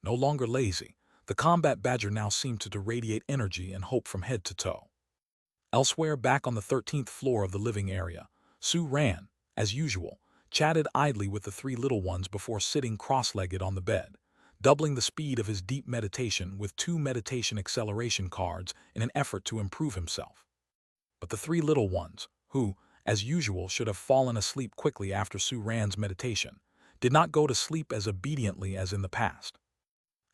No longer lazy, the combat badger now seemed to radiate energy and hope from head to toe. Elsewhere, back on the 13th floor of the living area, Sue ran, as usual, chatted idly with the three little ones before sitting cross-legged on the bed, doubling the speed of his deep meditation with 2 meditation acceleration cards in an effort to improve himself. But the three little ones, who, as usual, should have fallen asleep quickly after Sue Ran's meditation, did not go to sleep as obediently as in the past.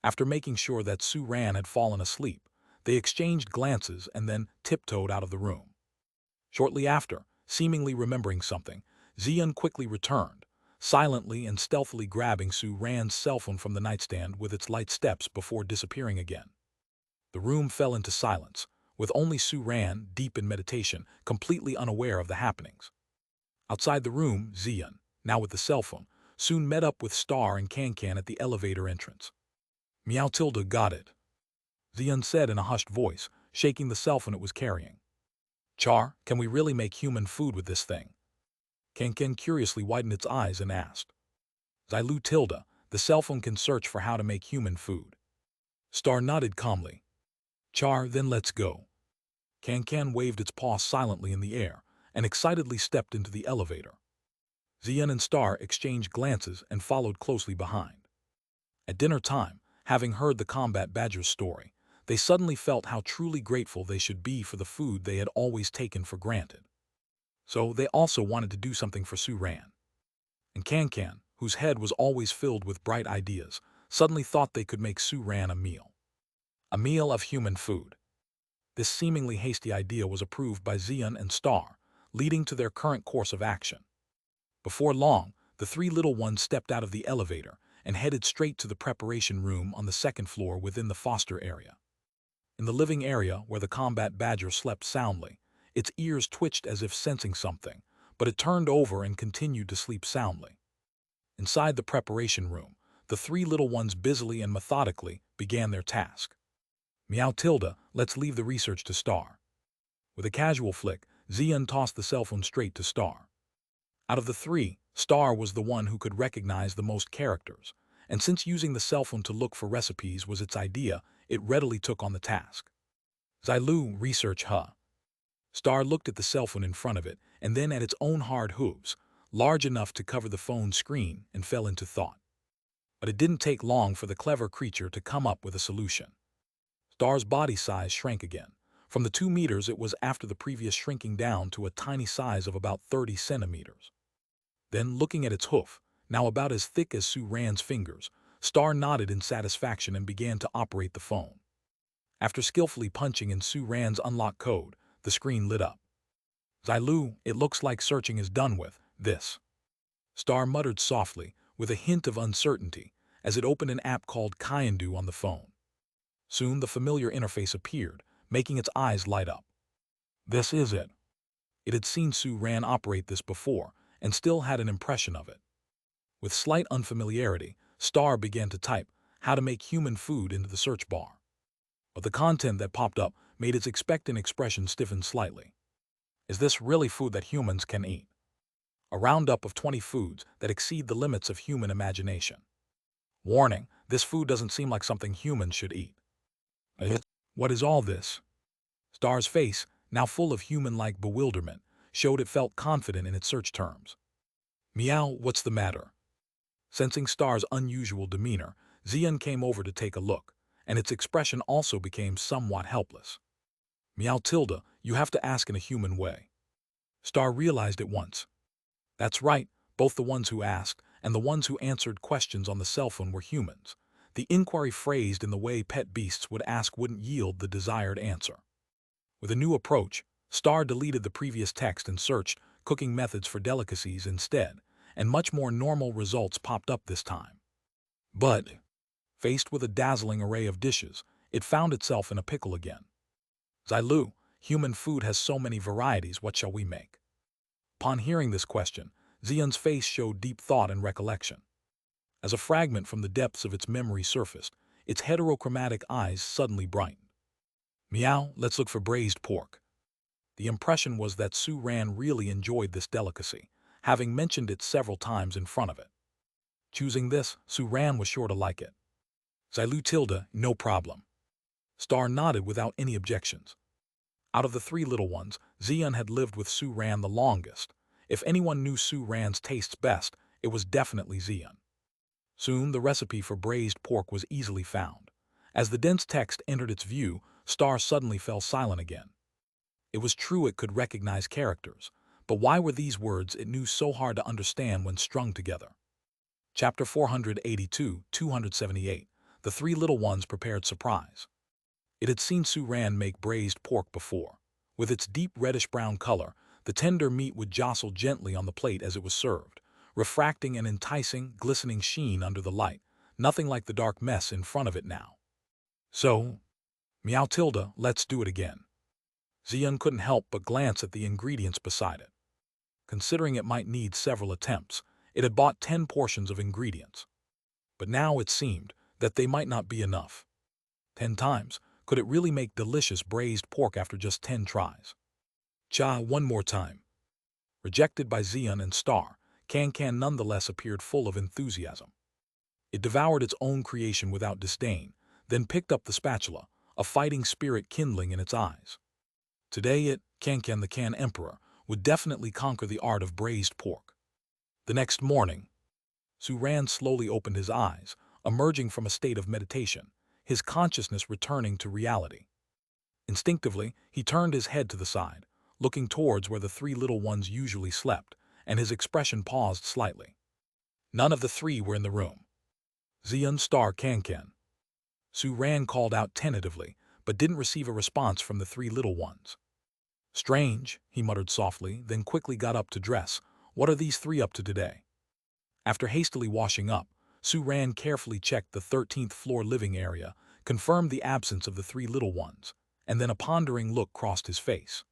After making sure that Sue Ran had fallen asleep, they exchanged glances and then tiptoed out of the room. Shortly after, seemingly remembering something, Zion quickly returned, silently and stealthily grabbing Sue Ran's cell phone from the nightstand with its light steps before disappearing again. The room fell into silence, with only Sue Ran, deep in meditation, completely unaware of the happenings. Outside the room, Zion, now with the cell phone, soon met up with Star and Can-Can at the elevator entrance. "Meow Tilda got it," Zion said in a hushed voice, shaking the cell phone it was carrying. "Char, can we really make human food with this thing?" Can-Can curiously widened its eyes and asked. "Zylu Tilda, the cell phone can search for how to make human food." Star nodded calmly. "Char, then let's go." Can-Can waved its paw silently in the air and excitedly stepped into the elevator. Zion and Star exchanged glances and followed closely behind. At dinner time, having heard the combat badger's story, they suddenly felt how truly grateful they should be for the food they had always taken for granted. So they also wanted to do something for Sue Ran. And Can-Can, whose head was always filled with bright ideas, suddenly thought they could make Sue Ran a meal. A meal of human food. This seemingly hasty idea was approved by Zion and Star, leading to their current course of action. Before long, the three little ones stepped out of the elevator and headed straight to the preparation room on the 2nd floor within the foster area. In the living area where the combat badger slept soundly, its ears twitched as if sensing something, but it turned over and continued to sleep soundly. Inside the preparation room, the three little ones busily and methodically began their task. "Meow Tilda, let's leave the research to Star." With a casual flick, Zion tossed the cell phone straight to Star. Out of the three, Star was the one who could recognize the most characters, and since using the cell phone to look for recipes was its idea, it readily took on the task. "Zylu, research huh?" Star looked at the cell phone in front of it and then at its own hard hooves, large enough to cover the phone's screen, and fell into thought. But it didn't take long for the clever creature to come up with a solution. Star's body size shrank again. From the 2 meters it was after the previous shrinking down to a tiny size of about 30 centimeters. Then, looking at its hoof, now about as thick as Sue Ran's fingers, Star nodded in satisfaction and began to operate the phone. After skillfully punching in Sue Ran's unlock code, the screen lit up. "Zylu, it looks like searching is done with this," Star muttered softly, with a hint of uncertainty, as it opened an app called Kyandu on the phone. Soon the familiar interface appeared, making its eyes light up. This is it. It had seen Sue Ran operate this before, and still had an impression of it. With slight unfamiliarity, Star began to type "how to make human food" into the search bar. But the content that popped up made its expectant expression stiffen slightly. Is this really food that humans can eat? A roundup of 20 foods that exceed the limits of human imagination. Warning, this food doesn't seem like something humans should eat. What is all this? Star's face, now full of human-like bewilderment, showed it felt confident in its search terms. "Meow, what's the matter?" Sensing Star's unusual demeanor, Zion came over to take a look, and its expression also became somewhat helpless. "Meow Tilda, you have to ask in a human way." Star realized at once. That's right, both the ones who asked and the ones who answered questions on the cell phone were humans. The inquiry phrased in the way pet beasts would ask wouldn't yield the desired answer. With a new approach, Star deleted the previous text and searched cooking methods for delicacies instead, and much more normal results popped up this time. But, faced with a dazzling array of dishes, it found itself in a pickle again. "Zylu, human food has so many varieties, what shall we make?" Upon hearing this question, Zion's face showed deep thought and recollection. As a fragment from the depths of its memory surfaced, its heterochromatic eyes suddenly brightened. "Meow, let's look for braised pork." The impression was that Sue Ran really enjoyed this delicacy, having mentioned it several times in front of it. Choosing this, Sue Ran was sure to like it. Xilu Tilda, no problem. Star nodded without any objections. Out of the three little ones, Xian had lived with Su Ran the longest. If anyone knew Su Ran's tastes best, it was definitely Xian. Soon, the recipe for braised pork was easily found. As the dense text entered its view, Star suddenly fell silent again. It was true it could recognize characters, but why were these words it knew so hard to understand when strung together? Chapter 482, 278. The three little ones prepared surprise. It had seen Su Ran make braised pork before. With its deep reddish-brown color, the tender meat would jostle gently on the plate as it was served, refracting an enticing, glistening sheen under the light, nothing like the dark mess in front of it now. So, Meow Tilda, let's do it again. Xian couldn't help but glance at the ingredients beside it. Considering it might need several attempts, it had bought 10 portions of ingredients. But now it seemed that they might not be enough. 10 times, could it really make delicious braised pork after just 10 tries? Cha, one more time. Rejected by Xian and Star, Can nonetheless appeared full of enthusiasm. It devoured its own creation without disdain, then picked up the spatula, a fighting spirit kindling in its eyes. Today it, Can the Can Emperor, would definitely conquer the art of braised pork. The next morning, Su Ran slowly opened his eyes, emerging from a state of meditation, his consciousness returning to reality. Instinctively, he turned his head to the side, looking towards where the three little ones usually slept, and his expression paused slightly. None of the three were in the room. Xian, Star, Can. Su Ran called out tentatively, but didn't receive a response from the three little ones. Strange, he muttered softly, then quickly got up to dress. What are these three up to today? After hastily washing up, Su Ran carefully checked the 13th floor living area, confirmed the absence of the three little ones, and then a pondering look crossed his face.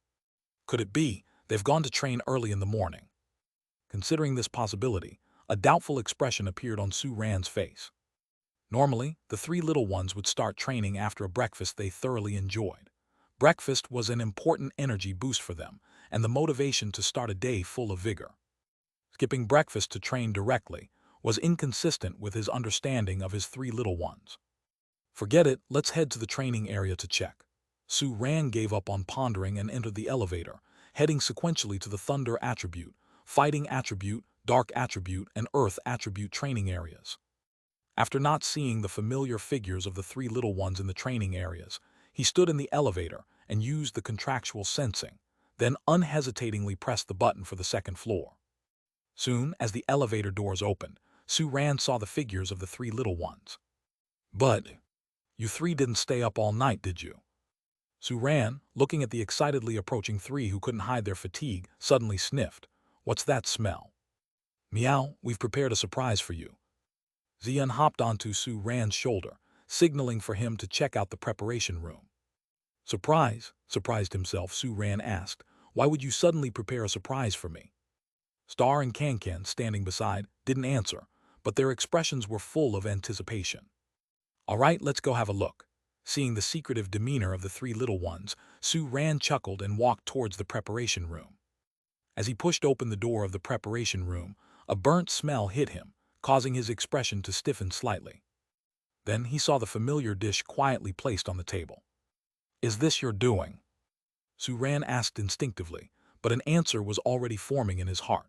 Could it be they've gone to train early in the morning? Considering this possibility, a doubtful expression appeared on Su Ran's face. Normally, the three little ones would start training after a breakfast they thoroughly enjoyed. Breakfast was an important energy boost for them, and the motivation to start a day full of vigor. Skipping breakfast to train directly was inconsistent with his understanding of his three little ones. Forget it, let's head to the training area to check. Su Ran gave up on pondering and entered the elevator, heading sequentially to the Thunder Attribute, Fighting Attribute, Dark Attribute, and Earth Attribute training areas. After not seeing the familiar figures of the three little ones in the training areas, he stood in the elevator and used the contractual sensing, then unhesitatingly pressed the button for the second floor. Soon, as the elevator doors opened, Su Ran saw the figures of the three little ones. But, you three didn't stay up all night, did you? Su Ran, looking at the excitedly approaching three who couldn't hide their fatigue, suddenly sniffed. What's that smell? Meow, we've prepared a surprise for you. Xian hopped onto Su Ran's shoulder, signaling for him to check out the preparation room. Surprise? Surprised himself, Su Ran asked. Why would you suddenly prepare a surprise for me? Star and Can, standing beside, didn't answer, but their expressions were full of anticipation. All right, let's go have a look. Seeing the secretive demeanor of the three little ones, Su Ran chuckled and walked towards the preparation room. As he pushed open the door of the preparation room, a burnt smell hit him, causing his expression to stiffen slightly. Then he saw the familiar dish quietly placed on the table. Is this your doing? Su Ran asked instinctively, but an answer was already forming in his heart.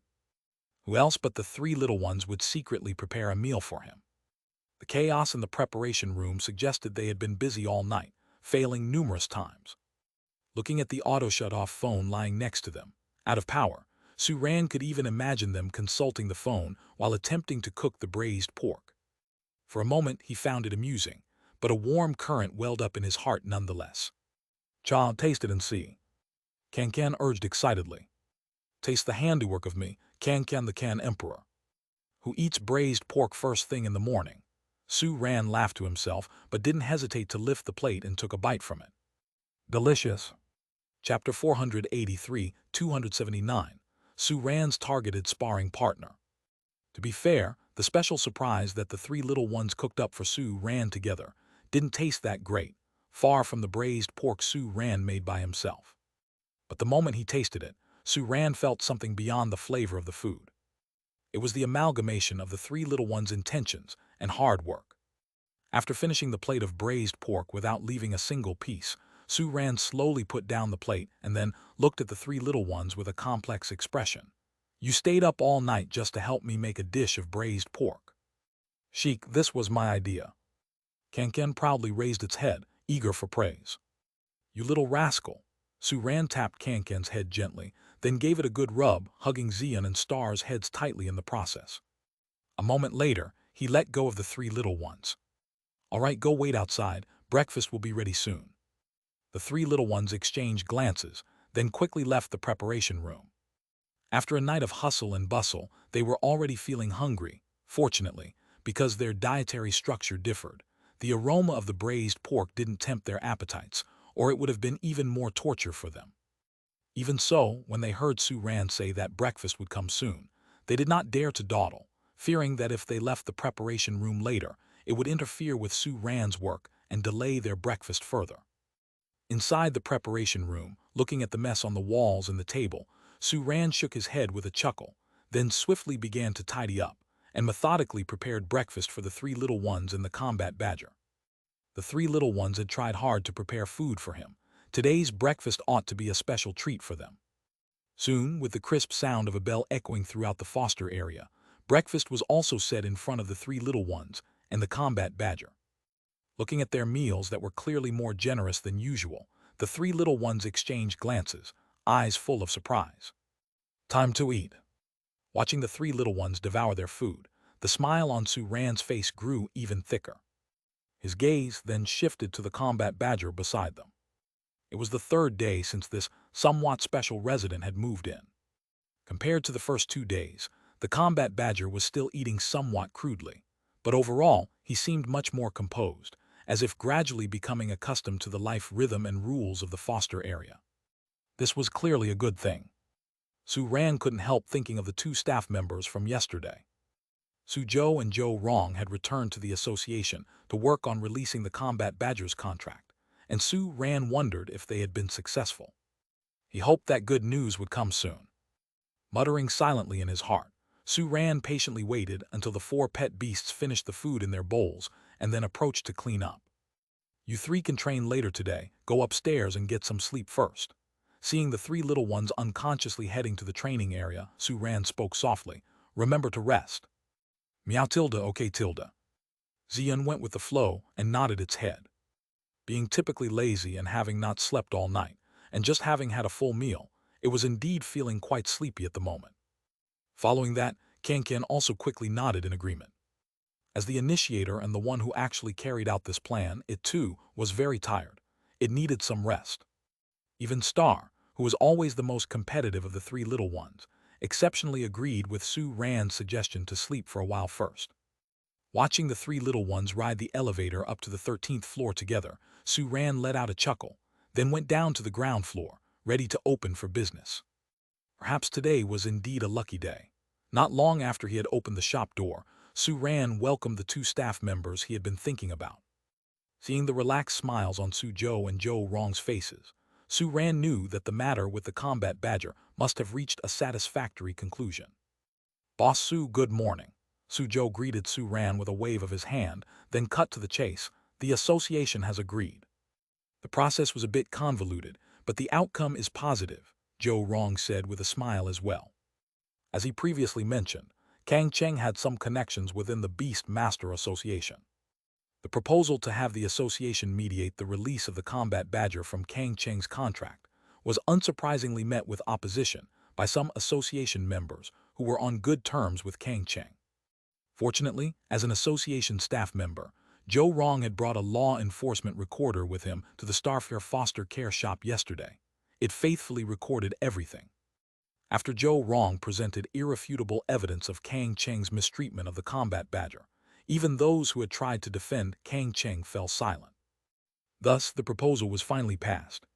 Who else but the three little ones would secretly prepare a meal for him? The chaos in the preparation room suggested they had been busy all night, failing numerous times. Looking at the auto-shut-off phone lying next to them, out of power, Su Ran could even imagine them consulting the phone while attempting to cook the braised pork. For a moment he found it amusing, but a warm current welled up in his heart nonetheless. Child, taste it and see. Can urged excitedly. Taste the handiwork of me, Can the Can Emperor. Who eats braised pork first thing in the morning? Su Ran laughed to himself, but didn't hesitate to lift the plate and took a bite from it. Delicious. Chapter 483, 279. Su Ran's targeted sparring partner. To be fair, the special surprise that the three little ones cooked up for Su Ran together didn't taste that great, far from the braised pork Su Ran made by himself. But the moment he tasted it, Su Ran felt something beyond the flavor of the food. It was the amalgamation of the three little ones' intentions and hard work. After finishing the plate of braised pork without leaving a single piece, Sue Ran slowly put down the plate and then looked at the three little ones with a complex expression. "You stayed up all night just to help me make a dish of braised pork." "Sheik, this was my idea." Kanken proudly raised its head, eager for praise. "You little rascal." Sue Ran tapped Kanken's head gently, then gave it a good rub, hugging Zion and Star's heads tightly in the process. A moment later, he let go of the three little ones. "All right, go wait outside. Breakfast will be ready soon." The three little ones exchanged glances, then quickly left the preparation room. After a night of hustle and bustle, they were already feeling hungry. Fortunately, because their dietary structure differed, the aroma of the braised pork didn't tempt their appetites, or it would have been even more torture for them. Even so, when they heard Sue Ran say that breakfast would come soon, they did not dare to dawdle, fearing that if they left the preparation room later, it would interfere with Sue Ran's work and delay their breakfast further. Inside the preparation room, looking at the mess on the walls and the table, Sue Ran shook his head with a chuckle, then swiftly began to tidy up, and methodically prepared breakfast for the three little ones and the combat badger. The three little ones had tried hard to prepare food for him. Today's breakfast ought to be a special treat for them. Soon, with the crisp sound of a bell echoing throughout the foster area, breakfast was also set in front of the three little ones and the combat badger. Looking at their meals that were clearly more generous than usual, the three little ones exchanged glances, eyes full of surprise. "Time to eat." Watching the three little ones devour their food, the smile on Sue Ran's face grew even thicker. His gaze then shifted to the combat badger beside them. It was the third day since this somewhat special resident had moved in. Compared to the first 2 days, the combat badger was still eating somewhat crudely, but overall he seemed much more composed, as if gradually becoming accustomed to the life rhythm and rules of the foster area. This was clearly a good thing. Sue Ran couldn't help thinking of the two staff members from yesterday. Su Zhou and Zhou Rong had returned to the association to work on releasing the combat badger's contract, and Su Ran wondered if they had been successful. He hoped that good news would come soon. Muttering silently in his heart, Su Ran patiently waited until the four pet beasts finished the food in their bowls and then approached to clean up. "You three can train later today. Go upstairs and get some sleep first." Seeing the three little ones unconsciously heading to the training area, Su Ran spoke softly, "Remember to rest." "Meow tilde, okay tilde." Zion went with the flow and nodded its head. Being typically lazy and having not slept all night, and just having had a full meal, it was indeed feeling quite sleepy at the moment. Following that, Kanken also quickly nodded in agreement. As the initiator and the one who actually carried out this plan, it too was very tired. It needed some rest. Even Star, who was always the most competitive of the three little ones, exceptionally agreed with Su Ran's suggestion to sleep for a while first. Watching the three little ones ride the elevator up to the 13th floor together, Su Ran let out a chuckle, then went down to the ground floor, ready to open for business. Perhaps today was indeed a lucky day. Not long after he had opened the shop door, Su Ran welcomed the two staff members he had been thinking about. Seeing the relaxed smiles on Su Zhou and Zhou Rong's faces, Su Ran knew that the matter with the combat badger must have reached a satisfactory conclusion. "Boss Su, good morning." Su Zhou greeted Su Ran with a wave of his hand, then cut to the chase. "The association has agreed." "The process was a bit convoluted, but the outcome is positive," Zhou Rong said with a smile as well. As he previously mentioned, Kang Cheng had some connections within the Beast Master Association. The proposal to have the association mediate the release of the combat badger from Kang Cheng's contract was unsurprisingly met with opposition by some association members who were on good terms with Kang Cheng. Fortunately, as an association staff member, Zhou Rong had brought a law enforcement recorder with him to the Starfair foster care shop yesterday. It faithfully recorded everything. After Zhou Rong presented irrefutable evidence of Kang Cheng's mistreatment of the combat badger, even those who had tried to defend Kang Cheng fell silent. Thus, the proposal was finally passed.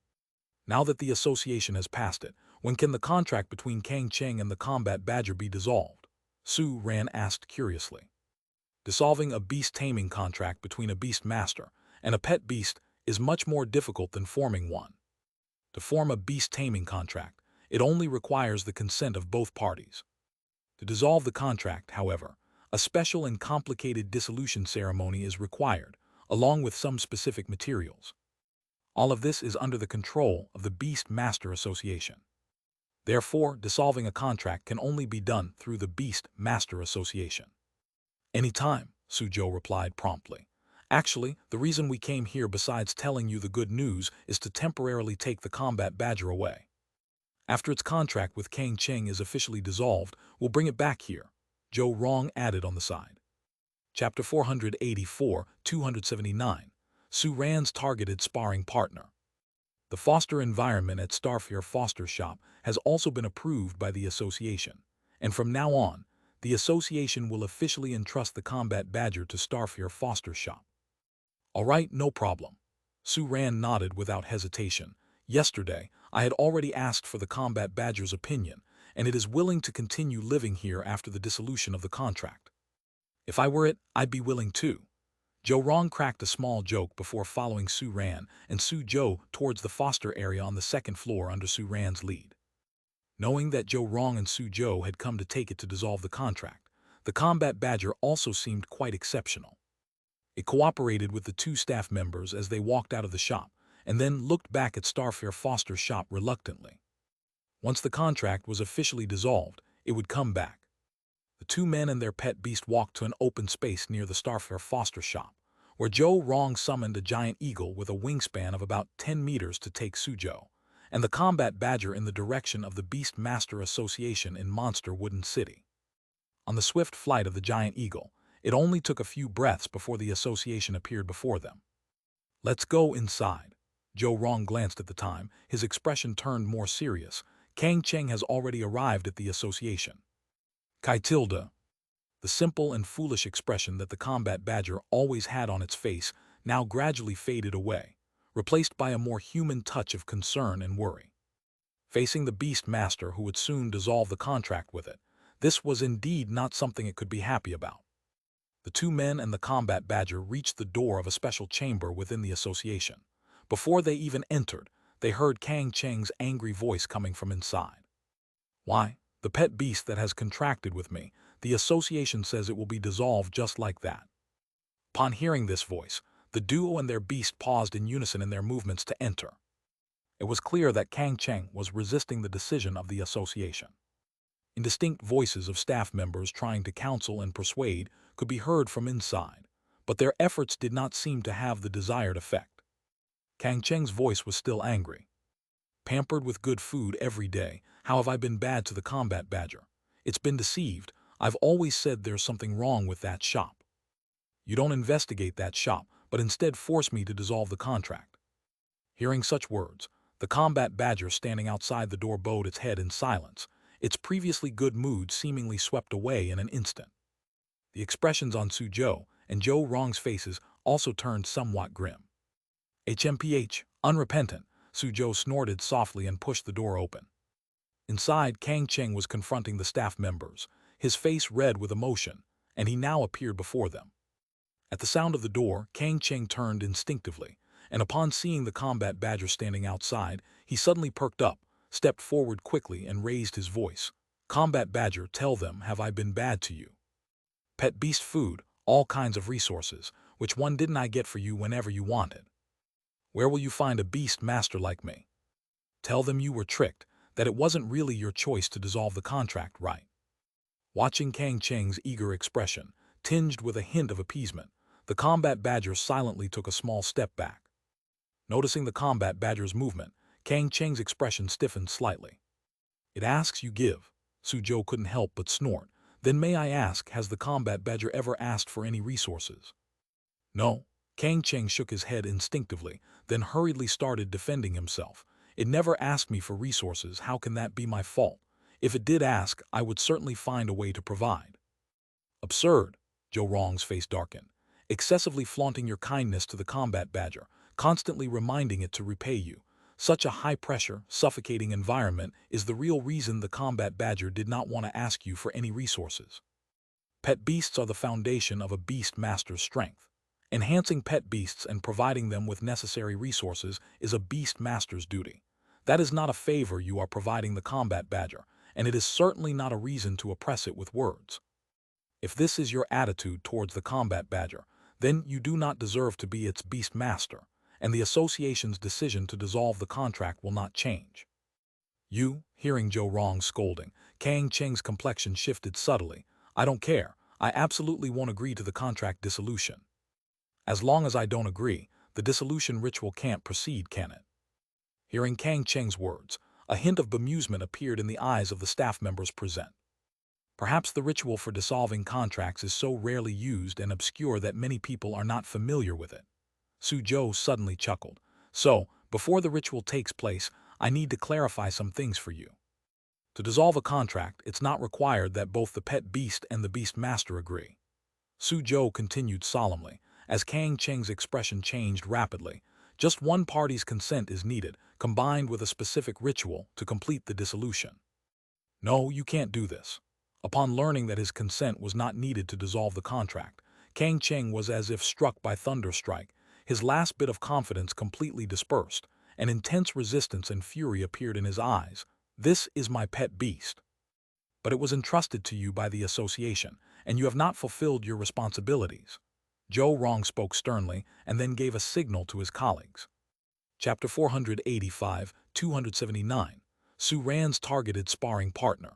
Now that the association has passed it, when can the contract between Kang Cheng and the combat badger be dissolved? Su Ran asked curiously. Dissolving a beast-taming contract between a beast master and a pet beast is much more difficult than forming one. To form a beast-taming contract, it only requires the consent of both parties. To dissolve the contract, however, a special and complicated dissolution ceremony is required, along with some specific materials. All of this is under the control of the Beast Master Association. Therefore, dissolving a contract can only be done through the Beast Master Association. Anytime, Suzhou replied promptly. Actually, the reason we came here besides telling you the good news is to temporarily take the combat badger away. After its contract with Kang Cheng is officially dissolved, we'll bring it back here, Zhou Rong added on the side. Chapter 484, 279, Su Ran's targeted sparring partner. The foster environment at Starfare Foster Shop has also been approved by the association, and from now on, the association will officially entrust the combat badger to Starfare Foster Shop. All right, no problem. Su Ran nodded without hesitation. Yesterday, I had already asked for the combat badger's opinion, and it is willing to continue living here after the dissolution of the contract. If I were it, I'd be willing too. Zhou Rong cracked a small joke before following Su Ran and Su Zhou towards the foster area on the second floor under Su Ran's lead. Knowing that Zhou Rong and Su Zhou had come to take it to dissolve the contract, the combat badger also seemed quite exceptional. It cooperated with the two staff members as they walked out of the shop, and then looked back at Starfare Foster Shop reluctantly. Once the contract was officially dissolved, it would come back. The two men and their pet beast walked to an open space near the Starfare Foster Shop, where Zhou Rong summoned a giant eagle with a wingspan of about 10 meters to take Suzhou, and the combat badger in the direction of the Beast Master Association in Monster Wooden City. On the swift flight of the giant eagle, it only took a few breaths before the association appeared before them. Let's go inside. Zhou Rong glanced at the time, his expression turned more serious. Kang Cheng has already arrived at the association. Kai Tilda. The simple and foolish expression that the combat badger always had on its face now gradually faded away, replaced by a more human touch of concern and worry. Facing the beast master who would soon dissolve the contract with it, this was indeed not something it could be happy about. The two men and the combat badger reached the door of a special chamber within the association. Before they even entered, they heard Kang Cheng's angry voice coming from inside. Why, the pet beast that has contracted with me, the association says it will be dissolved just like that. Upon hearing this voice, the duo and their beast paused in unison in their movements to enter. It was clear that Kang Cheng was resisting the decision of the association. Indistinct voices of staff members trying to counsel and persuade could be heard from inside, but their efforts did not seem to have the desired effect. Kang Cheng's voice was still angry. Pampered with good food every day, how have I been bad to the combat badger? It's been deceived. I've always said there's something wrong with that shop. You don't investigate that shop, but instead force me to dissolve the contract. Hearing such words, the combat badger standing outside the door bowed its head in silence, its previously good mood seemingly swept away in an instant. The expressions on Su Zhou and Zhou Rong's faces also turned somewhat grim. HMPH, unrepentant, Su Zhou snorted softly and pushed the door open. Inside, Kang Cheng was confronting the staff members, his face red with emotion, and he now appeared before them. At the sound of the door, Kang Cheng turned instinctively, and upon seeing the combat badger standing outside, he suddenly perked up, stepped forward quickly and raised his voice. Combat badger, tell them, have I been bad to you? Pet beast food, all kinds of resources, which one didn't I get for you whenever you wanted? Where will you find a beast master like me? Tell them you were tricked, that it wasn't really your choice to dissolve the contract, right? Watching Kang Cheng's eager expression, tinged with a hint of appeasement, the combat badger silently took a small step back. Noticing the combat badger's movement, Kang Cheng's expression stiffened slightly. It asks, you give. Su Zhou couldn't help but snort. Then may I ask, has the combat badger ever asked for any resources? No. Kang Cheng shook his head instinctively, then hurriedly started defending himself. It never asked me for resources. How can that be my fault? If it did ask, I would certainly find a way to provide. Absurd. Zhou Rong's face darkened. Excessively flaunting your kindness to the combat badger, constantly reminding it to repay you. Such a high-pressure, suffocating environment is the real reason the combat badger did not want to ask you for any resources. Pet beasts are the foundation of a beast master's strength. Enhancing pet beasts and providing them with necessary resources is a beast master's duty. That is not a favor you are providing the combat badger, and it is certainly not a reason to oppress it with words. If this is your attitude towards the combat badger, then you do not deserve to be its beast master, and the association's decision to dissolve the contract will not change. You, hearing Zhou Rong's scolding, Kang Cheng's complexion shifted subtly. I don't care. I absolutely won't agree to the contract dissolution. As long as I don't agree, the dissolution ritual can't proceed, can it? Hearing Kang Cheng's words, a hint of bemusement appeared in the eyes of the staff members present. Perhaps the ritual for dissolving contracts is so rarely used and obscure that many people are not familiar with it. Su Zhou suddenly chuckled. So, before the ritual takes place, I need to clarify some things for you. To dissolve a contract, it's not required that both the pet beast and the beast master agree. Su Zhou continued solemnly, as Kang Cheng's expression changed rapidly. Just one party's consent is needed, combined with a specific ritual, to complete the dissolution. No, you can't do this. Upon learning that his consent was not needed to dissolve the contract, Kang Cheng was as if struck by thunderstrike. His last bit of confidence completely dispersed, and intense resistance and fury appeared in his eyes. This is my pet beast. But it was entrusted to you by the association, and you have not fulfilled your responsibilities. Zhou Rong spoke sternly and then gave a signal to his colleagues. Chapter 485, 279. Su Ran's targeted sparring partner.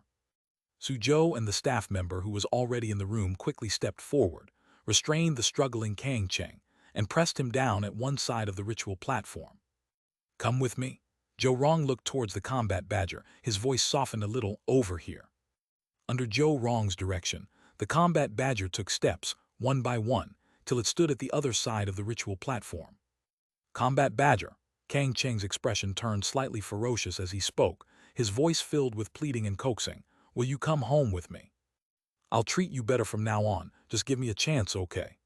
Su Zhou and the staff member who was already in the room quickly stepped forward, restrained the struggling Kang Cheng, and pressed him down at one side of the ritual platform. Come with me. Zhou Rong looked towards the combat badger, his voice softened a little. Over here. Under Zhou Rong's direction, the combat badger took steps, one by one, till it stood at the other side of the ritual platform. Combat badger. Kang Cheng's expression turned slightly ferocious as he spoke, his voice filled with pleading and coaxing. Will you come home with me? I'll treat you better from now on, just give me a chance, okay?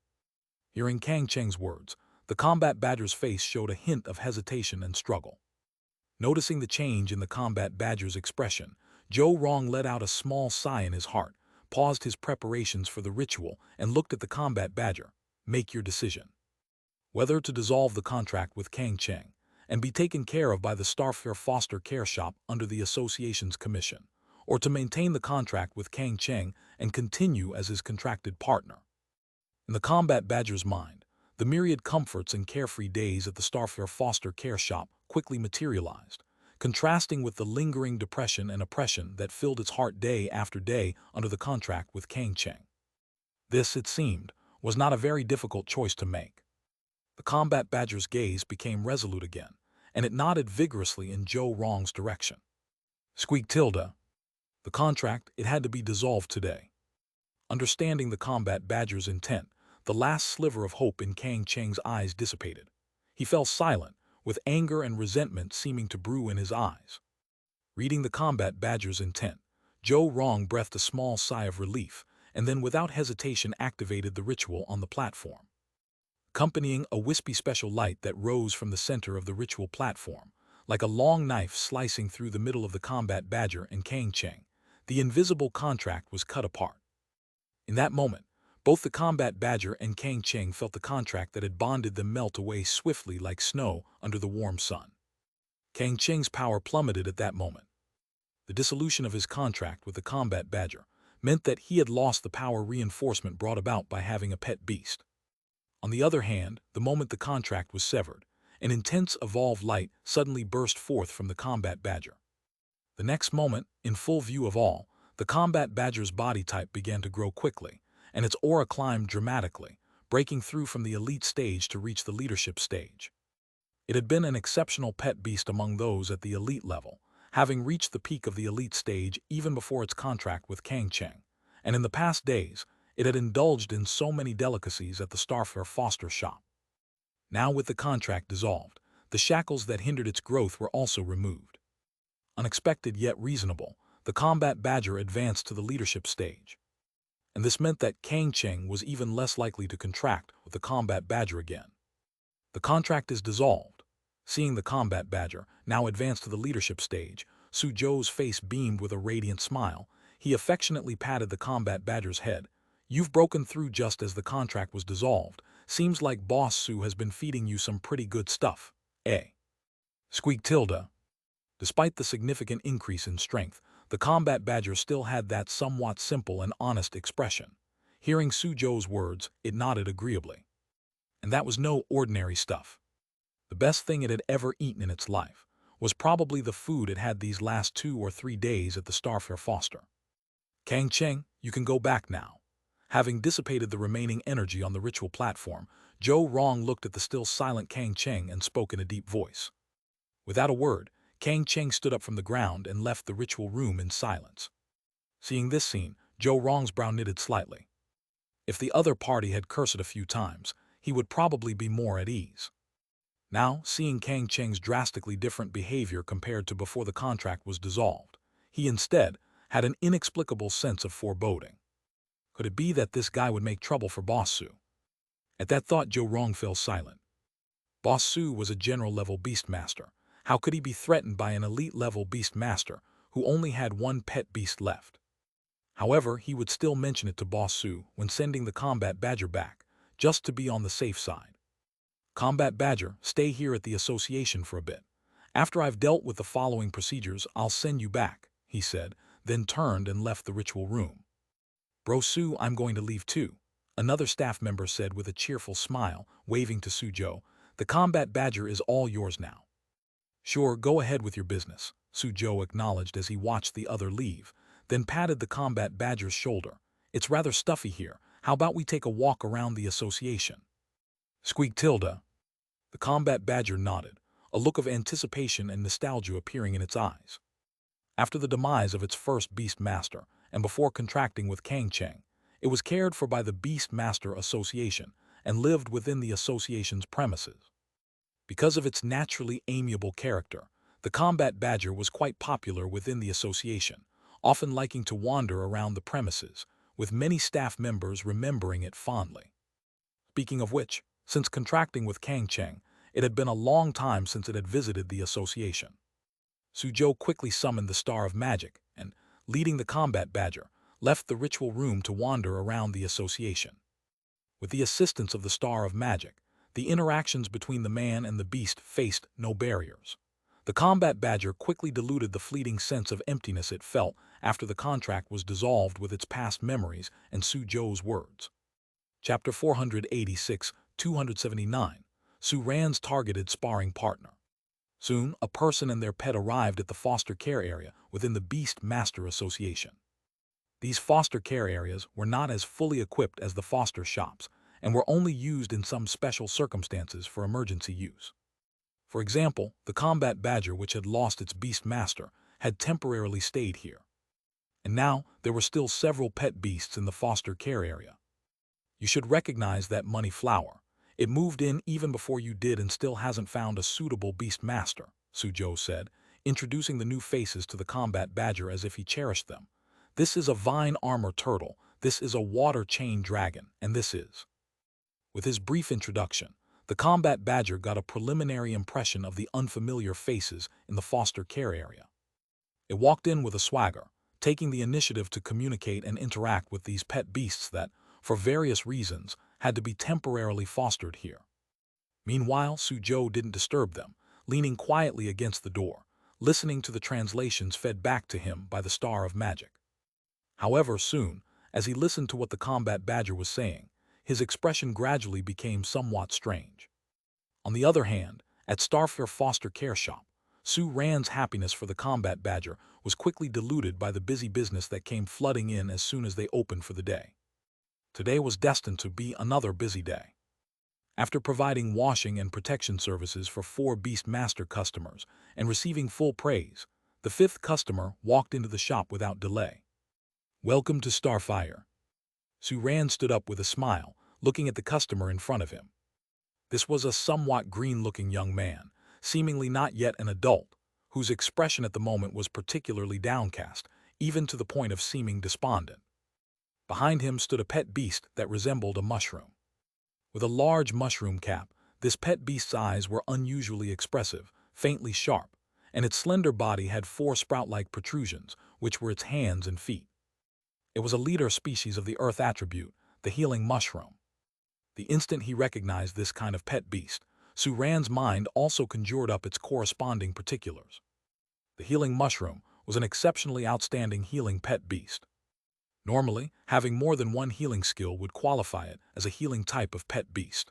Hearing Kang Cheng's words, the combat badger's face showed a hint of hesitation and struggle. Noticing the change in the combat badger's expression, Zhou Rong let out a small sigh in his heart, paused his preparations for the ritual, and looked at the combat badger. Make your decision. Whether to dissolve the contract with Kang Cheng and be taken care of by the Starfare Foster Care Shop under the association's commission, or to maintain the contract with Kang Cheng and continue as his contracted partner. In the combat badger's mind, the myriad comforts and carefree days at the Starfare Foster Care Shop quickly materialized, contrasting with the lingering depression and oppression that filled its heart day after day under the contract with Kang Cheng. This, it seemed, was not a very difficult choice to make. The combat badger's gaze became resolute again, and it nodded vigorously in Zhou Rong's direction. Squeak tilde. The contract, it had to be dissolved today. Understanding the combat badger's intent, the last sliver of hope in Kang Cheng's eyes dissipated. He fell silent, with anger and resentment seeming to brew in his eyes. Reading the combat badger's intent, Zhou Rong breathed a small sigh of relief, and then without hesitation activated the ritual on the platform. Accompanying a wispy special light that rose from the center of the ritual platform, like a long knife slicing through the middle of the combat badger and Kang Cheng, the invisible contract was cut apart. In that moment, both the combat badger and Kang Cheng felt the contract that had bonded them melt away swiftly like snow under the warm sun. Kang Cheng's power plummeted at that moment. The dissolution of his contract with the combat badger meant that he had lost the power reinforcement brought about by having a pet beast. On the other hand, the moment the contract was severed, an intense evolved light suddenly burst forth from the combat badger. The next moment, in full view of all, the combat badger's body type began to grow quickly, and its aura climbed dramatically, breaking through from the elite stage to reach the leadership stage. It had been an exceptional pet beast among those at the elite level, having reached the peak of the elite stage even before its contract with Kang Cheng, and in the past days, it had indulged in so many delicacies at the Starfare Foster Shop. Now with the contract dissolved, the shackles that hindered its growth were also removed. Unexpected yet reasonable, the combat badger advanced to the leadership stage. And this meant that Kang Cheng was even less likely to contract with the combat badger again. The contract is dissolved. Seeing the combat badger now advance to the leadership stage, Su Zhou's face beamed with a radiant smile. He affectionately patted the combat badger's head. You've broken through just as the contract was dissolved. Seems like Boss Su has been feeding you some pretty good stuff, eh? Squeak tilde. Despite the significant increase in strength, the combat badger still had that somewhat simple and honest expression. Hearing Su Zhou's words, it nodded agreeably. And that was no ordinary stuff. The best thing it had ever eaten in its life was probably the food it had these last 2 or 3 days at the Starfair Foster. Kang Cheng, you can go back now. Having dissipated the remaining energy on the ritual platform, Zhou Rong looked at the still silent Kang Cheng and spoke in a deep voice. Without a word, Kang Cheng stood up from the ground and left the ritual room in silence. Seeing this scene, Zhou Rong's brow knitted slightly. If the other party had cursed a few times, he would probably be more at ease. Now, seeing Kang Cheng's drastically different behavior compared to before the contract was dissolved, he instead had an inexplicable sense of foreboding. Could it be that this guy would make trouble for Boss Su? At that thought, Zhou Rong fell silent. Boss Su was a general-level beastmaster. How could he be threatened by an elite-level beastmaster who only had one pet beast left? However, he would still mention it to Boss Su when sending the combat badger back, just to be on the safe side. Combat badger, stay here at the association for a bit. After I've dealt with the following procedures, I'll send you back, he said, then turned and left the ritual room. Bro Su, I'm going to leave too, another staff member said with a cheerful smile, waving to Suzhou. The combat badger is all yours now. Sure, go ahead with your business, Suzhou acknowledged as he watched the other leave, then patted the combat badger's shoulder. It's rather stuffy here. How about we take a walk around the association? Squeak tilde. The combat badger nodded, a look of anticipation and nostalgia appearing in its eyes. After the demise of its first beast master, and before contracting with Kang Cheng, it was cared for by the Beast Master Association and lived within the association's premises. Because of its naturally amiable character, the combat badger was quite popular within the association, often liking to wander around the premises, with many staff members remembering it fondly. Speaking of which, since contracting with Kang Cheng, it had been a long time since it had visited the association. Suzhou quickly summoned the Star of Magic and, leading the combat badger, left the ritual room to wander around the association. With the assistance of the Star of Magic, the interactions between the man and the beast faced no barriers. The combat badger quickly diluted the fleeting sense of emptiness it felt after the contract was dissolved with its past memories and Suzhou's words. Chapter 486, 279, Su Ran's targeted sparring partner. Soon, a person and their pet arrived at the foster care area within the Beast Master Association. These foster care areas were not as fully equipped as the foster shops and were only used in some special circumstances for emergency use. For example, the combat badger, which had lost its beast master, had temporarily stayed here. And now, there were still several pet beasts in the foster care area. You should recognize that money flower. It moved in even before you did and still hasn't found a suitable beast master, Suzhou said, introducing the new faces to the combat badger as if he cherished them. This is a vine armor turtle, this is a water chain dragon, and this is. With his brief introduction, the combat badger got a preliminary impression of the unfamiliar faces in the foster care area. It walked in with a swagger, taking the initiative to communicate and interact with these pet beasts that, for various reasons, had to be temporarily fostered here. Meanwhile, Suzhou didn't disturb them, leaning quietly against the door, listening to the translations fed back to him by the Star of Magic. However, soon, as he listened to what the combat badger was saying, his expression gradually became somewhat strange. On the other hand, at Starfair Foster Care Shop, Su Ran's happiness for the combat badger was quickly diluted by the busy business that came flooding in as soon as they opened for the day. Today was destined to be another busy day. After providing washing and protection services for 4 Beast Master customers and receiving full praise, the 5th customer walked into the shop without delay. Welcome to Starfire. Su Ran stood up with a smile, looking at the customer in front of him. This was a somewhat green-looking young man, seemingly not yet an adult, whose expression at the moment was particularly downcast, even to the point of seeming despondent. Behind him stood a pet beast that resembled a mushroom. With a large mushroom cap, this pet beast's eyes were unusually expressive, faintly sharp, and its slender body had 4 sprout-like protrusions, which were its hands and feet. It was a leader species of the earth attribute, the healing mushroom. The instant he recognized this kind of pet beast, Su Ran's mind also conjured up its corresponding particulars. The healing mushroom was an exceptionally outstanding healing pet beast. Normally, having more than one healing skill would qualify it as a healing type of pet beast.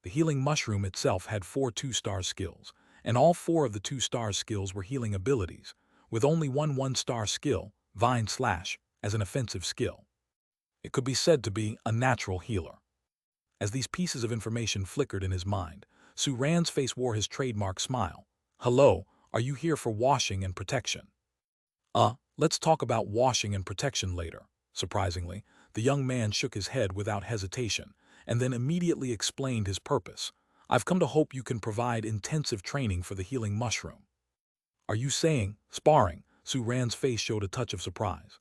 The healing mushroom itself had 4 2-star skills, and all 4 of the 2-star skills were healing abilities, with only one 1-star skill, Vine Slash, as an offensive skill. It could be said to be a natural healer. As these pieces of information flickered in his mind, Suran's face wore his trademark smile. "Hello, are you here for washing and protection?" Let's talk about washing and protection later." Surprisingly, the young man shook his head without hesitation, and then immediately explained his purpose. "I've come to hope you can provide intensive training for the healing mushroom." "Are you saying sparring?" Suran's face showed a touch of surprise.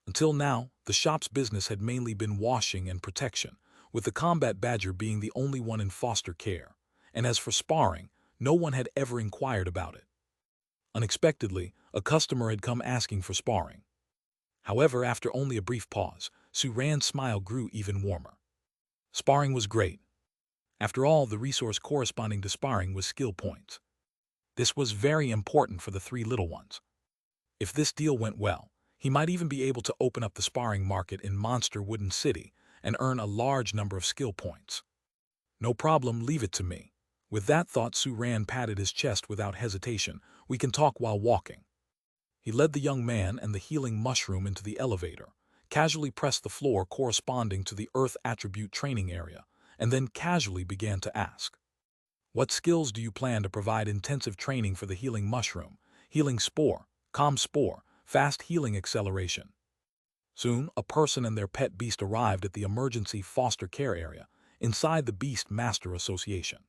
Until now, the shop's business had mainly been washing and protection, with the combat badger being the only one in foster care, and as for sparring, no one had ever inquired about it. Unexpectedly, a customer had come asking for sparring. However, after only a brief pause, Suran's smile grew even warmer. Sparring was great. After all, the resource corresponding to sparring was skill points. This was very important for the 3 little ones. If this deal went well, he might even be able to open up the sparring market in Monster Wooden City and earn a large number of skill points. "No problem, leave it to me." With that thought, Suran patted his chest without hesitation. "We can talk while walking." He led the young man and the healing mushroom into the elevator, casually pressed the floor corresponding to the Earth Attribute training area, and then casually began to ask, "What skills do you plan to provide intensive training for the healing mushroom, healing spore, calm spore, fast healing acceleration?" Soon, a person and their pet beast arrived at the emergency foster care area inside the Beast Master Association.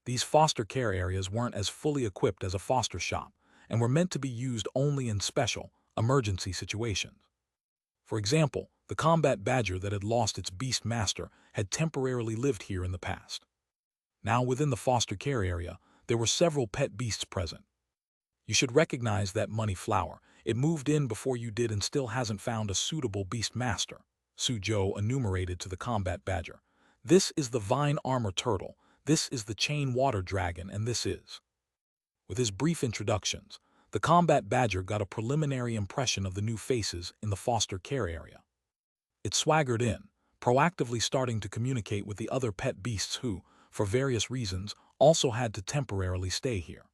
These foster care areas weren't as fully equipped as a foster shop and were meant to be used only in special, emergency situations. For example, the combat badger that had lost its beast master had temporarily lived here in the past. Now, within the foster care area, there were several pet beasts present. "You should recognize that money flower. It moved in before you did and still hasn't found a suitable beast master," Sujo enumerated to the combat badger. "This is the vine armor turtle, this is the chain water dragon, and this is..." With his brief introductions, the combat badger got a preliminary impression of the new faces in the foster care area. It swaggered in, proactively starting to communicate with the other pet beasts who, for various reasons, also had to temporarily stay here.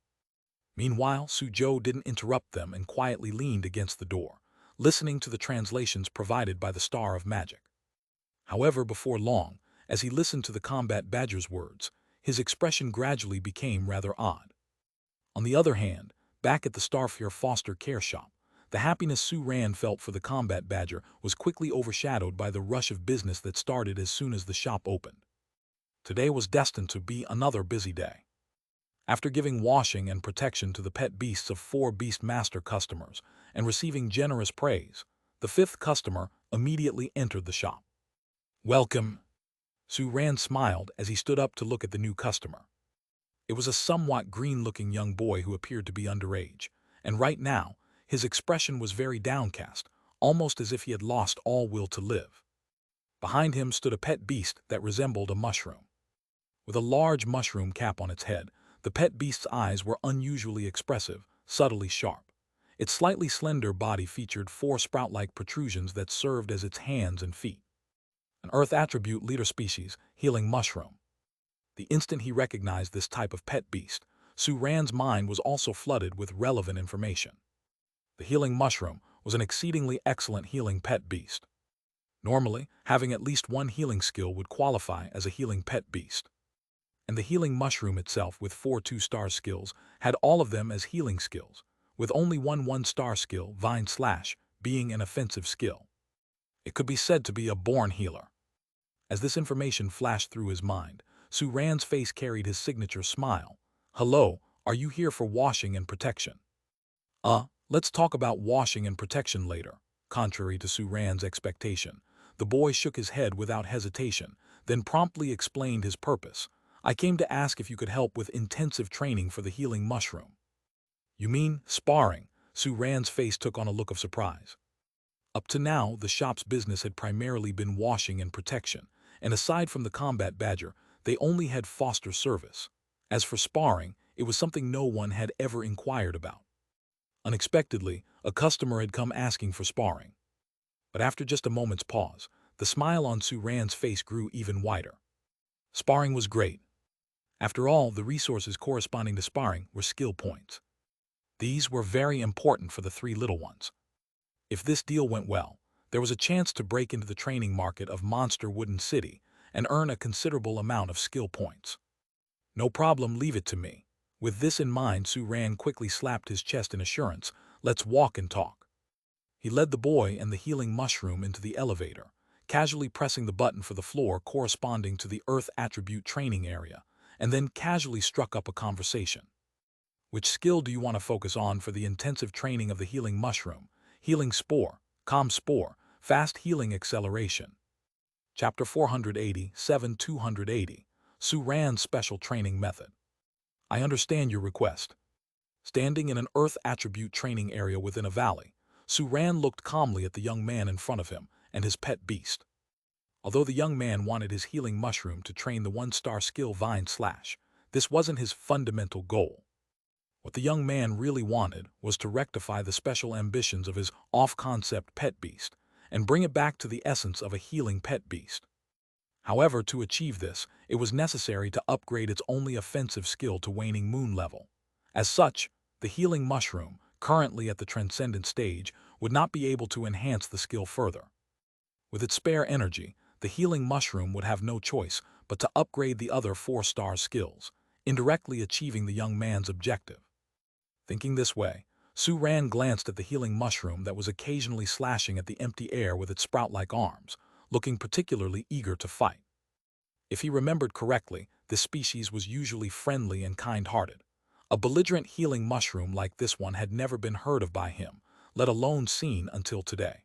Meanwhile, Sujo didn't interrupt them and quietly leaned against the door, listening to the translations provided by the Star of Magic. However, before long, as he listened to the combat badger's words, his expression gradually became rather odd. On the other hand, back at the Starfear foster care shop, the happiness Suran felt for the combat badger was quickly overshadowed by the rush of business that started as soon as the shop opened. Today was destined to be another busy day. After giving washing and protection to the pet beasts of 4 Beastmaster customers and receiving generous praise, the 5th customer immediately entered the shop. "Welcome." Suran smiled as he stood up to look at the new customer. It was a somewhat green-looking young boy who appeared to be underage, and right now, his expression was very downcast, almost as if he had lost all will to live. Behind him stood a pet beast that resembled a mushroom. With a large mushroom cap on its head, the pet beast's eyes were unusually expressive, subtly sharp. Its slightly slender body featured 4 sprout-like protrusions that served as its hands and feet. An Earth Attribute leader species, healing mushroom. The instant he recognized this type of pet beast, Suran's mind was also flooded with relevant information. The healing mushroom was an exceedingly excellent healing pet beast. Normally, having at least one healing skill would qualify as a healing pet beast. And the healing mushroom itself, with 4 2-star skills, had all of them as healing skills, with only one 1-star skill, Vine Slash, being an offensive skill. It could be said to be a born healer. As this information flashed through his mind, Suran's face carried his signature smile. "Hello, are you here for washing and protection?" Let's talk about washing and protection later." Contrary to Suran's expectation, the boy shook his head without hesitation, then promptly explained his purpose. "I came to ask if you could help with intensive training for the healing mushroom." "You mean sparring?" Suran's face took on a look of surprise. Up to now, the shop's business had primarily been washing and protection, and aside from the combat badger, they only had foster service. As for sparring, it was something no one had ever inquired about. Unexpectedly, a customer had come asking for sparring. But after just a moment's pause, the smile on Suran's face grew even wider. Sparring was great. After all, the resources corresponding to sparring were skill points. These were very important for the three little ones. If this deal went well, there was a chance to break into the training market of Monster Wooden City and earn a considerable amount of skill points. No problem, leave it to me. With this in mind, Su-ran quickly slapped his chest in assurance. Let's walk and talk. He led the boy and the healing mushroom into the elevator, casually pressing the button for the floor corresponding to the Earth attribute training area, and then casually struck up a conversation. Which skill do you want to focus on for the intensive training of the healing mushroom? Healing spore, calm spore, fast healing acceleration. Chapter 480, 280, Su-ran's special training method. I understand your request. Standing in an Earth attribute training area within a valley, Su-ran looked calmly at the young man in front of him and his pet beast. Although the young man wanted his healing mushroom to train the one-star skill Vine Slash, this wasn't his fundamental goal. What the young man really wanted was to rectify the special ambitions of his off-concept pet beast and bring it back to the essence of a healing pet beast. However, to achieve this, it was necessary to upgrade its only offensive skill to waning moon level. As such, the healing mushroom, currently at the transcendent stage, would not be able to enhance the skill further. With its spare energy, the healing mushroom would have no choice but to upgrade the other 4-star skills, indirectly achieving the young man's objective. Thinking this way, Su-ran glanced at the healing mushroom that was occasionally slashing at the empty air with its sprout-like arms, looking particularly eager to fight. If he remembered correctly, this species was usually friendly and kind-hearted. A belligerent healing mushroom like this one had never been heard of by him, let alone seen until today.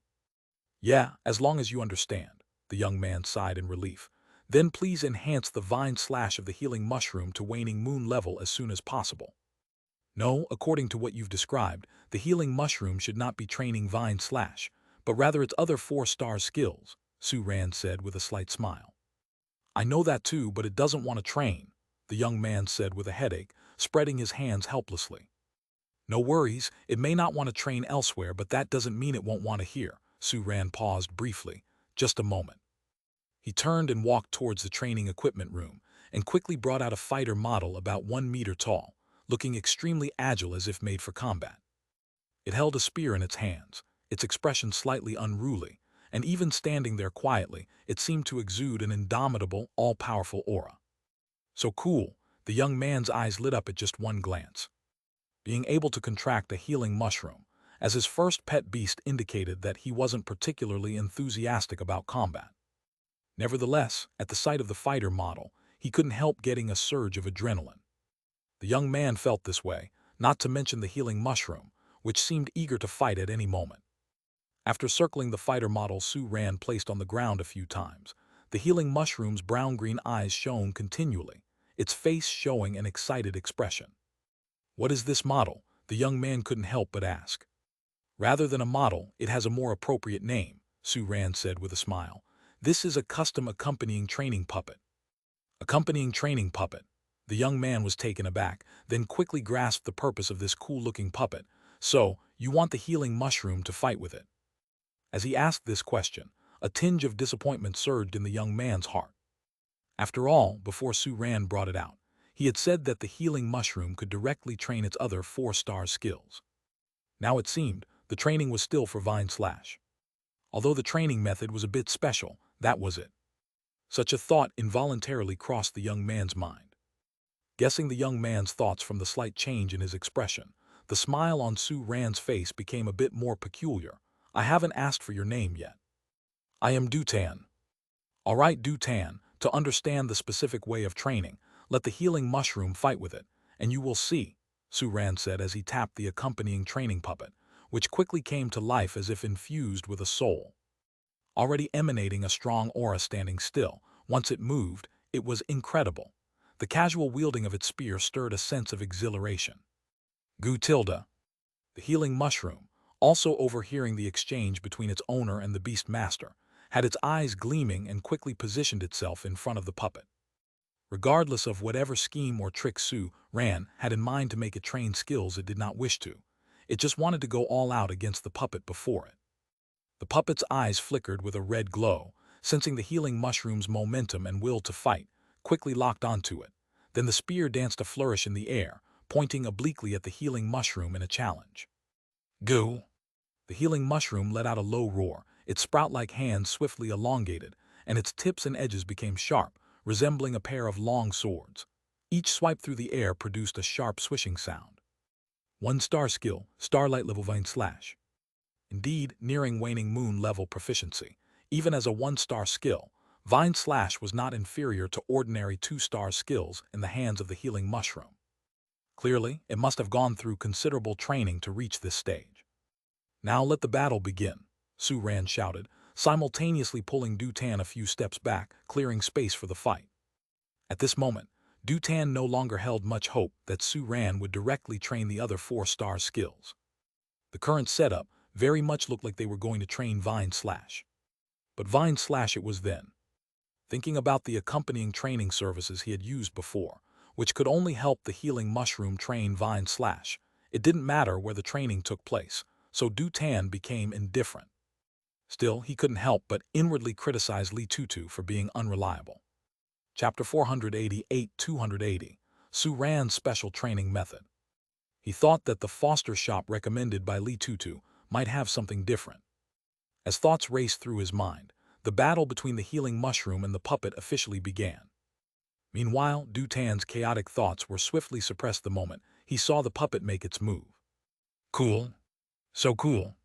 Yeah, as long as you understand, the young man sighed in relief. Then please enhance the Vine Slash of the healing mushroom to waning moon level as soon as possible. No, according to what you've described, the healing mushroom should not be training Vine Slash, but rather its other 4-star skills, Su-ran said with a slight smile. I know that too, but it doesn't want to train, the young man said with a headache, spreading his hands helplessly. No worries, it may not want to train elsewhere, but that doesn't mean it won't want to hear. Su-ran paused briefly. Just a moment. He turned and walked towards the training equipment room and quickly brought out a fighter model about 1 meter tall, looking extremely agile as if made for combat. It held a spear in its hands, its expression slightly unruly, and even standing there quietly, it seemed to exude an indomitable, all-powerful aura. So cool, the young man's eyes lit up at just one glance. Being able to contract a healing mushroom, as his first pet beast, indicated that he wasn't particularly enthusiastic about combat. Nevertheless, at the sight of the fighter model, he couldn't help getting a surge of adrenaline. The young man felt this way, not to mention the healing mushroom, which seemed eager to fight at any moment. After circling the fighter model Su-ran placed on the ground a few times, the healing mushroom's brown-green eyes shone continually, its face showing an excited expression. What is this model? The young man couldn't help but ask. Rather than a model, it has a more appropriate name, Su-ran said with a smile. This is a custom accompanying training puppet. Accompanying training puppet. The young man was taken aback, then quickly grasped the purpose of this cool-looking puppet. So, you want the healing mushroom to fight with it? As he asked this question, a tinge of disappointment surged in the young man's heart. After all, before Su-ran brought it out, he had said that the healing mushroom could directly train its other 4-star skills. Now it seemed, the training was still for Vine Slash. Although the training method was a bit special, that was it. Such a thought involuntarily crossed the young man's mind. Guessing the young man's thoughts from the slight change in his expression, the smile on Su-ran's face became a bit more peculiar. I haven't asked for your name yet. I am Du-tan. All right, Du-tan, to understand the specific way of training, let the healing mushroom fight with it, and you will see, Su-ran said as he tapped the accompanying training puppet, which quickly came to life as if infused with a soul. Already emanating a strong aura standing still, once it moved, it was incredible. The casual wielding of its spear stirred a sense of exhilaration. Gu-tilda. The healing mushroom, also overhearing the exchange between its owner and the beast master, had its eyes gleaming and quickly positioned itself in front of the puppet. Regardless of whatever scheme or trick Su-ran had in mind to make it train skills it did not wish to, it just wanted to go all out against the puppet before it. The puppet's eyes flickered with a red glow, sensing the healing mushroom's momentum and will to fight. quickly locked onto it. Then the spear danced a flourish in the air, pointing obliquely at the healing mushroom in a challenge. Goo! The healing mushroom let out a low roar, its sprout-like hands swiftly elongated, and its tips and edges became sharp, resembling a pair of long swords. Each swipe through the air produced a sharp swishing sound. 1-star skill, Starlight level Vine Slash. Indeed, nearing waning moon level proficiency. Even as a 1-star skill, Vine Slash was not inferior to ordinary 2-star skills in the hands of the healing mushroom. Clearly, it must have gone through considerable training to reach this stage. Now let the battle begin, Su Ran shouted, simultaneously pulling Dutan a few steps back, clearing space for the fight. At this moment, Dutan no longer held much hope that Su Ran would directly train the other 4-star skills. The current setup very much looked like they were going to train Vine Slash. But Vine Slash it was then. Thinking about the accompanying training services he had used before, which could only help the healing mushroom train Vine Slash, it didn't matter where the training took place, so Dutan became indifferent. Still, he couldn't help but inwardly criticize Li Tutu for being unreliable. Chapter 488-280, Su Ran's Special Training Method. He thought that the foster shop recommended by Li Tutu might have something different. As thoughts raced through his mind, the battle between the healing mushroom and the puppet officially began. Meanwhile, Dutan's chaotic thoughts were swiftly suppressed the moment he saw the puppet make its move. Cool. So cool.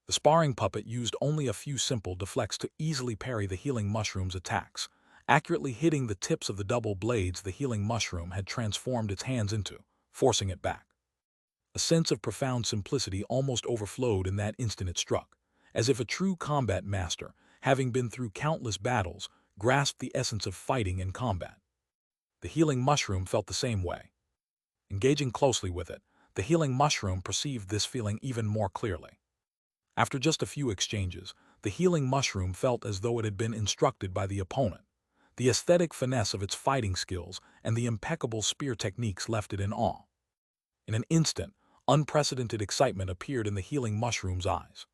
The sparring puppet used only a few simple deflects to easily parry the healing mushroom's attacks, accurately hitting the tips of the double blades the healing mushroom had transformed its hands into, forcing it back. A sense of profound simplicity almost overflowed in that instant it struck, as if a true combat master, having been through countless battles, grasped the essence of fighting and combat. The healing mushroom felt the same way. Engaging closely with it, the healing mushroom perceived this feeling even more clearly. After just a few exchanges, the healing mushroom felt as though it had been instructed by the opponent. The aesthetic finesse of its fighting skills and the impeccable spear techniques left it in awe. In an instant, unprecedented excitement appeared in the healing mushroom's eyes.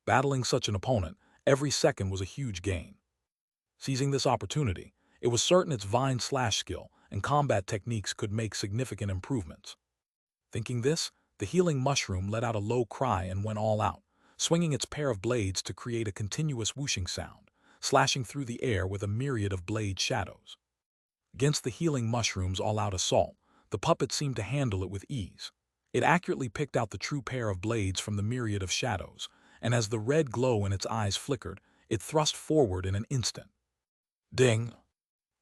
Battling such an opponent, every second was a huge gain. Seizing this opportunity, it was certain its Vine Slash skill and combat techniques could make significant improvements. Thinking this, the healing mushroom let out a low cry and went all out, swinging its pair of blades to create a continuous whooshing sound, slashing through the air with a myriad of blade shadows. Against the healing mushroom's all-out assault, the puppet seemed to handle it with ease. It accurately picked out the true pair of blades from the myriad of shadows, and as the red glow in its eyes flickered, it thrust forward in an instant. Ding!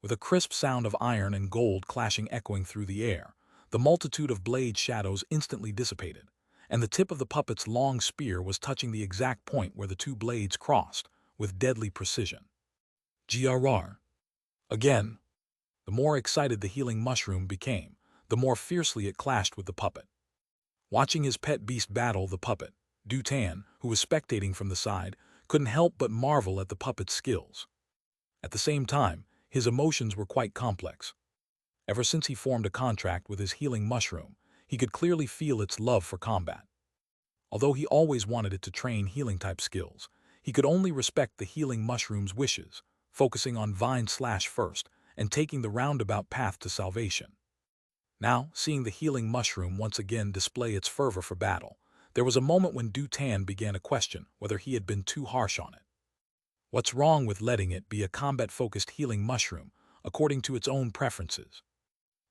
With a crisp sound of iron and gold clashing echoing through the air, the multitude of blade shadows instantly dissipated, and the tip of the puppet's long spear was touching the exact point where the two blades crossed, with deadly precision. GRR. Again. The more excited the healing mushroom became, the more fiercely it clashed with the puppet. Watching his pet beast battle the puppet, Dutan, who was spectating from the side, couldn't help but marvel at the puppet's skills. At the same time, his emotions were quite complex. Ever since he formed a contract with his healing mushroom, he could clearly feel its love for combat. Although he always wanted it to train healing-type skills, he could only respect the healing mushroom's wishes, focusing on Vine Slash first and taking the roundabout path to salvation. Now, seeing the healing mushroom once again display its fervor for battle, there was a moment when Dutan began to question whether he had been too harsh on it. What's wrong with letting it be a combat-focused healing mushroom, according to its own preferences?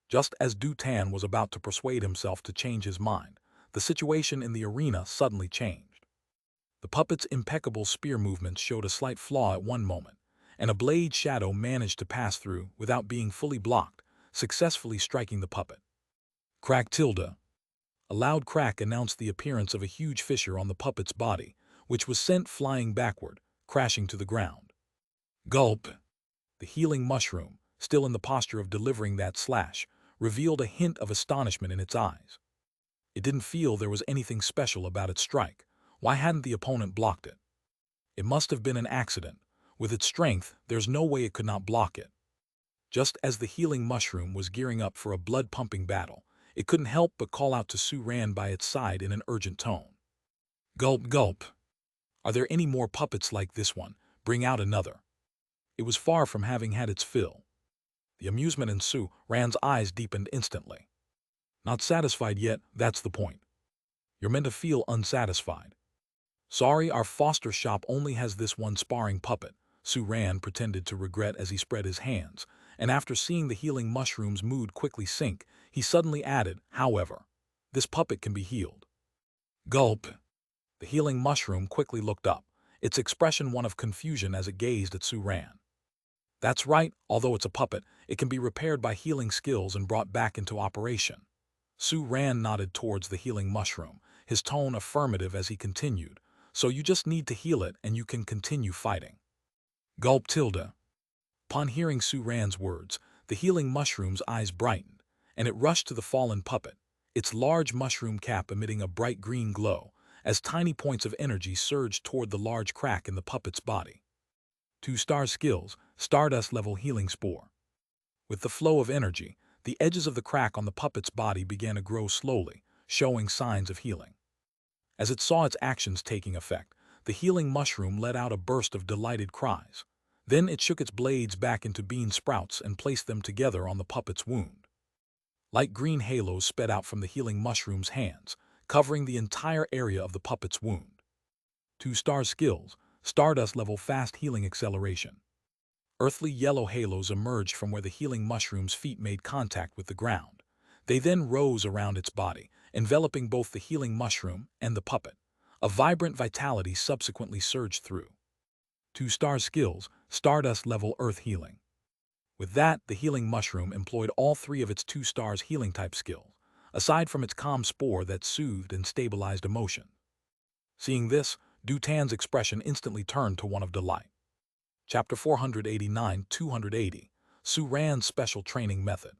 Just as Dutan was about to persuade himself to change his mind, the situation in the arena suddenly changed. The puppet's impeccable spear movements showed a slight flaw at one moment, and a blade shadow managed to pass through without being fully blocked, successfully striking the puppet. Crack tilde. A loud crack announced the appearance of a huge fissure on the puppet's body, which was sent flying backward, crashing to the ground. Gulp. The healing mushroom, still in the posture of delivering that slash, revealed a hint of astonishment in its eyes. It didn't feel there was anything special about its strike. Why hadn't the opponent blocked it? It must have been an accident. With its strength, there's no way it could not block it. Just as the healing mushroom was gearing up for a blood-pumping battle, it couldn't help but call out to Su Ran by its side in an urgent tone. Gulp, gulp. Are there any more puppets like this one? Bring out another. It was far from having had its fill. The amusement in Su Ran's eyes deepened instantly. Not satisfied yet, that's the point. You're meant to feel unsatisfied. Sorry, our foster shop only has this one sparring puppet, Su Ran pretended to regret as he spread his hands, and after seeing the healing mushroom's mood quickly sink, he suddenly added, however, this puppet can be healed. Gulp. The healing mushroom quickly looked up, its expression one of confusion as it gazed at Su Ran. That's right, although it's a puppet, it can be repaired by healing skills and brought back into operation. Su Ran nodded towards the healing mushroom, his tone affirmative as he continued, so you just need to heal it and you can continue fighting. Gulp tilde. Upon hearing Su Ran's words, the healing mushroom's eyes brightened, and it rushed to the fallen puppet, its large mushroom cap emitting a bright green glow, as tiny points of energy surged toward the large crack in the puppet's body. 2-star skills, Stardust level healing spore. With the flow of energy, the edges of the crack on the puppet's body began to grow slowly, showing signs of healing. As it saw its actions taking effect, the healing mushroom let out a burst of delighted cries. Then it shook its blades back into bean sprouts and placed them together on the puppet's wound. Light green halos sped out from the healing mushroom's hands, covering the entire area of the puppet's wound. 2-star skills, Stardust level fast healing acceleration. Earthly yellow halos emerged from where the healing mushroom's feet made contact with the ground. They then rose around its body, enveloping both the healing mushroom and the puppet. A vibrant vitality subsequently surged through. 2-star skills, Stardust level earth healing. With that, the healing mushroom employed all 3 of its 2-stars healing type skills, aside from its calm spore that soothed and stabilized emotion. Seeing this, Dutan's expression instantly turned to one of delight. Chapter 489-280, Su Ran's Special Training Method.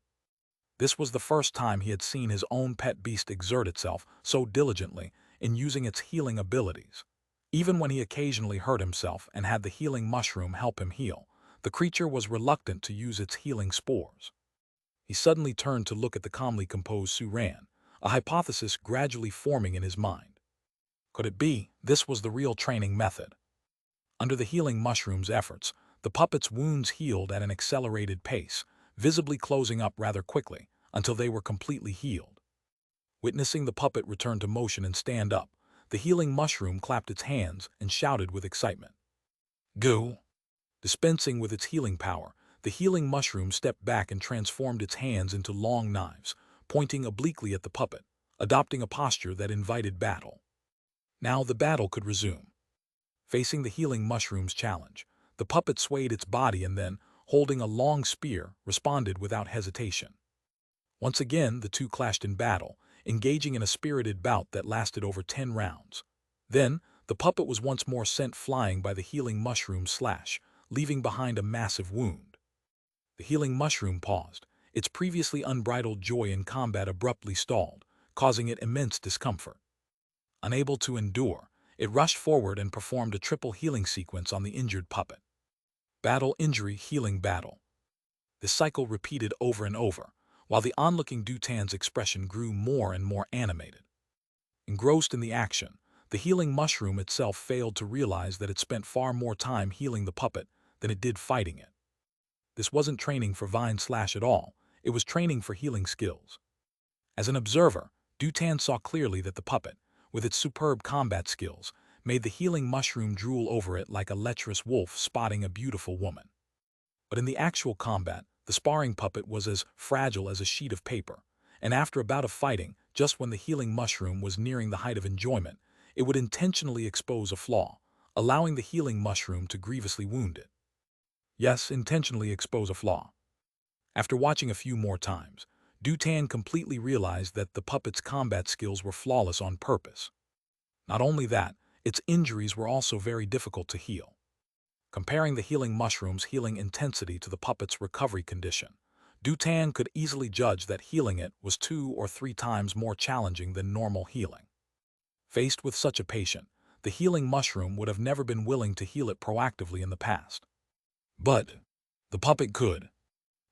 This was the first time he had seen his own pet beast exert itself so diligently in using its healing abilities. Even when he occasionally hurt himself and had the healing mushroom help him heal, the creature was reluctant to use its healing spores. He suddenly turned to look at the calmly composed Su Ran, a hypothesis gradually forming in his mind. Could it be this was the real training method? Under the healing mushroom's efforts, the puppet's wounds healed at an accelerated pace, visibly closing up rather quickly until they were completely healed. Witnessing the puppet return to motion and stand up, the healing mushroom clapped its hands and shouted with excitement. Go! Dispensing with its healing power, the healing mushroom stepped back and transformed its hands into long knives, pointing obliquely at the puppet, adopting a posture that invited battle. Now the battle could resume. Facing the healing mushroom's challenge, the puppet swayed its body and then, holding a long spear, responded without hesitation. Once again, the two clashed in battle, engaging in a spirited bout that lasted over 10 rounds. Then, the puppet was once more sent flying by the healing mushroom's slash, leaving behind a massive wound. The healing mushroom paused, its previously unbridled joy in combat abruptly stalled, causing it immense discomfort. Unable to endure, it rushed forward and performed a triple healing sequence on the injured puppet. Battle, injury, healing, battle. This cycle repeated over and over, while the onlooking Dutan's expression grew more and more animated. Engrossed in the action, the healing mushroom itself failed to realize that it spent far more time healing the puppet than it did fighting it. This wasn't training for vine slash at all, it was training for healing skills. As an observer, Dutan saw clearly that the puppet, with its superb combat skills, made the healing mushroom drool over it like a lecherous wolf spotting a beautiful woman. But in the actual combat, the sparring puppet was as fragile as a sheet of paper, and after a bout of fighting, just when the healing mushroom was nearing the height of enjoyment, it would intentionally expose a flaw, allowing the healing mushroom to grievously wound it. Yes, intentionally expose a flaw. After watching a few more times, Dutan completely realized that the puppet's combat skills were flawless on purpose. Not only that, its injuries were also very difficult to heal. Comparing the healing mushroom's healing intensity to the puppet's recovery condition, Dutan could easily judge that healing it was 2 or 3 times more challenging than normal healing. Faced with such a patient, the healing mushroom would have never been willing to heal it proactively in the past. But the puppet could.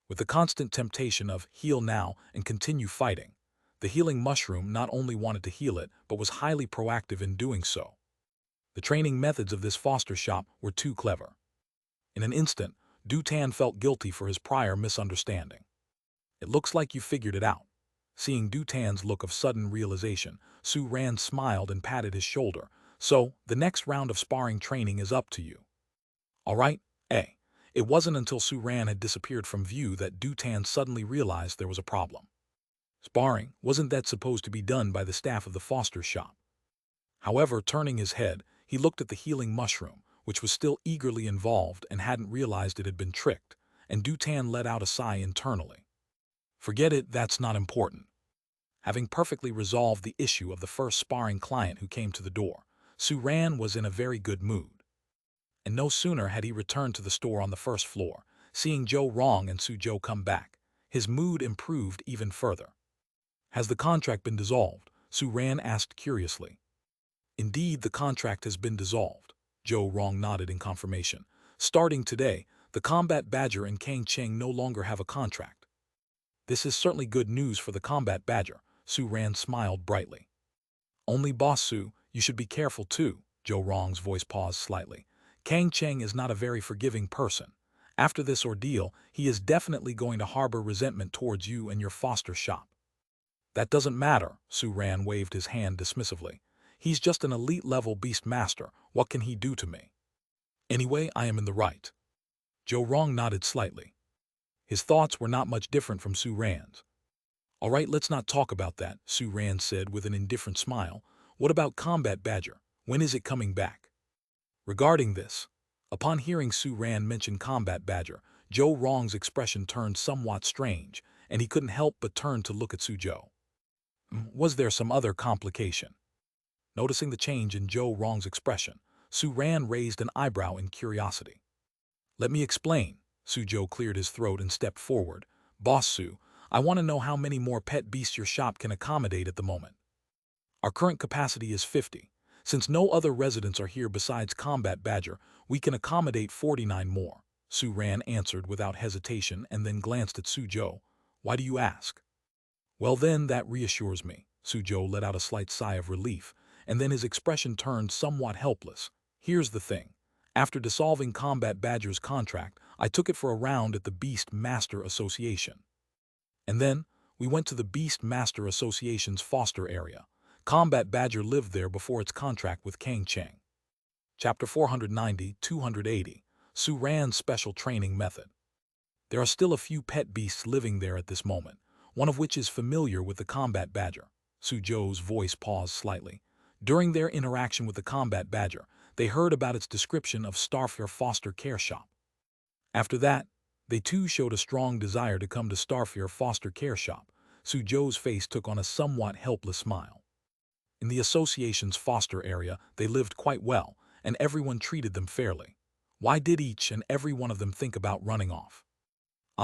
With the constant temptation of heal now and continue fighting, the healing mushroom not only wanted to heal it, but was highly proactive in doing so. The training methods of this foster shop were too clever. In an instant, Dutan felt guilty for his prior misunderstanding. It looks like you figured it out. Seeing Dutan's look of sudden realization, Su Ran smiled and patted his shoulder. So, the next round of sparring training is up to you. All right, eh? It wasn't until Su Ran had disappeared from view that Dutan suddenly realized there was a problem. Sparring, wasn't that supposed to be done by the staff of the Foster shop? However, turning his head, he looked at the healing mushroom, which was still eagerly involved and hadn't realized it had been tricked, and Dutan let out a sigh internally. Forget it, that's not important. Having perfectly resolved the issue of the first sparring client who came to the door, Su Ran was in a very good mood. And no sooner had he returned to the store on the first floor, seeing Joe Rong and Su Zhou come back, his mood improved even further. Has the contract been dissolved? Su Ran asked curiously. Indeed, the contract has been dissolved. Joe Rong nodded in confirmation. Starting today, the Combat Badger and Kang Cheng no longer have a contract. This is certainly good news for the Combat Badger, Su Ran smiled brightly. Only Boss Su, you should be careful too, Joe Rong's voice paused slightly. Kang Cheng is not a very forgiving person. After this ordeal, he is definitely going to harbor resentment towards you and your Foster shop. That doesn't matter, Su Ran waved his hand dismissively. He's just an elite-level beast master. What can he do to me? Anyway, I am in the right. Joe Rong nodded slightly. His thoughts were not much different from Su Ran's. All right, let's not talk about that, Su Ran said with an indifferent smile. What about Combat Badger? When is it coming back? Regarding this, upon hearing Su Ran mention Combat Badger, Joe Rong's expression turned somewhat strange, and he couldn't help but turn to look at Su Zhou. Was there some other complication? Noticing the change in Joe Rong's expression, Su Ran raised an eyebrow in curiosity. Let me explain. Su Zhou cleared his throat and stepped forward. Boss Su, I want to know how many more pet beasts your shop can accommodate at the moment. Our current capacity is 50. Since no other residents are here besides Combat Badger, we can accommodate 49 more, Su Ran answered without hesitation and then glanced at Su Zhou. Why do you ask? Well then, that reassures me. Su Zhou let out a slight sigh of relief, and then his expression turned somewhat helpless. Here's the thing. After dissolving Combat Badger's contract, I took it for a round at the Beast Master Association. And then, we went to the Beast Master Association's foster area. Combat Badger lived there before its contract with Kang Cheng. Chapter 490-280, Su Ran's Special Training Method. There are still a few pet beasts living there at this moment, one of which is familiar with the Combat Badger. Su Zhou's voice paused slightly. During their interaction with the Combat Badger, they heard about its description of Starfare Foster Care Shop. After that, they too showed a strong desire to come to Starfare Foster Care Shop. Su Zhou's face took on a somewhat helpless smile. In the association's foster area, they lived quite well, and everyone treated them fairly. Why did each and every one of them think about running off?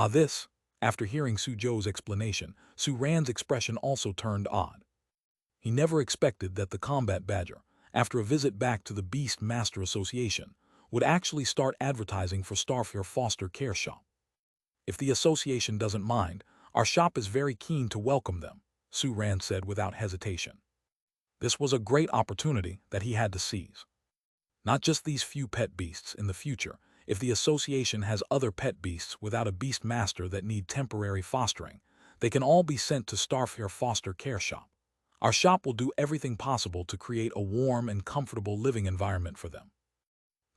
This, after hearing Su Zhou's explanation, Su Ran's expression also turned odd. He never expected that the Combat Badger, after a visit back to the Beast Master Association, would actually start advertising for Starfare Foster Care Shop. If the association doesn't mind, our shop is very keen to welcome them, Su Ran said without hesitation. This was a great opportunity that he had to seize. Not just these few pet beasts in the future. If the association has other pet beasts without a beast master that need temporary fostering, they can all be sent to Starfare Foster Care Shop. Our shop will do everything possible to create a warm and comfortable living environment for them.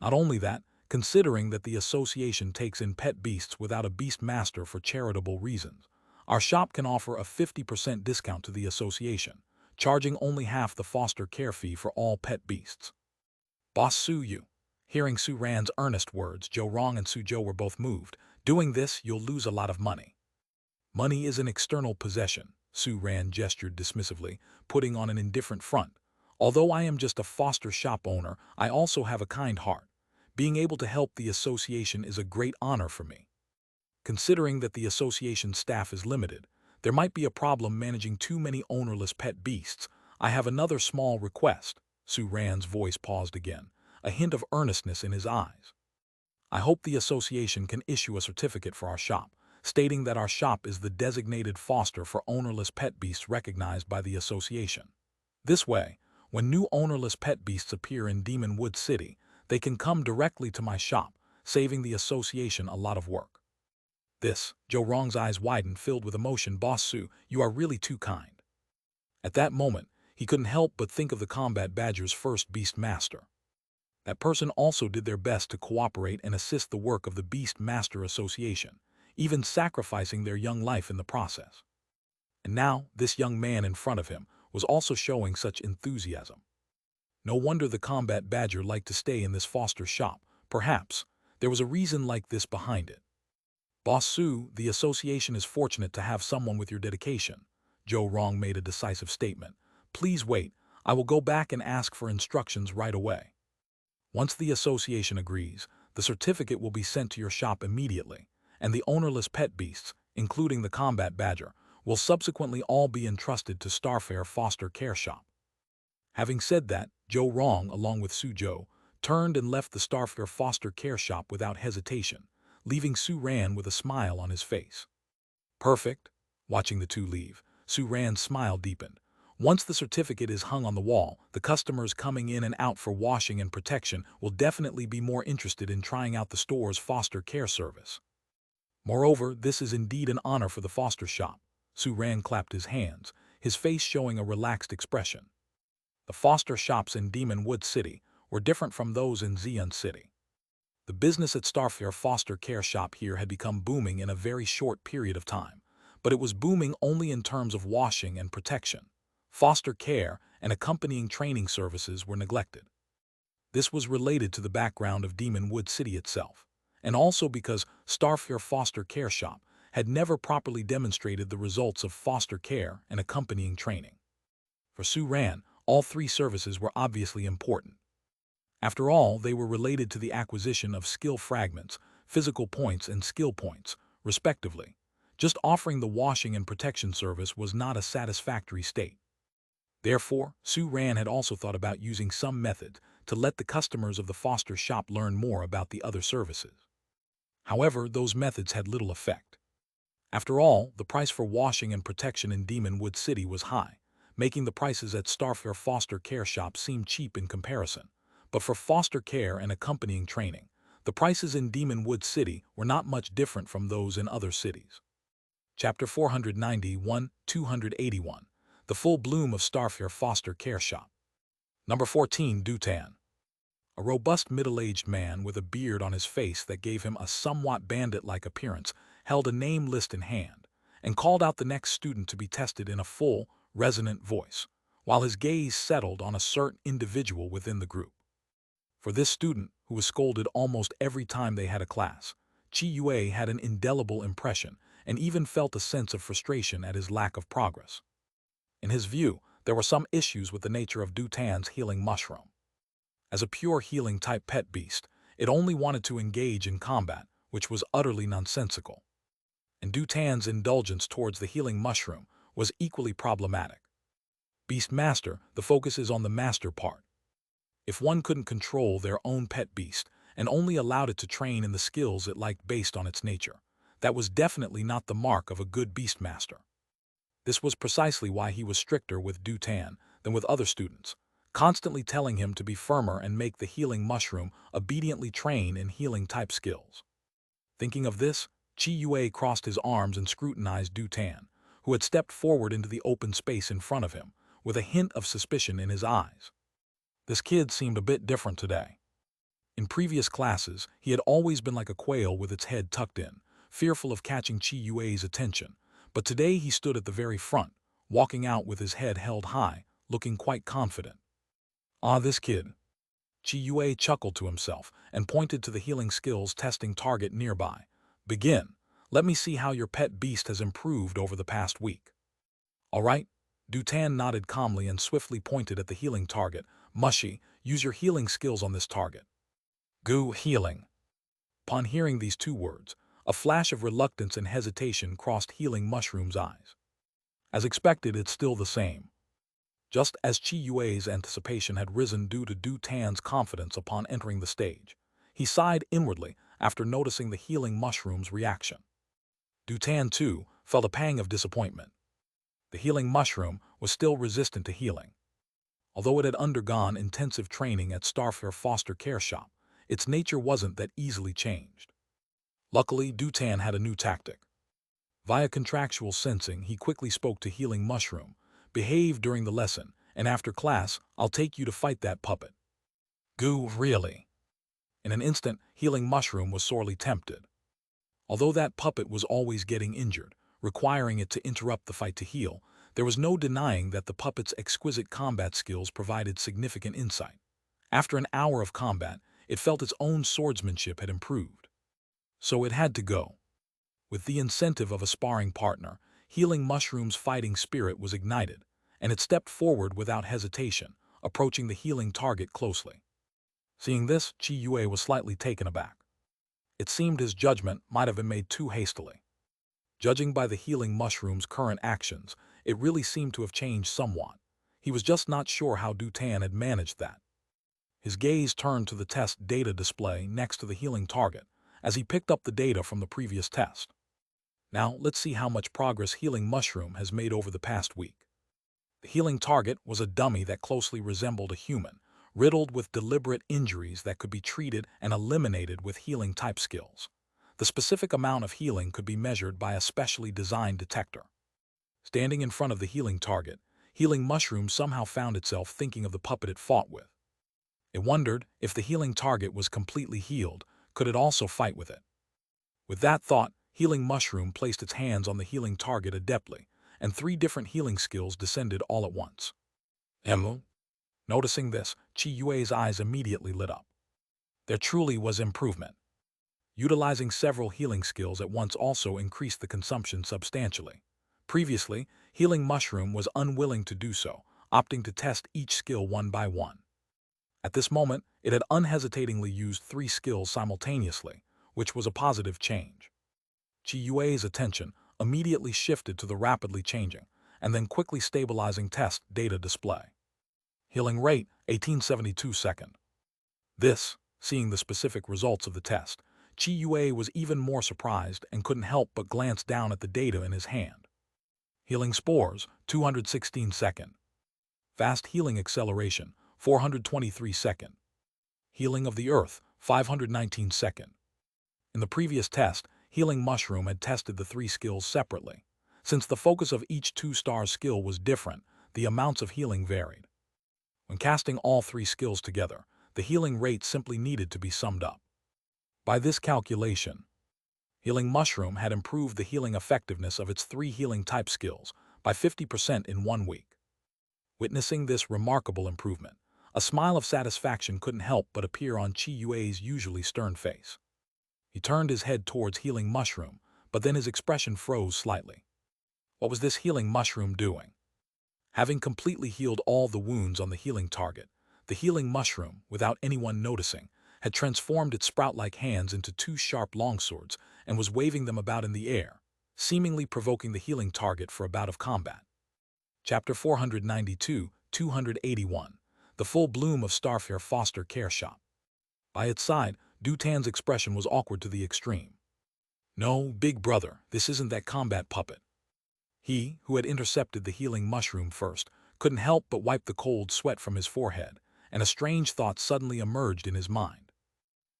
Not only that, considering that the association takes in pet beasts without a beast master for charitable reasons, our shop can offer a 50% discount to the association, charging only half the foster care fee for all pet beasts. Boss Su Yu. Hearing Su Ran's earnest words, Joe Rong and Su Zhou were both moved. Doing this, you'll lose a lot of money. Money is an external possession, Su Ran gestured dismissively, putting on an indifferent front. Although I am just a foster shop owner, I also have a kind heart. Being able to help the association is a great honor for me. Considering that the association's staff is limited, there might be a problem managing too many ownerless pet beasts. I have another small request. Su Ran's voice paused again, a hint of earnestness in his eyes. I hope the association can issue a certificate for our shop, stating that our shop is the designated foster for ownerless pet beasts recognized by the association. This way, when new ownerless pet beasts appear in Demon Wood City, they can come directly to my shop, saving the association a lot of work. This, Joe Wrong's eyes widened, filled with emotion. Boss Sue, you are really too kind. At that moment, he couldn't help but think of the Combat Badger's first Beast Master. That person also did their best to cooperate and assist the work of the Beast Master Association, even sacrificing their young life in the process. And now, this young man in front of him was also showing such enthusiasm. No wonder the Combat Badger liked to stay in this foster shop. Perhaps there was a reason like this behind it. Boss Sue, the association is fortunate to have someone with your dedication. Joe Wrong made a decisive statement. Please wait, I will go back and ask for instructions right away. Once the association agrees, the certificate will be sent to your shop immediately, and the ownerless pet beasts, including the Combat Badger, will subsequently all be entrusted to Starfare Foster Care Shop. Having said that, Joe Wrong, along with Sue Joe, turned and left the Starfare Foster Care Shop without hesitation, leaving Sue Ran with a smile on his face. Perfect. Watching the two leave, Sue Ran's smile deepened. Once the certificate is hung on the wall, the customers coming in and out for washing and protection will definitely be more interested in trying out the store's foster care service. Moreover, this is indeed an honor for the foster shop. Sue Ran clapped his hands, his face showing a relaxed expression. The foster shops in Demon Wood City were different from those in Zeon City. The business at Starfare Foster Care Shop here had become booming in a very short period of time, but it was booming only in terms of washing and protection. Foster care and accompanying training services were neglected. This was related to the background of Demon Wood City itself, and also because Starfare Foster Care Shop had never properly demonstrated the results of foster care and accompanying training. For Sue Ran, all three services were obviously important. After all, they were related to the acquisition of skill fragments, physical points, and skill points, respectively. Just offering the washing and protection service was not a satisfactory state. Therefore, Sue Ran had also thought about using some method to let the customers of the foster shop learn more about the other services. However, those methods had little effect. After all, the price for washing and protection in Demon Wood City was high, making the prices at Starfare Foster Care Shop seem cheap in comparison. But for foster care and accompanying training, the prices in Demon Wood City were not much different from those in other cities. Chapter 491-281. The Full Bloom of Starfare Foster Care Shop. Number 14. Dutan. A robust middle-aged man with a beard on his face that gave him a somewhat bandit-like appearance held a name list in hand and called out the next student to be tested in a full, resonant voice, while his gaze settled on a certain individual within the group. For this student, who was scolded almost every time they had a class, Chi Yue had an indelible impression and even felt a sense of frustration at his lack of progress. In his view, there were some issues with the nature of Dutan's healing mushroom. As a pure healing-type pet beast, it only wanted to engage in combat, which was utterly nonsensical. And Dutan's indulgence towards the healing mushroom was equally problematic. Beast Master, the focus is on the master part. If one couldn't control their own pet beast and only allowed it to train in the skills it liked based on its nature, that was definitely not the mark of a good beast master. This was precisely why he was stricter with Dutan than with other students, constantly telling him to be firmer and make the healing mushroom obediently train in healing-type skills. Thinking of this, Chi Yue crossed his arms and scrutinized Dutan, who had stepped forward into the open space in front of him, with a hint of suspicion in his eyes. This kid seemed a bit different today. In previous classes, he had always been like a quail with its head tucked in, fearful of catching Chi Yue's attention, but today he stood at the very front, walking out with his head held high, looking quite confident. Ah, this kid. Chi Yue chuckled to himself and pointed to the healing skills testing target nearby. Begin. Let me see how your pet beast has improved over the past week. All right. Dutan nodded calmly and swiftly pointed at the healing target. Mushy, use your healing skills on this target. Goo healing. Upon hearing these two words, a flash of reluctance and hesitation crossed Healing Mushroom's eyes. As expected, it's still the same. Just as Chi Yue's anticipation had risen due to Dutan's confidence upon entering the stage, he sighed inwardly after noticing the Healing Mushroom's reaction. Dutan, too, felt a pang of disappointment. The Healing Mushroom was still resistant to healing. Although it had undergone intensive training at Starfare Foster Care Shop, its nature wasn't that easily changed. Luckily, Dutan had a new tactic. Via contractual sensing, he quickly spoke to Healing Mushroom. "Behave during the lesson, and after class, I'll take you to fight that puppet." Goo, really? In an instant, Healing Mushroom was sorely tempted. Although that puppet was always getting injured, requiring it to interrupt the fight to heal, there was no denying that the puppet's exquisite combat skills provided significant insight. After an hour of combat, it felt its own swordsmanship had improved. So it had to go. With the incentive of a sparring partner, Healing Mushroom's fighting spirit was ignited, and it stepped forward without hesitation, approaching the healing target closely. Seeing this, Chi Yue was slightly taken aback. It seemed his judgment might have been made too hastily. Judging by the Healing Mushroom's current actions, it really seemed to have changed somewhat. He was just not sure how Dutan had managed that. His gaze turned to the test data display next to the healing target, as he picked up the data from the previous test. Now, let's see how much progress Healing Mushroom has made over the past week. The healing target was a dummy that closely resembled a human, riddled with deliberate injuries that could be treated and eliminated with healing-type skills. The specific amount of healing could be measured by a specially designed detector. Standing in front of the healing target, Healing Mushroom somehow found itself thinking of the puppet it fought with. It wondered, if the healing target was completely healed, could it also fight with it? With that thought, Healing Mushroom placed its hands on the healing target adeptly, and 3 different healing skills descended all at once. Emu? Noticing this, Chi Yue's eyes immediately lit up. There truly was improvement. Utilizing several healing skills at once also increased the consumption substantially. Previously, Healing Mushroom was unwilling to do so, opting to test each skill one by one. At this moment, it had unhesitatingly used 3 skills simultaneously, which was a positive change. Chi Yue's attention immediately shifted to the rapidly changing, and then quickly stabilizing test data display. Healing rate, 1872 second. This, seeing the specific results of the test, Chi Yue was even more surprised and couldn't help but glance down at the data in his hand. Healing spores, 216 second. Fast healing acceleration, 423 second. Healing of the earth, 519 second. In the previous test, Healing Mushroom had tested the 3 skills separately. Since the focus of each 2-star skill was different, the amounts of healing varied. When casting all 3 skills together, the healing rate simply needed to be summed up. By this calculation, Healing Mushroom had improved the healing effectiveness of its 3 healing-type skills by 50% in 1 week. Witnessing this remarkable improvement, a smile of satisfaction couldn't help but appear on Chi Yue's usually stern face. He turned his head towards Healing Mushroom, but then his expression froze slightly. What was this Healing Mushroom doing? Having completely healed all the wounds on the healing target, the Healing Mushroom, without anyone noticing, had transformed its sprout-like hands into 2 sharp longswords and was waving them about in the air, seemingly provoking the healing target for a bout of combat. Chapter 492, 281, The Full Bloom of Starfair Foster Care Shop. By its side, Dutan's expression was awkward to the extreme. "No, big brother, this isn't that combat puppet." He, who had intercepted the Healing Mushroom first, couldn't help but wipe the cold sweat from his forehead, and a strange thought suddenly emerged in his mind.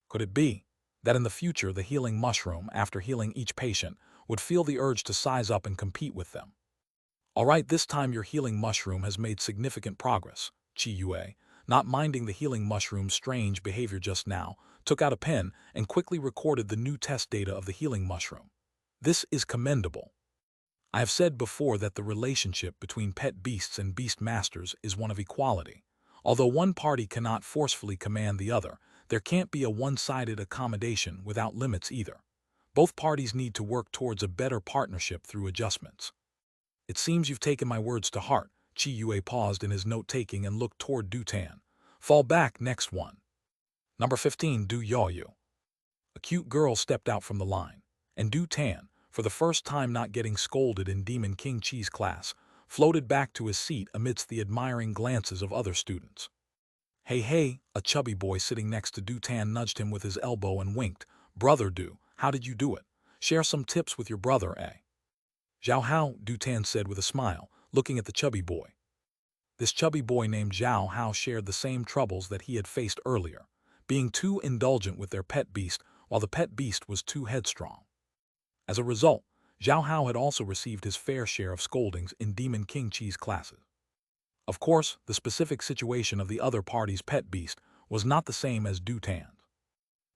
Could it be that in the future the Healing Mushroom, after healing each patient, would feel the urge to size up and compete with them? "All right, this time your Healing Mushroom has made significant progress," Chi Yue, not minding the Healing Mushroom's strange behavior just now, took out a pen and quickly recorded the new test data of the Healing Mushroom. "This is commendable. I have said before that the relationship between pet beasts and beast masters is one of equality. Although one party cannot forcefully command the other, there can't be a one-sided accommodation without limits either. Both parties need to work towards a better partnership through adjustments." "It seems you've taken my words to heart." Chi Yue paused in his note-taking and looked toward Dutan. "Fall back, next one." Number 15, Du Yaoyu. A cute girl stepped out from the line, and Dutan, for the first time not getting scolded in Demon King Chi's class, floated back to his seat amidst the admiring glances of other students. "Hey, hey," a chubby boy sitting next to Dutan nudged him with his elbow and winked. "Brother Du, how did you do it? Share some tips with your brother, eh?" "Zhao Hao," Dutan said with a smile, looking at the chubby boy. This chubby boy named Zhao Hao shared the same troubles that he had faced earlier. being too indulgent with their pet beast while the pet beast was too headstrong. As a result, Zhao Hao had also received his fair share of scoldings in Demon King Chi's classes. Of course, the specific situation of the other party's pet beast was not the same as Du Tan's.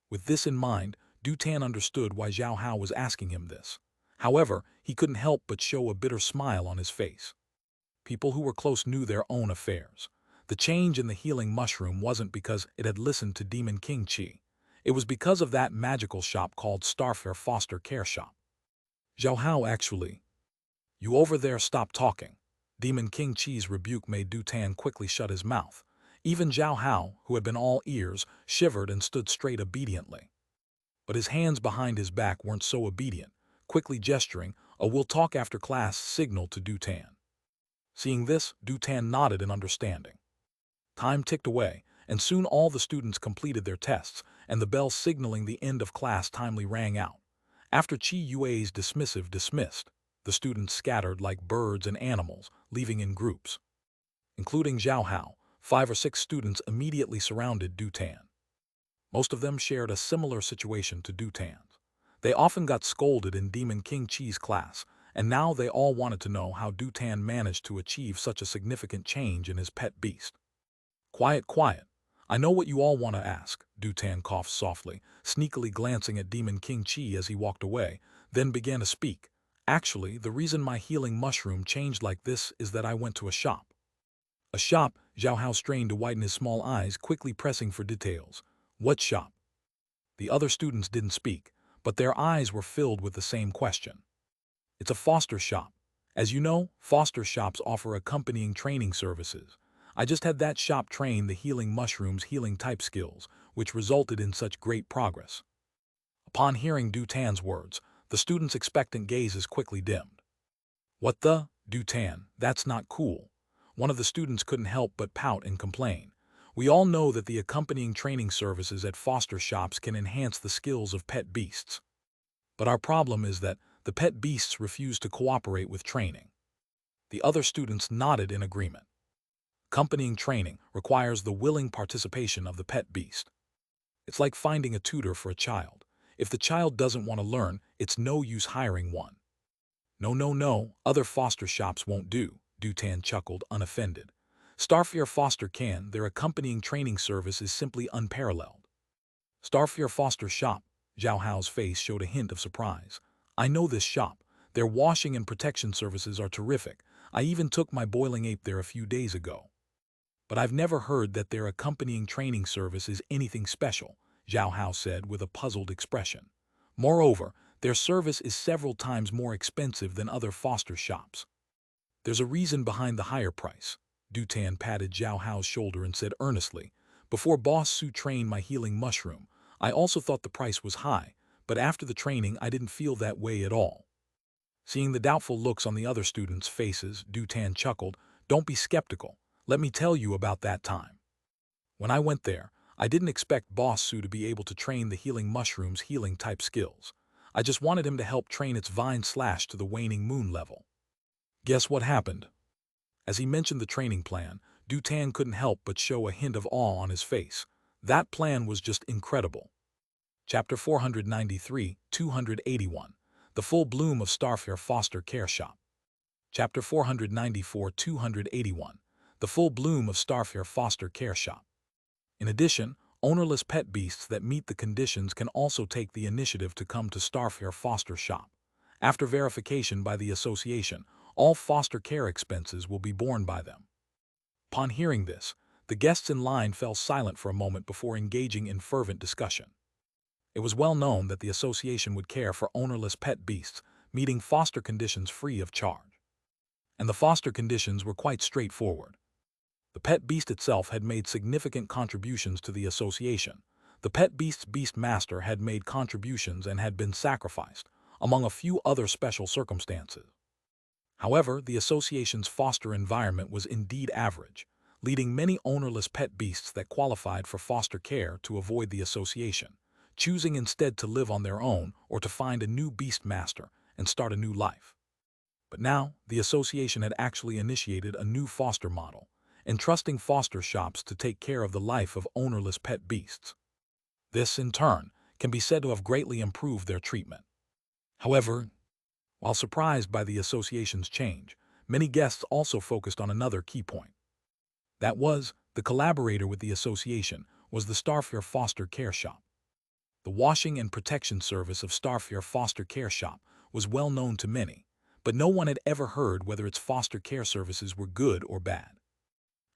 With this in mind, Du Tan understood why Zhao Hao was asking him this. However, he couldn't help but show a bitter smile on his face. People who were close knew their own affairs. The change in the healing mushroom wasn't because it had listened to Demon King Chi. It was because of that magical shop called Starfair Foster Care Shop. Zhao Hao actually. You over there, stop talking. Demon King Chi's rebuke made Du Tan quickly shut his mouth. Even Zhao Hao, who had been all ears, shivered and stood straight obediently. But his hands behind his back weren't so obedient, quickly gesturing a "we'll talk after class" signal to Du Tan. Seeing this, Du Tan nodded in understanding. Time ticked away, and soon all the students completed their tests, and the bell signaling the end of class timely rang out. After Chi Yue's dismissive dismissed, the students scattered like birds and animals, leaving in groups. Including Zhao Hao, 5 or 6 students immediately surrounded Du Tan. Most of them shared a similar situation to Du Tan's. They often got scolded in Demon King Chi's class, and now they all wanted to know how Du Tan managed to achieve such a significant change in his pet beast. Quiet, quiet. I know what you all want to ask, Du Tan coughed softly, sneakily glancing at Demon King Chi as he walked away, then began to speak. Actually, the reason my healing mushroom changed like this is that I went to a shop. A shop? Zhao Hao strained to widen his small eyes, quickly pressing for details. What shop? The other students didn't speak, but their eyes were filled with the same question. It's a foster shop. As you know, foster shops offer accompanying training services. I just had that shop train the healing mushroom's healing type skills, which resulted in such great progress. Upon hearing Du Tan's words, the students' expectant gazes quickly dimmed. What the? Du Tan, that's not cool. One of the students couldn't help but pout and complain. We all know that the accompanying training services at foster shops can enhance the skills of pet beasts. But our problem is that the pet beasts refuse to cooperate with training. The other students nodded in agreement. Accompanying training requires the willing participation of the pet beast. It's like finding a tutor for a child. If the child doesn't want to learn, it's no use hiring one. No, no, no, other foster shops won't do, Du Tan chuckled, unoffended. Starfair Foster can, their accompanying training service is simply unparalleled. Starfair Foster Shop, Zhao Hao's face showed a hint of surprise. I know this shop. Their washing and protection services are terrific. I even took my boiling ape there a few days ago. But I've never heard that their accompanying training service is anything special, Zhao Hao said with a puzzled expression. Moreover, their service is several times more expensive than other foster shops. There's a reason behind the higher price. Du Tan patted Zhao Hao's shoulder and said earnestly, before Boss Su trained my healing mushroom, I also thought the price was high, but after the training I didn't feel that way at all. Seeing the doubtful looks on the other students' faces, Du Tan chuckled, don't be skeptical. Let me tell you about that time. When I went there, I didn't expect Boss Su to be able to train the healing mushroom's healing type skills. I just wanted him to help train its vine slash to the waning moon level. Guess what happened? As he mentioned the training plan, Du Tan couldn't help but show a hint of awe on his face. That plan was just incredible. Chapter 493, 281. The Full Bloom of Starfair Foster Care Shop. Chapter 494, 281. The Full Bloom of Starfair Foster Care Shop. In addition, ownerless pet beasts that meet the conditions can also take the initiative to come to Starfair Foster Shop. After verification by the association, all foster care expenses will be borne by them. Upon hearing this, the guests in line fell silent for a moment before engaging in fervent discussion. It was well known that the association would care for ownerless pet beasts, meeting foster conditions free of charge. And the foster conditions were quite straightforward. The pet beast itself had made significant contributions to the association. The pet beast's beast master had made contributions and had been sacrificed, among a few other special circumstances. However, the association's foster environment was indeed average, leading many ownerless pet beasts that qualified for foster care to avoid the association, choosing instead to live on their own or to find a new beast master and start a new life. But now, the association had actually initiated a new foster model, entrusting foster shops to take care of the life of ownerless pet beasts. This, in turn, can be said to have greatly improved their treatment. However, while surprised by the association's change, many guests also focused on another key point. That was, the collaborator with the association was the Starfare Foster Care Shop. The washing and protection service of Starfare Foster Care Shop was well known to many, but no one had ever heard whether its foster care services were good or bad.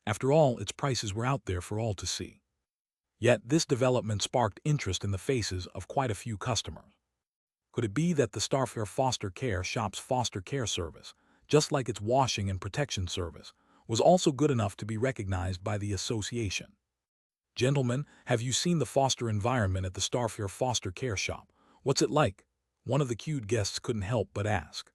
After all, its prices were out there for all to see. Yet this development sparked interest in the faces of quite a few customers. Could it be that the Starfare Foster Care Shop's foster care service, just like its washing and protection service, was also good enough to be recognized by the association? Gentlemen, have you seen the foster environment at the Starfare Foster Care Shop? What's it like? One of the cute guests couldn't help but ask.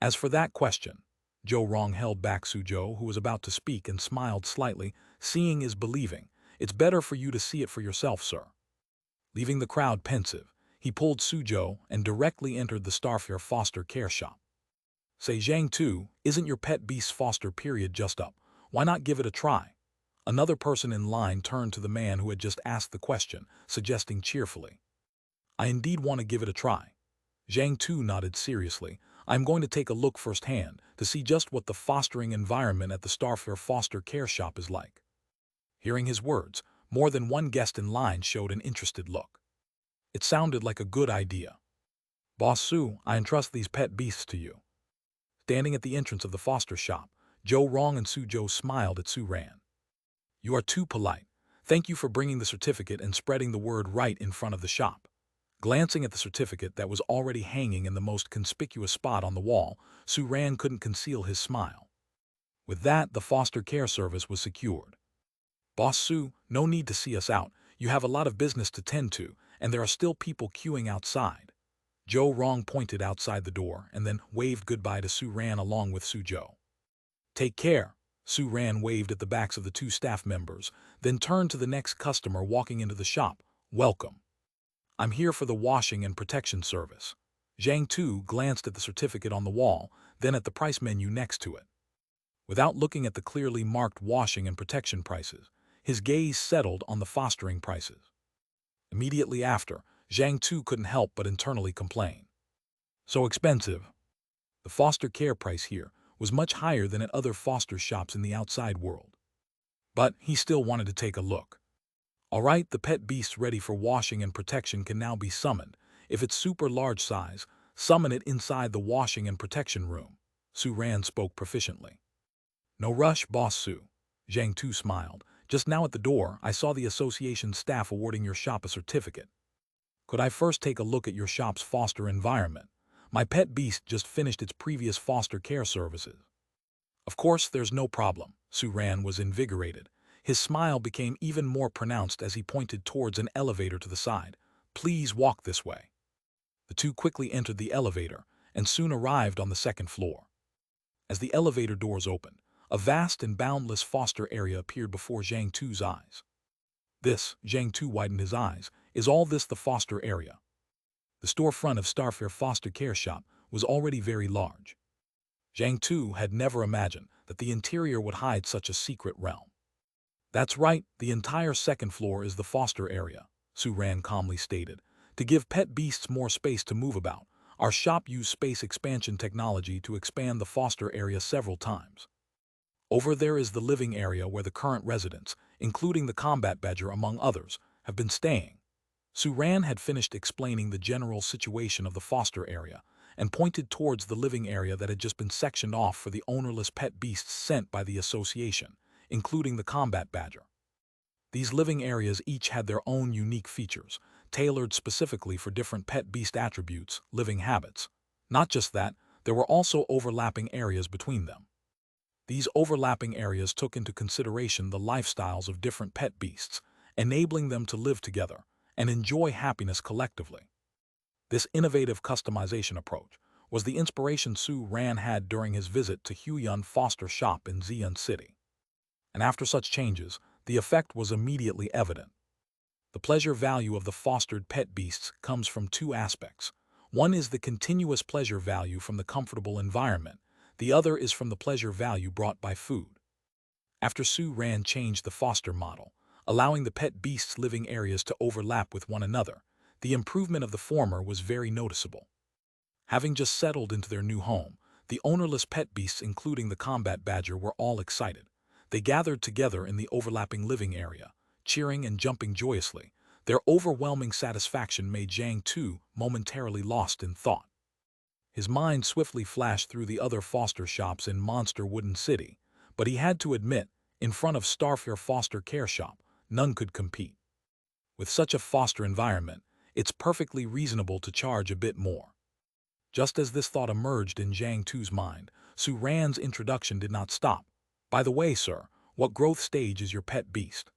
As for that question, Joe Wrong held back Sujo, who was about to speak, and smiled slightly. Seeing is believing. It's better for you to see it for yourself, sir. Leaving the crowd pensive, he pulled Sujo and directly entered the Starfare Foster Care Shop. Say, Zhang Tu, isn't your pet beast's foster period just up? Why not give it a try? Another person in line turned to the man who had just asked the question, suggesting cheerfully. I indeed want to give it a try. Zhang Tu nodded seriously. I'm going to take a look firsthand to see just what the fostering environment at the Starfare Foster Care Shop is like. Hearing his words, more than one guest in line showed an interested look. It sounded like a good idea. Boss Su, I entrust these pet beasts to you. Standing at the entrance of the foster shop, Joe Wrong and Sujo smiled at Su Ran. You are too polite. Thank you for bringing the certificate and spreading the word right in front of the shop. Glancing at the certificate that was already hanging in the most conspicuous spot on the wall, Su Ran couldn't conceal his smile. With that, the foster care service was secured. Boss Su, no need to see us out. You have a lot of business to tend to, and there are still people queuing outside. Joe Wrong pointed outside the door and then waved goodbye to Su Ran along with Sujo. Take care. Su Ran waved at the backs of the two staff members, then turned to the next customer walking into the shop. Welcome. I'm here for the washing and protection service. Zhang Tu glanced at the certificate on the wall, then at the price menu next to it. Without looking at the clearly marked washing and protection prices, his gaze settled on the fostering prices. Immediately after, Zhang Tu couldn't help but internally complain. So expensive. The foster care price here was much higher than at other foster shops in the outside world. But he still wanted to take a look. All right, the pet beast ready for washing and protection can now be summoned. If it's super large size, summon it inside the washing and protection room. Su Ran spoke proficiently. No rush, Boss Su. Zhang Tu smiled. Just now at the door, I saw the association staff awarding your shop a certificate. Could I first take a look at your shop's foster environment? My pet beast just finished its previous foster care services. Of course, there's no problem. Su Ran was invigorated. His smile became even more pronounced as he pointed towards an elevator to the side. Please walk this way. The two quickly entered the elevator and soon arrived on the second floor. As the elevator doors opened, a vast and boundless foster area appeared before Zhang Tu's eyes. This, Zhang Tu widened his eyes, is all this the foster area? The storefront of Starfare Foster Care Shop was already very large. Zhang Tu had never imagined that the interior would hide such a secret realm. That's right, the entire second floor is the foster area, Su Ran calmly stated. To give pet beasts more space to move about, our shop used space expansion technology to expand the foster area several times. Over there is the living area where the current residents, including the combat badger among others, have been staying. Su Ran had finished explaining the general situation of the foster area and pointed towards the living area that had just been sectioned off for the ownerless pet beasts sent by the association, including the combat badger. These living areas each had their own unique features, tailored specifically for different pet beast attributes, living habits. Not just that, there were also overlapping areas between them. These overlapping areas took into consideration the lifestyles of different pet beasts, enabling them to live together and enjoy happiness collectively. This innovative customization approach was the inspiration Su Ran had during his visit to Huyun Foster Shop in Xi'an City. And after such changes, the effect was immediately evident. The pleasure value of the fostered pet beasts comes from two aspects. One is the continuous pleasure value from the comfortable environment. The other is from the pleasure value brought by food. After Su Ran changed the foster model, allowing the pet beast's living areas to overlap with one another. The improvement of the former was very noticeable. Having just settled into their new home, the ownerless pet beasts, including the combat badger, were all excited. They gathered together in the overlapping living area, cheering and jumping joyously. Their overwhelming satisfaction made Zhang Tu momentarily lost in thought. His mind swiftly flashed through the other foster shops in Monster Wooden City, but he had to admit, in front of Starfair Foster Care Shop, none could compete. With such a foster environment, it's perfectly reasonable to charge a bit more. Just as this thought emerged in Zhang Tu's mind, Su Ran's introduction did not stop. By the way, sir, what growth stage is your pet beast?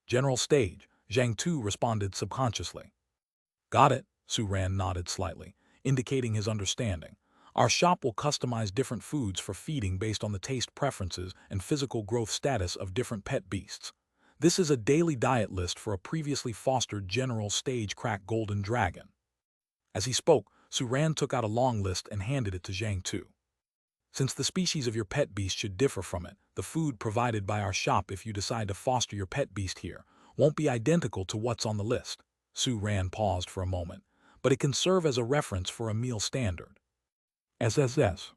General stage, Zhang Tu responded subconsciously. Got it, Su Ran nodded slightly, indicating his understanding. Our shop will customize different foods for feeding based on the taste preferences and physical growth status of different pet beasts. This is a daily diet list for a previously fostered general stage crack golden dragon. As he spoke, Su Ran took out a long list and handed it to Zhang Tu. Since the species of your pet beast should differ from it, the food provided by our shop if you decide to foster your pet beast here won't be identical to what's on the list. Su Ran paused for a moment, but it can serve as a reference for a meal standard. SSS.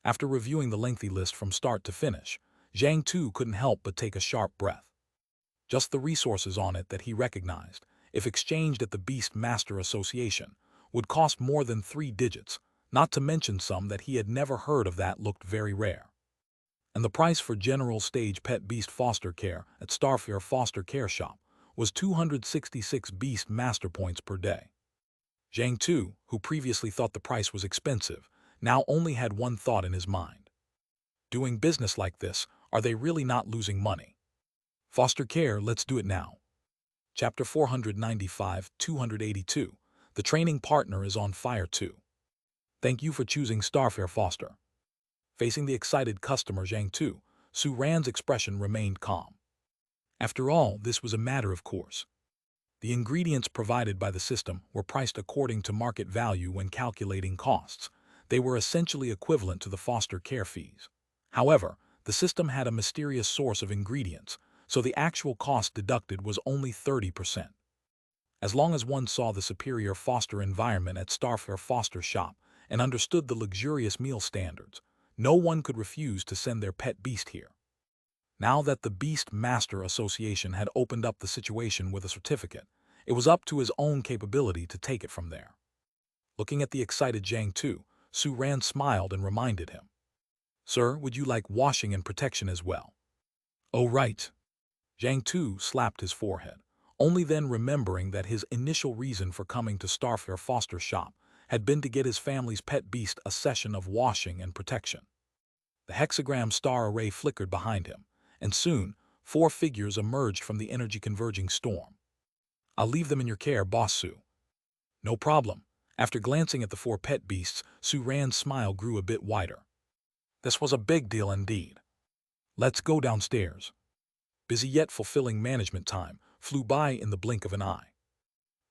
After reviewing the lengthy list from start to finish, Zhang Tu couldn't help but take a sharp breath. Just the resources on it that he recognized, if exchanged at the Beast Master Association, would cost more than 3 digits, not to mention some that he had never heard of that looked very rare. And the price for general stage pet beast foster care at Starfair Foster Care Shop was 266 Beast Master Points per day. Zhang Tu, who previously thought the price was expensive, now only had one thought in his mind. Doing business like this, are they really not losing money? Foster care, let's do it now. Chapter 495-282. The training partner is on fire too. Thank you for choosing Starfair Foster. Facing the excited customer Zhang Tu, Su Ran's expression remained calm. After all, this was a matter of course. The ingredients provided by the system were priced according to market value when calculating costs. They were essentially equivalent to the foster care fees. However, the system had a mysterious source of ingredients, so the actual cost deducted was only 30%. As long as one saw the superior foster environment at Starfair Foster Shop and understood the luxurious meal standards, no one could refuse to send their pet beast here. Now that the Beast Master Association had opened up the situation with a certificate, it was up to his own capability to take it from there. Looking at the excited Zhang Tu, Su Ran smiled and reminded him. Sir, would you like washing and protection as well? Oh, right. Zhang Tu slapped his forehead, only then remembering that his initial reason for coming to Starfair Foster Shop had been to get his family's pet beast a session of washing and protection. The hexagram star array flickered behind him, and soon 4 figures emerged from the energy-converging storm. I'll leave them in your care, Boss Su. No problem. After glancing at the 4 pet beasts, Su Ran's smile grew a bit wider. This was a big deal indeed. Let's go downstairs. Busy yet fulfilling management time flew by in the blink of an eye.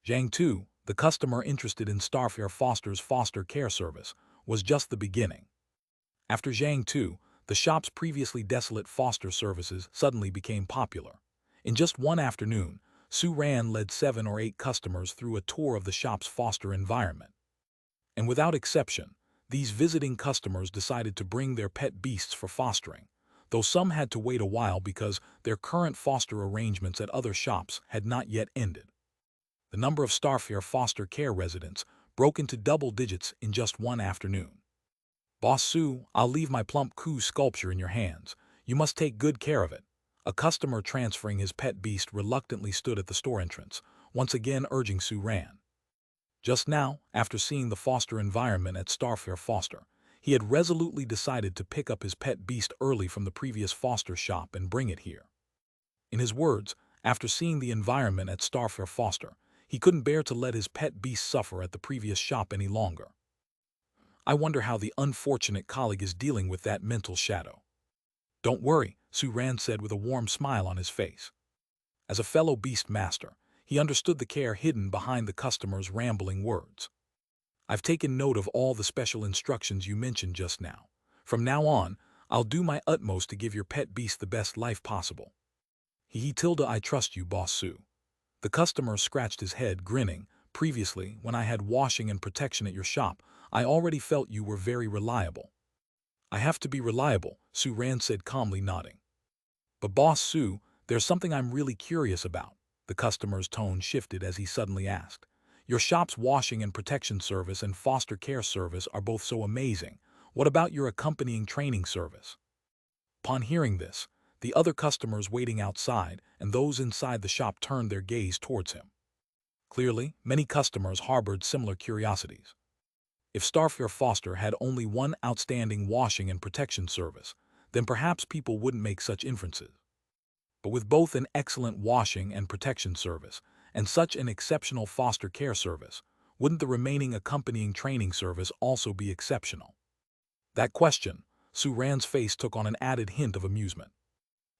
Zhang Tu, the customer interested in Starfair Foster's foster care service, was just the beginning. After Zhang Tu, the shop's previously desolate foster services suddenly became popular. In just one afternoon, Su Ran led 7 or 8 customers through a tour of the shop's foster environment. And without exception, these visiting customers decided to bring their pet beasts for fostering, though some had to wait a while because their current foster arrangements at other shops had not yet ended. The number of Starfair foster care residents broke into double digits in just one afternoon. Boss Su, I'll leave my plump Ku sculpture in your hands. You must take good care of it. A customer transferring his pet beast reluctantly stood at the store entrance, once again urging Su Ran. Just now, after seeing the foster environment at Starfair Foster, he had resolutely decided to pick up his pet beast early from the previous foster shop and bring it here. In his words, after seeing the environment at Starfair Foster, he couldn't bear to let his pet beast suffer at the previous shop any longer. I wonder how the unfortunate colleague is dealing with that mental shadow. Don't worry, Su Ran said with a warm smile on his face. As a fellow beast master, he understood the care hidden behind the customer's rambling words. I've taken note of all the special instructions you mentioned just now. From now on, I'll do my utmost to give your pet beast the best life possible. I trust you, Boss Sue. The customer scratched his head, grinning. Previously, when I had washing and protection at your shop, I already felt you were very reliable. I have to be reliable, Sue Ran said calmly, nodding. But Boss Sue, there's something I'm really curious about. The customer's tone shifted as he suddenly asked. Your shop's washing and protection service and foster care service are both so amazing. What about your accompanying training service? Upon hearing this, the other customers waiting outside and those inside the shop turned their gaze towards him. Clearly, many customers harbored similar curiosities. If Starfare Foster had only one outstanding washing and protection service, then perhaps people wouldn't make such inferences. But with both an excellent washing and protection service and such an exceptional foster care service, wouldn't the remaining accompanying training service also be exceptional? That question, Sue Ran's face took on an added hint of amusement.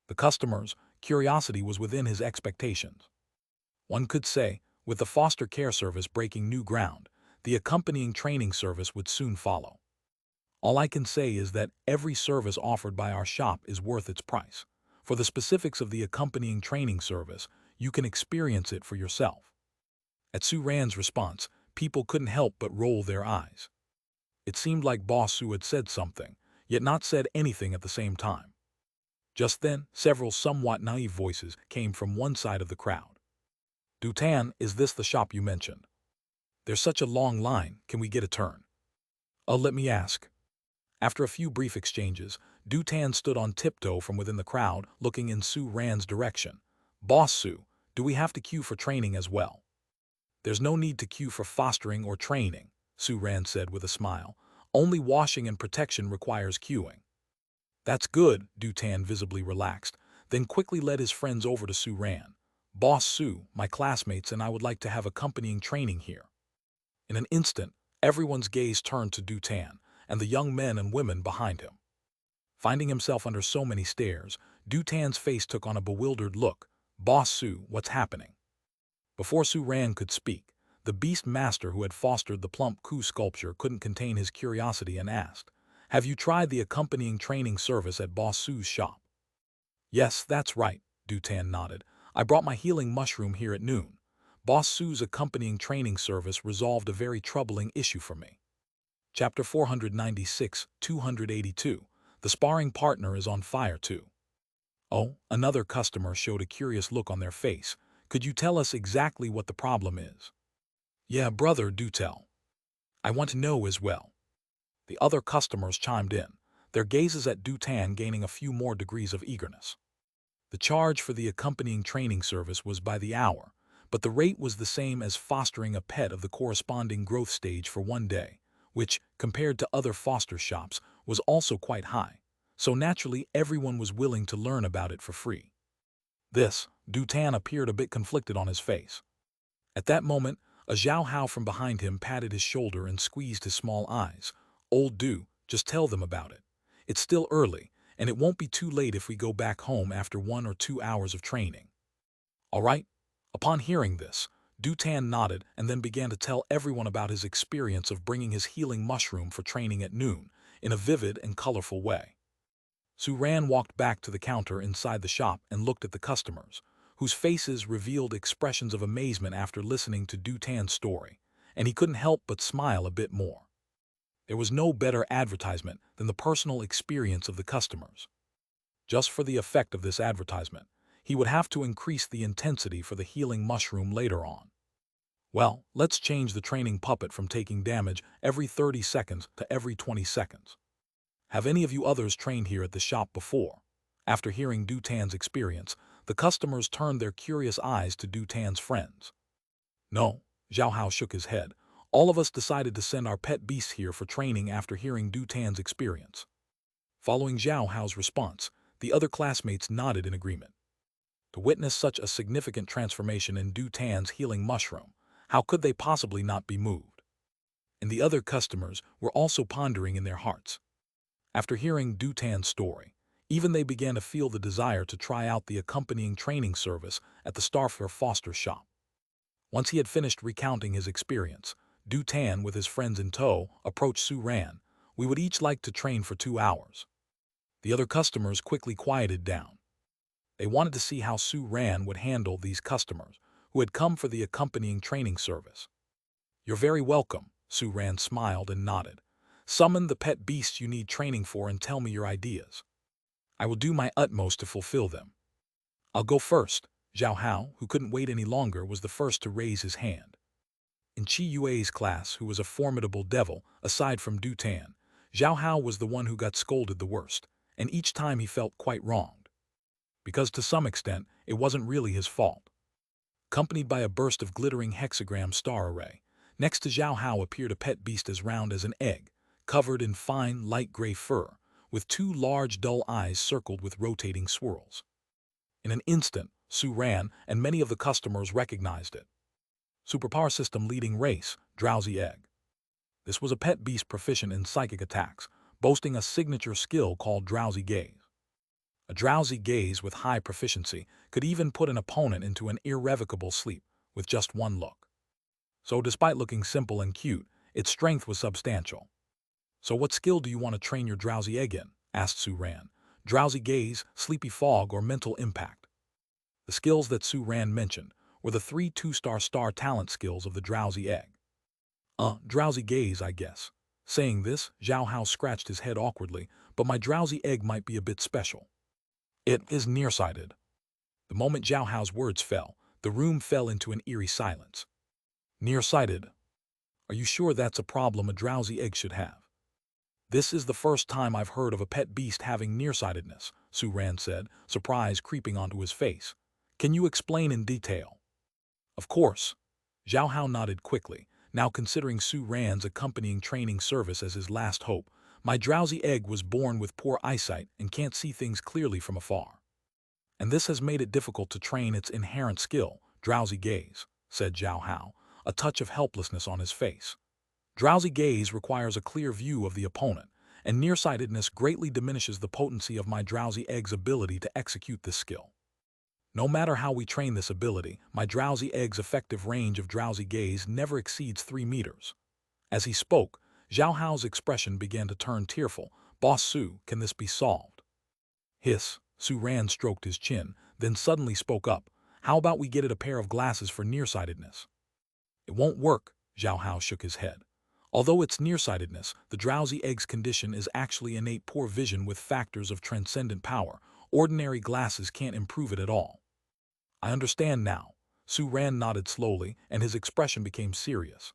The customer's curiosity was within his expectations. One could say, with the foster care service breaking new ground, the accompanying training service would soon follow. All I can say is that every service offered by our shop is worth its price. For the specifics of the accompanying training service, you can experience it for yourself. At Sue Ran's response, people couldn't help but roll their eyes. It seemed like Boss Sue had said something, yet not said anything at the same time. Just then, several somewhat naive voices came from one side of the crowd. Dutan, is this the shop you mentioned? There's such a long line, can we get a turn? Let me ask. After a few brief exchanges, Dutan stood on tiptoe from within the crowd, looking in Sue Ran's direction. Boss Sue, do we have to queue for training as well? There's no need to queue for fostering or training, Sue Ran said with a smile. Only washing and protection requires queuing. That's good, Dutan visibly relaxed, then quickly led his friends over to Sue Ran. Boss Sue, my classmates and I would like to have accompanying training here. In an instant, everyone's gaze turned to Dutan and the young men and women behind him. Finding himself under so many stares, Dutan's face took on a bewildered look. Boss Sue, what's happening? Before Sue Ran could speak, the beast master who had fostered the plump Ku sculpture couldn't contain his curiosity and asked, have you tried the accompanying training service at Boss Sue's shop? Yes, that's right, Dutan nodded. I brought my healing mushroom here at noon. Boss Sue's accompanying training service resolved a very troubling issue for me. Chapter 496, 282. The sparring partner is on fire too. Oh, another customer showed a curious look on their face. Could you tell us exactly what the problem is? Yeah, brother, do tell. I want to know as well. The other customers chimed in, their gazes at Dutan gaining a few more degrees of eagerness. The charge for the accompanying training service was by the hour, but the rate was the same as fostering a pet of the corresponding growth stage for one day, which, compared to other foster shops, was also quite high, so naturally everyone was willing to learn about it for free. This, Dutan appeared a bit conflicted on his face. At that moment, a Zhao Hao from behind him patted his shoulder and squeezed his small eyes. Old Du, just tell them about it. It's still early, and it won't be too late if we go back home after 1 or 2 hours of training. All right? Upon hearing this, Dutan nodded and then began to tell everyone about his experience of bringing his healing mushroom for training at noon, in a vivid and colorful way. Sue Ran walked back to the counter inside the shop and looked at the customers, whose faces revealed expressions of amazement after listening to Dutan's story, and he couldn't help but smile a bit more. There was no better advertisement than the personal experience of the customers. Just for the effect of this advertisement, he would have to increase the intensity for the healing mushroom later on. Well, let's change the training puppet from taking damage every 30 seconds to every 20 seconds. Have any of you others trained here at the shop before? After hearing Dutan's experience, the customers turned their curious eyes to Dutan's friends. No, Zhao Hao shook his head. All of us decided to send our pet beasts here for training after hearing Dutan's experience. Following Zhao Hao's response, the other classmates nodded in agreement. To witness such a significant transformation in Dutan's healing mushroom, how could they possibly not be moved? And the other customers were also pondering in their hearts. After hearing Dutan's story, even they began to feel the desire to try out the accompanying training service at the Starfare Foster shop. Once he had finished recounting his experience, Dutan, with his friends in tow, approached Sue Ran. We would each like to train for 2 hours. The other customers quickly quieted down. They wanted to see how Su Ran would handle these customers, who had come for the accompanying training service. "You're very welcome," Su Ran smiled and nodded. "Summon the pet beasts you need training for and tell me your ideas. I will do my utmost to fulfill them." "I'll go first." Zhao Hao, who couldn't wait any longer, was the first to raise his hand. In Chi Yue's class, who was a formidable devil, aside from Du Tan, Zhao Hao was the one who got scolded the worst, and each time he felt quite wronged. Because to some extent, it wasn't really his fault. Accompanied by a burst of glittering hexagram star array, next to Zhao Hao appeared a pet beast as round as an egg, covered in fine, light gray fur, with two large, dull eyes circled with rotating swirls. In an instant, Su Ran and many of the customers recognized it. Superpower system leading race, Drowsy Egg. This was a pet beast proficient in psychic attacks, boasting a signature skill called Drowsy Gaze. A drowsy gaze with high proficiency could even put an opponent into an irrevocable sleep with just one look. So despite looking simple and cute, its strength was substantial. "So what skill do you want to train your drowsy egg in?" asked Su Ran. "Drowsy gaze, sleepy fog, or mental impact?" The skills that Su Ran mentioned were the 3 2-star talent skills of the drowsy egg. Drowsy gaze, I guess." Saying this, Zhao Hao scratched his head awkwardly, "but my drowsy egg might be a bit special. It is nearsighted." The moment Zhao Hao's words fell, the room fell into an eerie silence. "Nearsighted? Are you sure that's a problem a drowsy egg should have?" "This is the first time I've heard of a pet beast having nearsightedness," Su Ran said, surprise creeping onto his face. "Can you explain in detail?" "Of course." Zhao Hao nodded quickly, now considering Su Ran's accompanying training service as his last hope. "My drowsy egg was born with poor eyesight and can't see things clearly from afar. And this has made it difficult to train its inherent skill, drowsy gaze," said Zhao Hao, a touch of helplessness on his face. "Drowsy gaze requires a clear view of the opponent, and nearsightedness greatly diminishes the potency of my drowsy egg's ability to execute this skill. No matter how we train this ability, my drowsy egg's effective range of drowsy gaze never exceeds 3 meters." As he spoke, Zhao Hao's expression began to turn tearful. "Boss Su, can this be solved?" "Hiss." Su Ran stroked his chin, then suddenly spoke up. "How about we get it a pair of glasses for nearsightedness?" "It won't work." Zhao Hao shook his head. "Although it's nearsightedness, the drowsy egg's condition is actually innate poor vision with factors of transcendent power. Ordinary glasses can't improve it at all." "I understand now." Su Ran nodded slowly, and his expression became serious.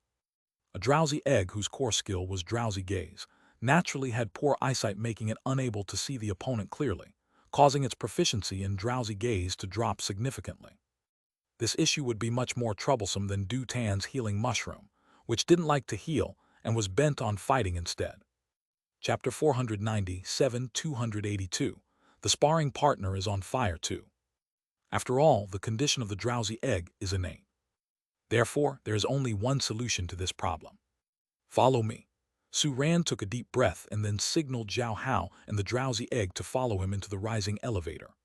A drowsy egg whose core skill was drowsy gaze naturally had poor eyesight, making it unable to see the opponent clearly, causing its proficiency in drowsy gaze to drop significantly. This issue would be much more troublesome than Du Tan's healing mushroom, which didn't like to heal and was bent on fighting instead. Chapter 497-282. The sparring partner is on fire too. After all, the condition of the drowsy egg is innate. Therefore, there is only one solution to this problem. "Follow me." Su Ran took a deep breath and then signaled Zhao Hao and the drowsy egg to follow him into the rising elevator.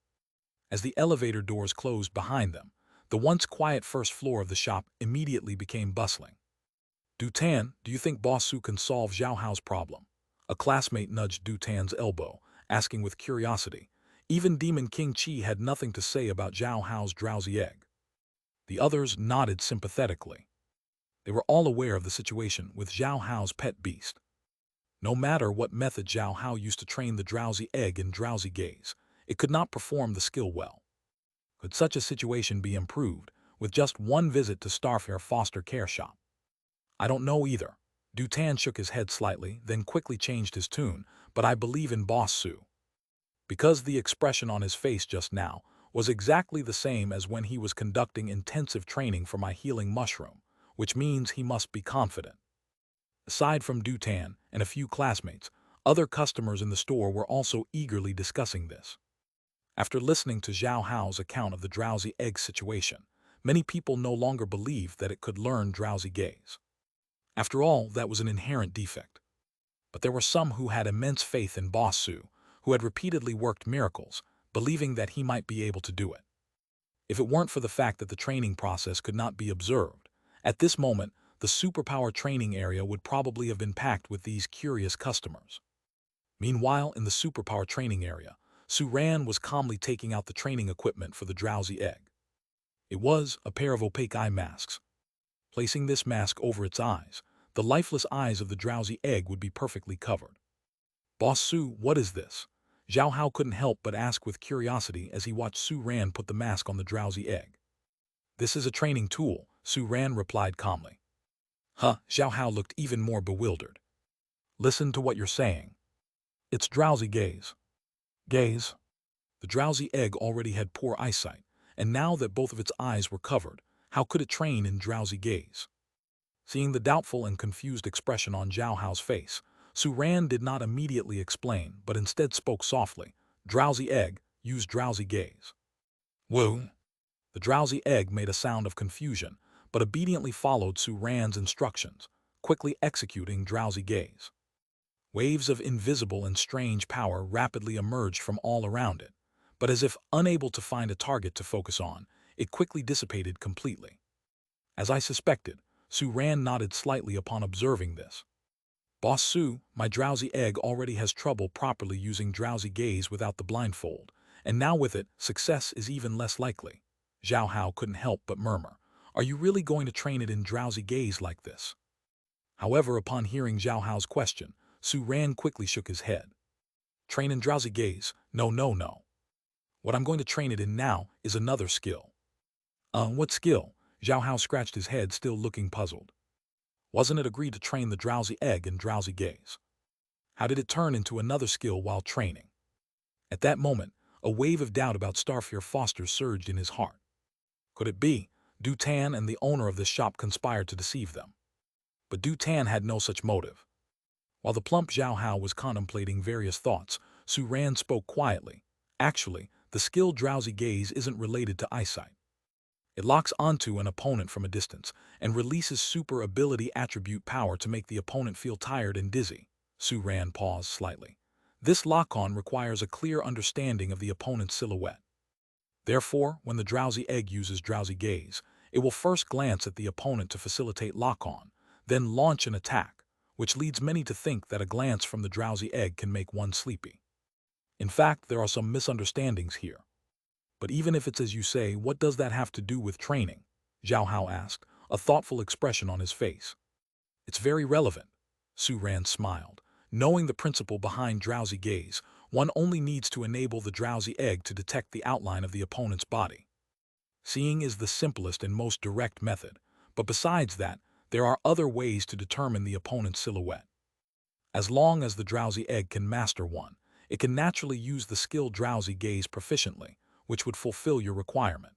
As the elevator doors closed behind them, the once quiet first floor of the shop immediately became bustling. "Du Tan, do you think Boss Su can solve Zhao Hao's problem?" A classmate nudged Du Tan's elbow, asking with curiosity. Even Demon King Chi had nothing to say about Zhao Hao's drowsy egg. The others nodded sympathetically. They were all aware of the situation with Zhao Hao's pet beast. No matter what method Zhao Hao used to train the drowsy egg in drowsy gaze, it could not perform the skill well. Could such a situation be improved with just one visit to Starfair Foster Care Shop? "I don't know either." Du Tan shook his head slightly, then quickly changed his tune, "but I believe in Boss Su." Because the expression on his face just now was exactly the same as when he was conducting intensive training for my healing mushroom, which means he must be confident. Aside from Du Tan and a few classmates, other customers in the store were also eagerly discussing this. After listening to Zhao Hao's account of the drowsy egg situation, many people no longer believed that it could learn drowsy gaze. After all, that was an inherent defect. But there were some who had immense faith in Boss Su, who had repeatedly worked miracles, believing that he might be able to do it. If it weren't for the fact that the training process could not be observed, at this moment, the superpower training area would probably have been packed with these curious customers. Meanwhile, in the superpower training area, Su Ran was calmly taking out the training equipment for the drowsy egg. It was a pair of opaque eye masks. Placing this mask over its eyes, the lifeless eyes of the drowsy egg would be perfectly covered. "Boss Su, what is this?" Zhao Hao couldn't help but ask with curiosity as he watched Su Ran put the mask on the drowsy egg. "This is a training tool," Su Ran replied calmly. "Huh?" Zhao Hao looked even more bewildered. "Listen to what you're saying. It's drowsy gaze." Gaze? The drowsy egg already had poor eyesight, and now that both of its eyes were covered, how could it train in drowsy gaze? Seeing the doubtful and confused expression on Zhao Hao's face, Su Ran did not immediately explain, but instead spoke softly. "Drowsy egg, use drowsy gaze." "Woo!" The drowsy egg made a sound of confusion, but obediently followed Su Ran's instructions, quickly executing drowsy gaze. Waves of invisible and strange power rapidly emerged from all around it, but as if unable to find a target to focus on, it quickly dissipated completely. As I suspected, Su Ran nodded slightly upon observing this. "Boss Su, my drowsy egg already has trouble properly using drowsy gaze without the blindfold, and now with it, success is even less likely." Zhao Hao couldn't help but murmur, "Are you really going to train it in drowsy gaze like this?" However, upon hearing Zhao Hao's question, Su Ran quickly shook his head. "Train in drowsy gaze? No, no, no. What I'm going to train it in now is another skill." What skill?" Zhao Hao scratched his head, still looking puzzled. "Wasn't it agreed to train the drowsy egg in drowsy gaze? How did it turn into another skill while training?" At that moment, a wave of doubt about Starfear Foster surged in his heart. Could it be Du Tan and the owner of this shop conspired to deceive them? But Du Tan had no such motive. While the plump Zhao Hao was contemplating various thoughts, Su Ran spoke quietly. "Actually, the skill drowsy gaze isn't related to eyesight. It locks onto an opponent from a distance and releases super ability attribute power to make the opponent feel tired and dizzy." Su Ran paused slightly. "This lock-on requires a clear understanding of the opponent's silhouette. Therefore, when the drowsy egg uses drowsy gaze, it will first glance at the opponent to facilitate lock-on, then launch an attack, which leads many to think that a glance from the drowsy egg can make one sleepy. In fact, there are some misunderstandings here. But even if it's as you say, what does that have to do with training?" Zhao Hao asked, a thoughtful expression on his face. "It's very relevant," Su Ran smiled. "Knowing the principle behind drowsy gaze, one only needs to enable the drowsy egg to detect the outline of the opponent's body. Seeing is the simplest and most direct method, but besides that, there are other ways to determine the opponent's silhouette. As long as the drowsy egg can master one, it can naturally use the skill drowsy gaze proficiently, which would fulfill your requirement."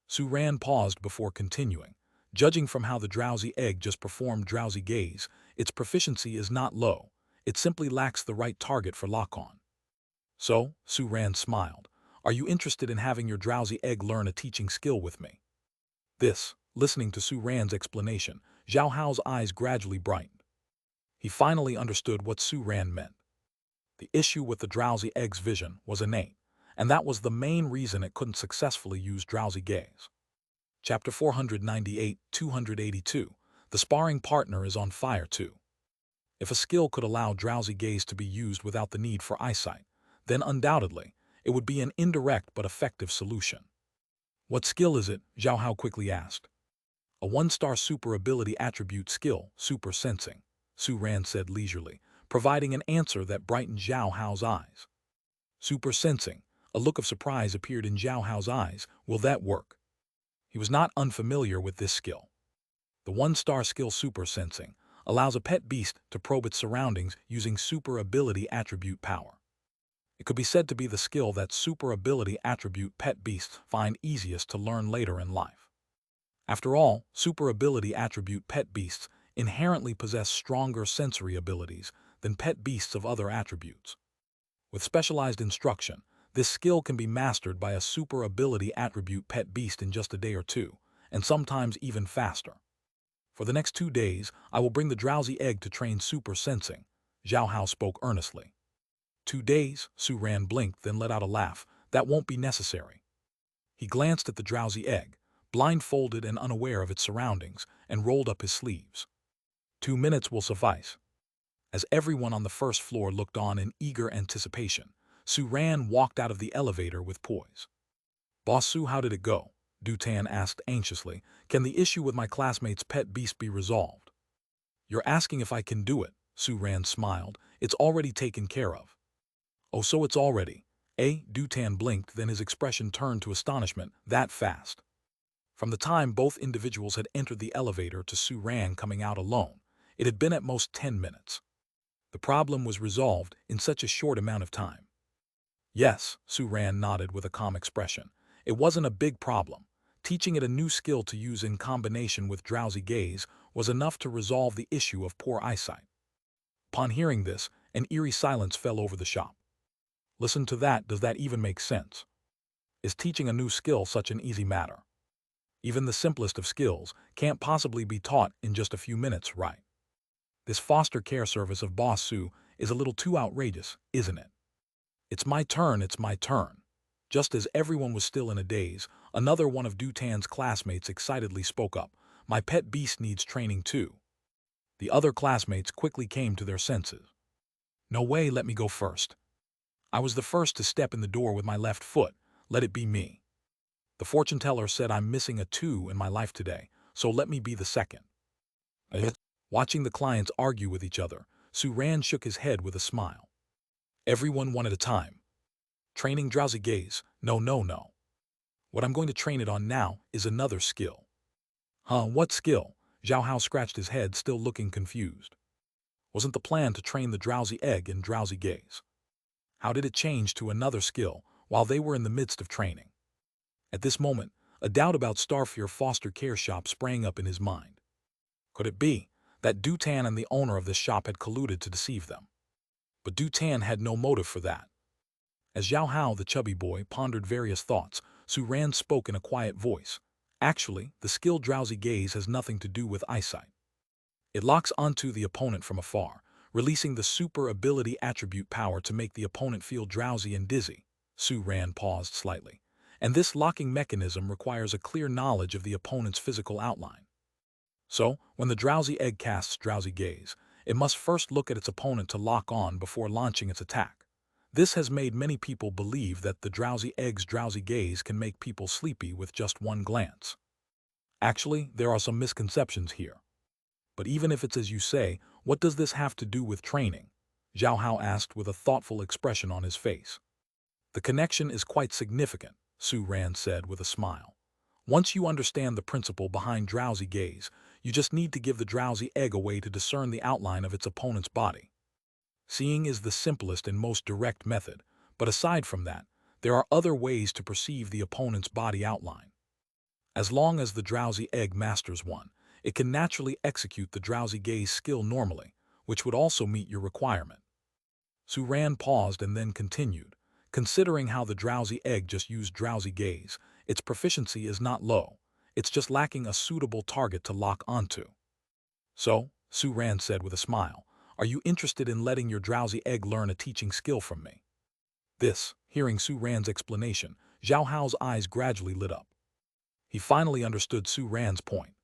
Su Ran paused before continuing. "Judging from how the drowsy egg just performed drowsy gaze, its proficiency is not low. It simply lacks the right target for lock-on." "So," Su Ran smiled, "are you interested in having your drowsy egg learn a teaching skill with me?" Listening to Su Ran's explanation, Zhao Hao's eyes gradually brightened. He finally understood what Su Ran meant. The issue with the drowsy egg's vision was innate, and that was the main reason it couldn't successfully use drowsy gaze. Chapter 498-282. The sparring partner is on fire too. If a skill could allow drowsy gaze to be used without the need for eyesight, then undoubtedly, it would be an indirect but effective solution. "What skill is it?" Zhao Hao quickly asked. "A one-star super ability attribute skill, super sensing," Su Ran said leisurely, providing an answer that brightened Zhao Hao's eyes. "Super sensing." A look of surprise appeared in Zhao Hao's eyes. "Will that work?" He was not unfamiliar with this skill. The one-star skill super sensing allows a pet beast to probe its surroundings using super ability attribute power. It could be said to be the skill that super ability attribute pet beasts find easiest to learn later in life. After all, super ability attribute pet beasts inherently possess stronger sensory abilities than pet beasts of other attributes. With specialized instruction, this skill can be mastered by a super ability attribute pet beast in just a day or two, and sometimes even faster. "For the next 2 days, I will bring the drowsy egg to train super sensing," Zhao Hao spoke earnestly. "2 days?" Su Ran blinked, then let out a laugh. "That won't be necessary." He glanced at the drowsy egg, blindfolded and unaware of its surroundings, and rolled up his sleeves. 2 minutes will suffice." As everyone on the first floor looked on in eager anticipation, Su Ran walked out of the elevator with poise. "Boss Su, how did it go?" Dutan asked anxiously. "Can the issue with my classmate's pet beast be resolved?" "You're asking if I can do it," Su Ran smiled. "It's already taken care of." "Oh, so it's already." Dutan blinked, then his expression turned to astonishment. "That fast?" From the time both individuals had entered the elevator to Su Ran coming out alone, it had been at most 10 minutes. The problem was resolved in such a short amount of time. "Yes," Su Ran nodded with a calm expression. "It wasn't a big problem. Teaching it a new skill to use in combination with drowsy gaze was enough to resolve the issue of poor eyesight." Upon hearing this, an eerie silence fell over the shop. "Listen to that, does that even make sense? Is teaching a new skill such an easy matter? Even the simplest of skills can't possibly be taught in just a few minutes, right? This foster care service of Boss Su is a little too outrageous, isn't it?" It's my turn, it's my turn." Just as everyone was still in a daze, another one of Dutan's classmates excitedly spoke up. "My pet beast needs training too." The other classmates quickly came to their senses. "No way, let me go first. I was the first to step in the door with my left foot. Let it be me. The fortune teller said I'm missing a 2 in my life today, so let me be the second." Watching the clients argue with each other, Su Ran shook his head with a smile. "Everyone one at a time. Training drowsy gaze? No, no, no. What I'm going to train it on now is another skill." "Huh, what skill?" Zhao Hao scratched his head, still looking confused. Wasn't the plan to train the drowsy egg and drowsy gaze? How did it change to another skill while they were in the midst of training? At this moment, a doubt about Starfear foster care shop sprang up in his mind. Could it be that Dutan and the owner of this shop had colluded to deceive them? But Dutan had no motive for that. As Zhao Hao, the chubby boy, pondered various thoughts, Su Ran spoke in a quiet voice. "Actually, the skill drowsy gaze has nothing to do with eyesight. It locks onto the opponent from afar, releasing the super ability attribute power to make the opponent feel drowsy and dizzy." Su Ran paused slightly. "And this locking mechanism requires a clear knowledge of the opponent's physical outline. So, when the drowsy egg casts drowsy gaze, it must first look at its opponent to lock on before launching its attack. This has made many people believe that the drowsy egg's drowsy gaze can make people sleepy with just one glance. Actually, there are some misconceptions here. But even if it's as you say, what does this have to do with training?" Zhao Hao asked with a thoughtful expression on his face. "The connection is quite significant," Su Ran said with a smile. "Once you understand the principle behind drowsy gaze, you just need to give the drowsy egg a way to discern the outline of its opponent's body. Seeing is the simplest and most direct method, but aside from that, there are other ways to perceive the opponent's body outline. As long as the drowsy egg masters one, it can naturally execute the drowsy gaze skill normally, which would also meet your requirement." Su Ran paused and then continued. "Considering how the drowsy egg just used drowsy gaze, its proficiency is not low. It's just lacking a suitable target to lock onto." "So," Su Ran said with a smile, "are you interested in letting your drowsy egg learn a teaching skill from me?" Hearing Su Ran's explanation, Zhao Hao's eyes gradually lit up. He finally understood Su Ran's point.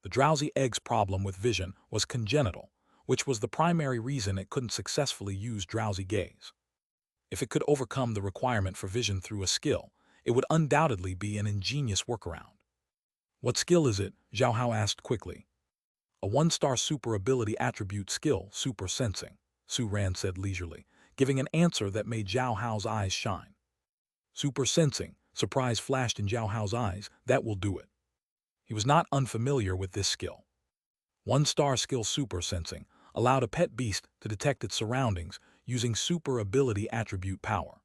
The drowsy egg's problem with vision was congenital, which was the primary reason it couldn't successfully use drowsy gaze. If it could overcome the requirement for vision through a skill, it would undoubtedly be an ingenious workaround. "What skill is it?" Zhao Hao asked quickly. "A 1-star super ability attribute skill, super sensing," Su Ran said leisurely, giving an answer that made Zhao Hao's eyes shine. "Super sensing," surprise flashed in Zhao Hao's eyes. "That will do it." He was not unfamiliar with this skill. 1-star skill super sensing allowed a pet beast to detect its surroundings using super ability attribute power.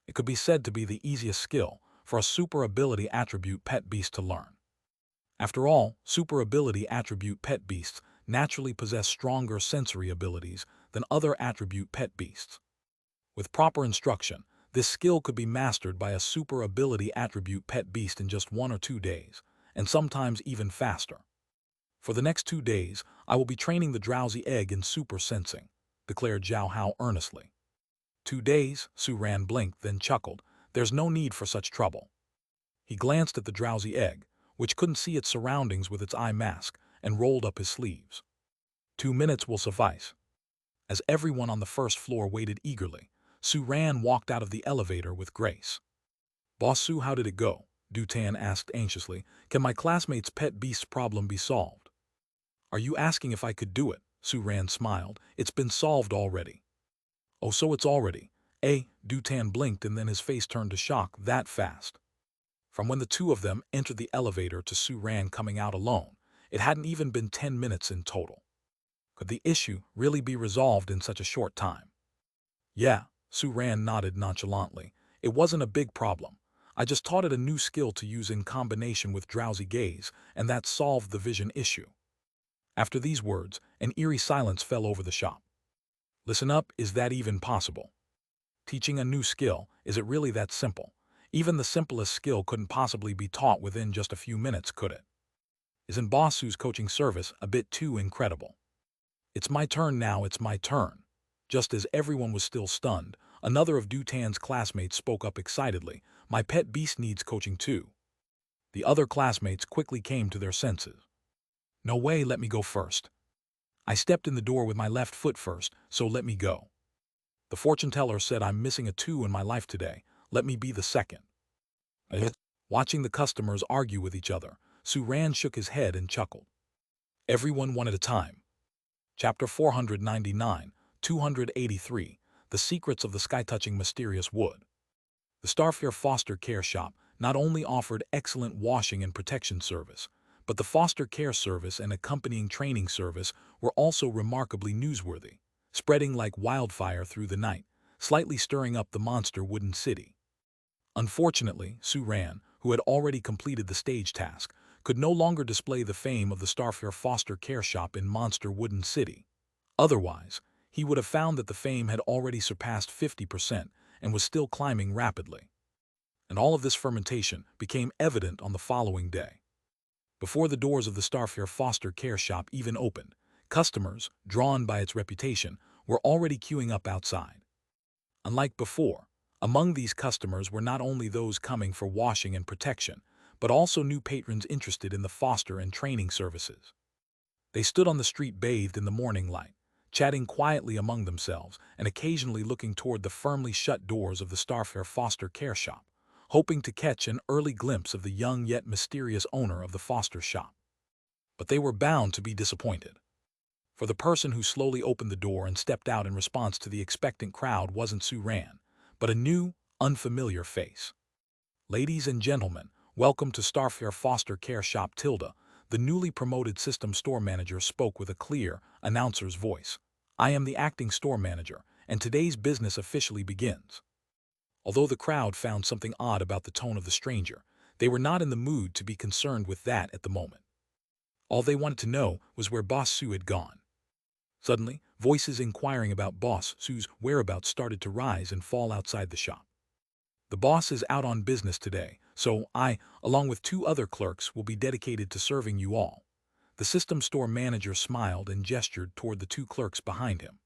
It could be said to be the easiest skill for a super ability attribute pet beast to learn. After all, super ability attribute pet beasts naturally possess stronger sensory abilities than other attribute pet beasts. With proper instruction, this skill could be mastered by a super ability attribute pet beast in just 1 or 2 days, and sometimes even faster. "For the next 2 days, I will be training the drowsy egg in super sensing," declared Zhao Hao earnestly. "2 days?" Su Ran blinked, then chuckled. "There's no need for such trouble." He glanced at the drowsy egg, which couldn't see its surroundings with its eye mask, and rolled up his sleeves. 2 minutes will suffice." As everyone on the first floor waited eagerly, Sue Ran walked out of the elevator with grace. "Boss Sue, how did it go?" Dutan asked anxiously. "Can my classmate's pet beast problem be solved?" "Are you asking if I could do it?" Sue Ran smiled. "It's been solved already." "Oh, so it's already." Dutan blinked and then his face turned to shock. "That fast?" From when the two of them entered the elevator to Sue Ran coming out alone, it hadn't even been 10 minutes in total. Could the issue really be resolved in such a short time? "Yeah," Sue Ran nodded nonchalantly. "It wasn't a big problem. I just taught it a new skill to use in combination with drowsy gaze, and that solved the vision issue." After these words, an eerie silence fell over the shop. Listen up, is that even possible? Teaching a new skill, is it really that simple? Even the simplest skill couldn't possibly be taught within just a few minutes, could it? Isn't Boss Sue's coaching service a bit too incredible? "It's my turn now, it's my turn." Just as everyone was still stunned, another of Dutan's classmates spoke up excitedly. "My pet beast needs coaching too." The other classmates quickly came to their senses. "No way, let me go first. I stepped in the door with my left foot first, so let me go. The fortune teller said I'm missing a 2 in my life today. Let me be the second." Watching the customers argue with each other, Sue Ran shook his head and chuckled. Everyone one at a time. Chapter 499, 283, The Secrets of the Sky-Touching Mysterious Wood. The Starfare Foster Care Shop not only offered excellent washing and protection service, but the foster care service and accompanying training service were also remarkably newsworthy, spreading like wildfire through the night, slightly stirring up the monster wooden city. Unfortunately, Sue Ran, who had already completed the stage task, could no longer display the fame of the Starfare Foster Care Shop in Monster Wooden City. Otherwise, he would have found that the fame had already surpassed 50% and was still climbing rapidly. And all of this fermentation became evident on the following day. Before the doors of the Starfare Foster Care Shop even opened, customers, drawn by its reputation, were already queuing up outside. Unlike before, among these customers were not only those coming for washing and protection, but also new patrons interested in the foster and training services. They stood on the street bathed in the morning light, chatting quietly among themselves and occasionally looking toward the firmly shut doors of the Starfare Foster Care Shop, hoping to catch an early glimpse of the young yet mysterious owner of the foster shop. But they were bound to be disappointed. For the person who slowly opened the door and stepped out in response to the expectant crowd wasn't Sue Ran, but a new, unfamiliar face. "Ladies and gentlemen, welcome to Starfare Foster Care Shop Tilda," the newly promoted system store manager spoke with a clear, announcer's voice. "I am the acting store manager, and today's business officially begins." Although the crowd found something odd about the tone of the stranger, they were not in the mood to be concerned with that at the moment. All they wanted to know was where Boss Sue had gone. Suddenly, voices inquiring about Boss Sue's whereabouts started to rise and fall outside the shop. "The boss is out on business today, so I, along with 2 other clerks, will be dedicated to serving you all." The system store manager smiled and gestured toward the 2 clerks behind him.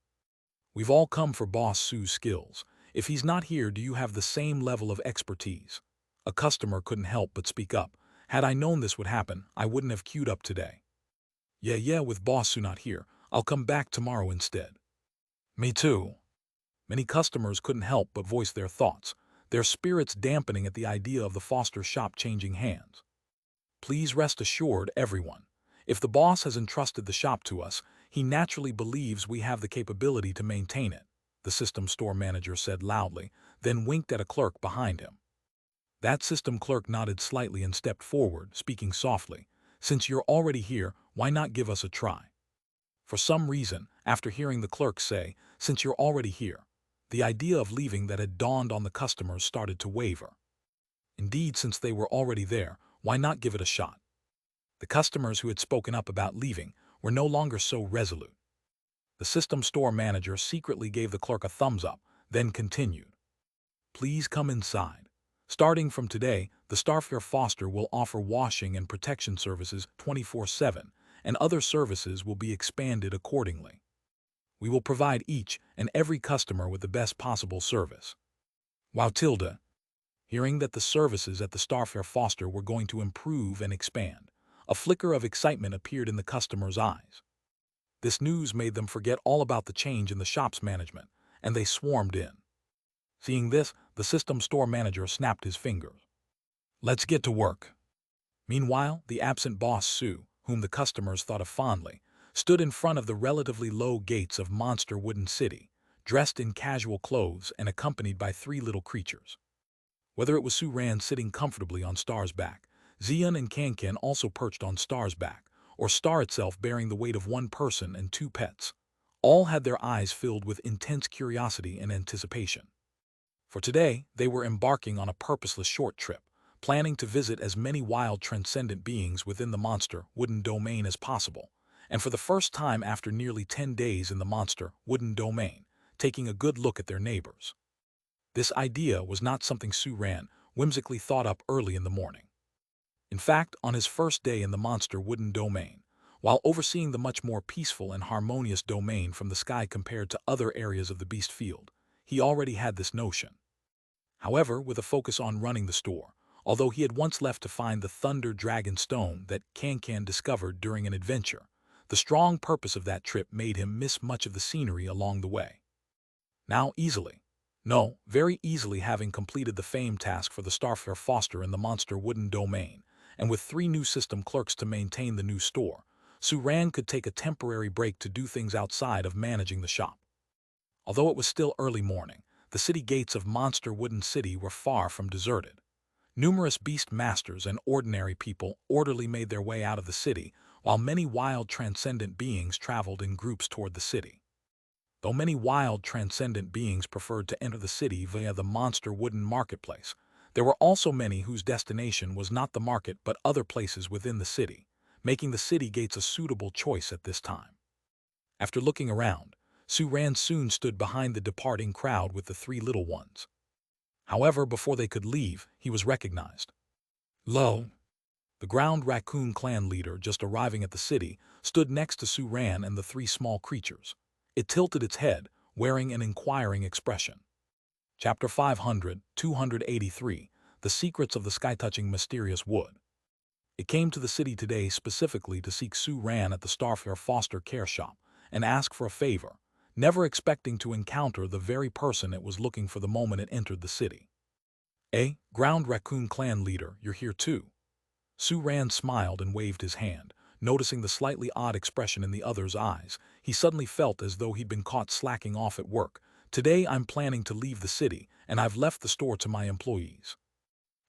"We've all come for Boss Sue's skills. If he's not here, do you have the same level of expertise?" A customer couldn't help but speak up. "Had I known this would happen, I wouldn't have queued up today." Yeah, with Boss Sue not here, I'll come back tomorrow instead." "Me too." Many customers couldn't help but voice their thoughts, their spirits dampening at the idea of the foster shop changing hands. "Please rest assured, everyone. If the boss has entrusted the shop to us, he naturally believes we have the capability to maintain it," the system store manager said loudly, then winked at a clerk behind him. That system clerk nodded slightly and stepped forward, speaking softly. "Since you're already here, why not give us a try?" For some reason, after hearing the clerk say, "Since you're already here," the idea of leaving that had dawned on the customers started to waver. Indeed, since they were already there, why not give it a shot? The customers who had spoken up about leaving were no longer so resolute. The system store manager secretly gave the clerk a thumbs up, then continued. "Please come inside. Starting from today, the Starfare Foster will offer washing and protection services 24/7, and other services will be expanded accordingly. We will provide each and every customer with the best possible service." Wow, Tilda. Hearing that the services at the Starfare Foster were going to improve and expand, a flicker of excitement appeared in the customers' eyes. This news made them forget all about the change in the shop's management, and they swarmed in. Seeing this, the system store manager snapped his fingers. Let's get to work. Meanwhile, the absent boss Sue, whom the customers thought of fondly, stood in front of the relatively low gates of Monster Wooden City, dressed in casual clothes and accompanied by three little creatures. Whether it was Sue Ran sitting comfortably on Star's back, Xian and Kankan also perched on Star's back, or Star itself bearing the weight of one person and two pets, all had their eyes filled with intense curiosity and anticipation. For today, they were embarking on a purposeless short trip, planning to visit as many wild transcendent beings within the Monster Wooden Domain as possible, and for the first time after nearly 10 days in the Monster Wooden Domain, taking a good look at their neighbors. This idea was not something Sue Ran whimsically thought up early in the morning. In fact, on his first day in the Monster Wooden Domain, while overseeing the much more peaceful and harmonious domain from the sky compared to other areas of the beast field, he already had this notion. However, with a focus on running the store, although he had once left to find the Thunder Dragon Stone that Kankan discovered during an adventure, the strong purpose of that trip made him miss much of the scenery along the way. Now very easily having completed the fame task for the Starfare Foster in the Monster Wooden Domain, and with 3 new system clerks to maintain the new store, Sue Ran could take a temporary break to do things outside of managing the shop. Although it was still early morning, the city gates of Monster Wooden City were far from deserted. Numerous beast masters and ordinary people orderly made their way out of the city, while many wild transcendent beings traveled in groups toward the city. Though many wild transcendent beings preferred to enter the city via the Monster Wooden Marketplace, there were also many whose destination was not the market but other places within the city, making the city gates a suitable choice at this time. After looking around, Sue Ran soon stood behind the departing crowd with the 3 little ones. However, before they could leave, he was recognized. Lo! The Ground Raccoon clan leader, just arriving at the city, stood next to Sue Ran and the 3 small creatures. It tilted its head, wearing an inquiring expression. Chapter 500, 283, The Secrets of the Sky-Touching Mysterious Wood. It came to the city today specifically to seek Sue Ran at the Starfare Foster Care Shop and ask for a favor, never expecting to encounter the very person it was looking for the moment it entered the city. Ground Raccoon clan leader, you're here too. Sue Ran smiled and waved his hand. Noticing the slightly odd expression in the other's eyes, he suddenly felt as though he'd been caught slacking off at work. Today I'm planning to leave the city, and I've left the store to my employees.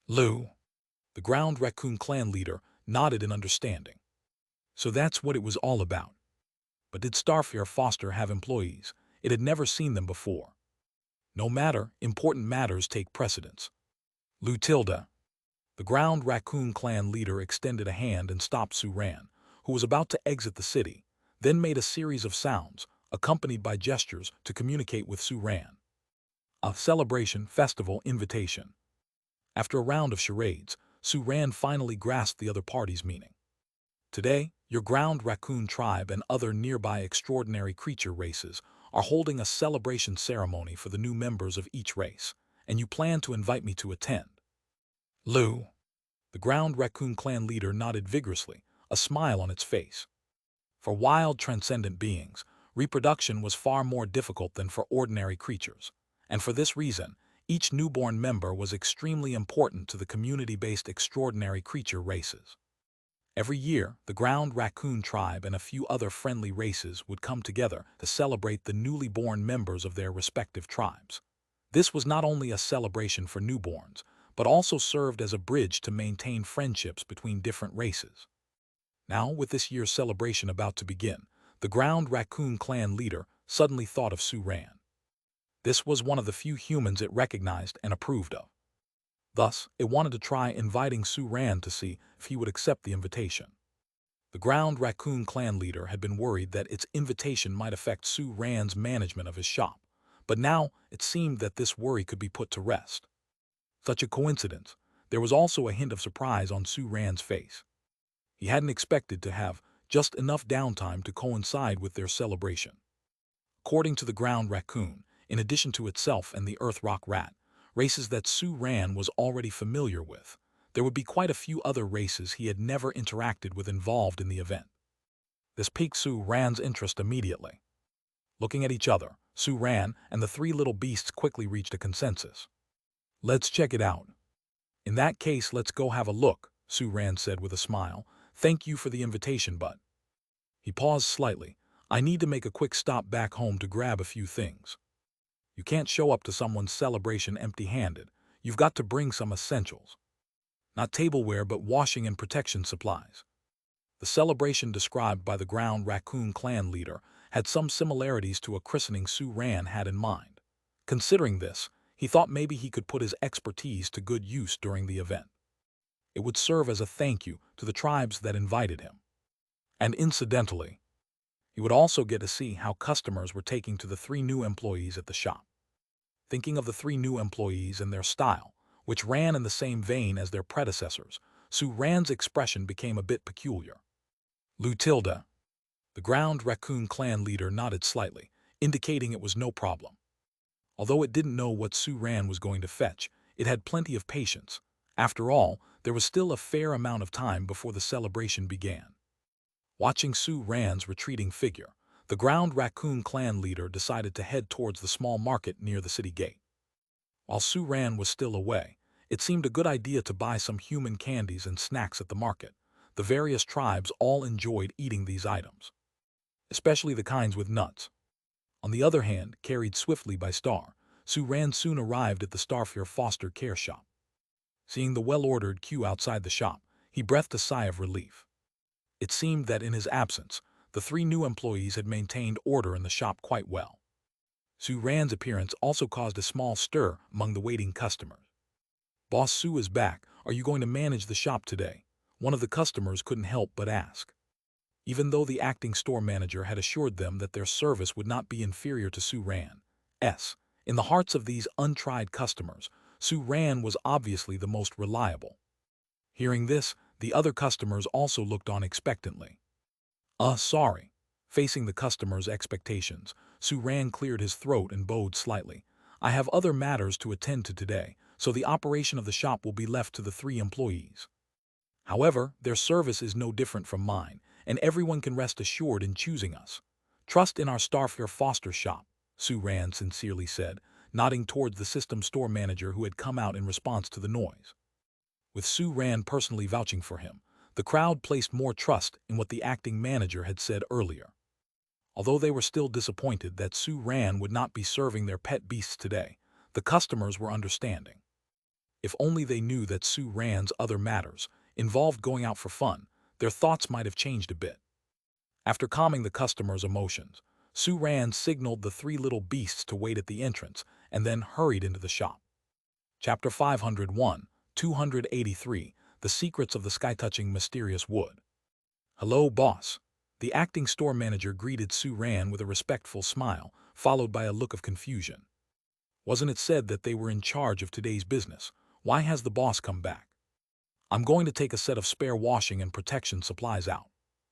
Lou, the Ground Raccoon clan leader, nodded in understanding. So that's what it was all about. But did Starfare Foster have employees? It had never seen them before. No matter, important matters take precedence. Lou Tilda. The Ground Raccoon clan leader extended a hand and stopped Sue Ran, who was about to exit the city, then made a series of sounds, accompanied by gestures, to communicate with Sue Ran. A celebration, festival, invitation. After a round of charades, Sue Ran finally grasped the other party's meaning. Today, your Ground Raccoon tribe and other nearby extraordinary creature races are holding a celebration ceremony for the new members of each race, and you plan to invite me to attend. Lou. The Ground Raccoon clan leader nodded vigorously, a smile on its face. For wild transcendent beings, reproduction was far more difficult than for ordinary creatures, and for this reason, each newborn member was extremely important to the community-based extraordinary creature races. Every year, the Ground Raccoon tribe and a few other friendly races would come together to celebrate the newly born members of their respective tribes. This was not only a celebration for newborns, but also served as a bridge to maintain friendships between different races. Now, with this year's celebration about to begin, the Ground Raccoon clan leader suddenly thought of Sue Ran. This was one of the few humans it recognized and approved of. Thus, it wanted to try inviting Sue Ran to see if he would accept the invitation. The Ground Raccoon clan leader had been worried that its invitation might affect Sue Ran's management of his shop, but now it seemed that this worry could be put to rest. Such a coincidence. There was also a hint of surprise on Sue Ran's face. He hadn't expected to have just enough downtime to coincide with their celebration. According to the Ground Raccoon, in addition to itself and the Earth Rock Rat, races that Sue Ran was already familiar with, there would be quite a few other races he had never interacted with involved in the event. This piqued Sue Ran's interest immediately. Looking at each other, Sue ran, and the three little beasts quickly reached a consensus. "Let's check it out." "In that case, let's go have a look," Sue Ran said with a smile. "Thank you for the invitation, but—" He paused slightly. "I need to make a quick stop back home to grab a few things." "You can't show up to someone's celebration empty-handed. You've got to bring some essentials. Not tableware, but washing and protection supplies." The celebration described by the Ground Raccoon clan leader had some similarities to a christening Sue Ran had in mind. Considering this, he thought maybe he could put his expertise to good use during the event. It would serve as a thank you to the tribes that invited him. And incidentally, he would also get to see how customers were taking to the three new employees at the shop. Thinking of the three new employees and their style, which ran in the same vein as their predecessors, Sue Ran's expression became a bit peculiar. "Lutilda." The Ground Raccoon clan leader nodded slightly, indicating it was no problem. Although it didn't know what Sue Ran was going to fetch, it had plenty of patience. After all, there was still a fair amount of time before the celebration began. Watching Sue Ran's retreating figure, the Ground Raccoon clan leader decided to head towards the small market near the city gate. While Sue Ran was still away, it seemed a good idea to buy some human candies and snacks at the market. The various tribes all enjoyed eating these items, especially the kinds with nuts. On the other hand, carried swiftly by Star, Sue Ran soon arrived at the Starfare foster care shop. Seeing the well-ordered queue outside the shop, he breathed a sigh of relief. It seemed that in his absence, the three new employees had maintained order in the shop quite well. Sue Ran's appearance also caused a small stir among the waiting customers. "Boss Sue is back. Are you going to manage the shop today?" One of the customers couldn't help but ask. Even though the acting store manager had assured them that their service would not be inferior to Sue Ran's, in the hearts of these untried customers, Sue Ran was obviously the most reliable. Hearing this, the other customers also looked on expectantly. Sorry." Facing the customer's expectations, Sue Ran cleared his throat and bowed slightly. "I have other matters to attend to today, so the operation of the shop will be left to the three employees. However, their service is no different from mine, and everyone can rest assured in choosing us. Trust in our Starfare foster shop," Sue Ran sincerely said, nodding towards the system store manager who had come out in response to the noise. With Sue Ran personally vouching for him, the crowd placed more trust in what the acting manager had said earlier. Although they were still disappointed that Sue Ran would not be serving their pet beasts today, the customers were understanding. If only they knew that Sue Ran's other matters involved going out for fun, their thoughts might have changed a bit. After calming the customers' emotions, Sue Ran signaled the three little beasts to wait at the entrance and then hurried into the shop. Chapter 501, 283, The Secrets of the Sky-Touching Mysterious Wood. "Hello, boss." The acting store manager greeted Sue Ran with a respectful smile, followed by a look of confusion. "Wasn't it said that they were in charge of today's business? Why has the boss come back?" "I'm going to take a set of spare washing and protection supplies out,"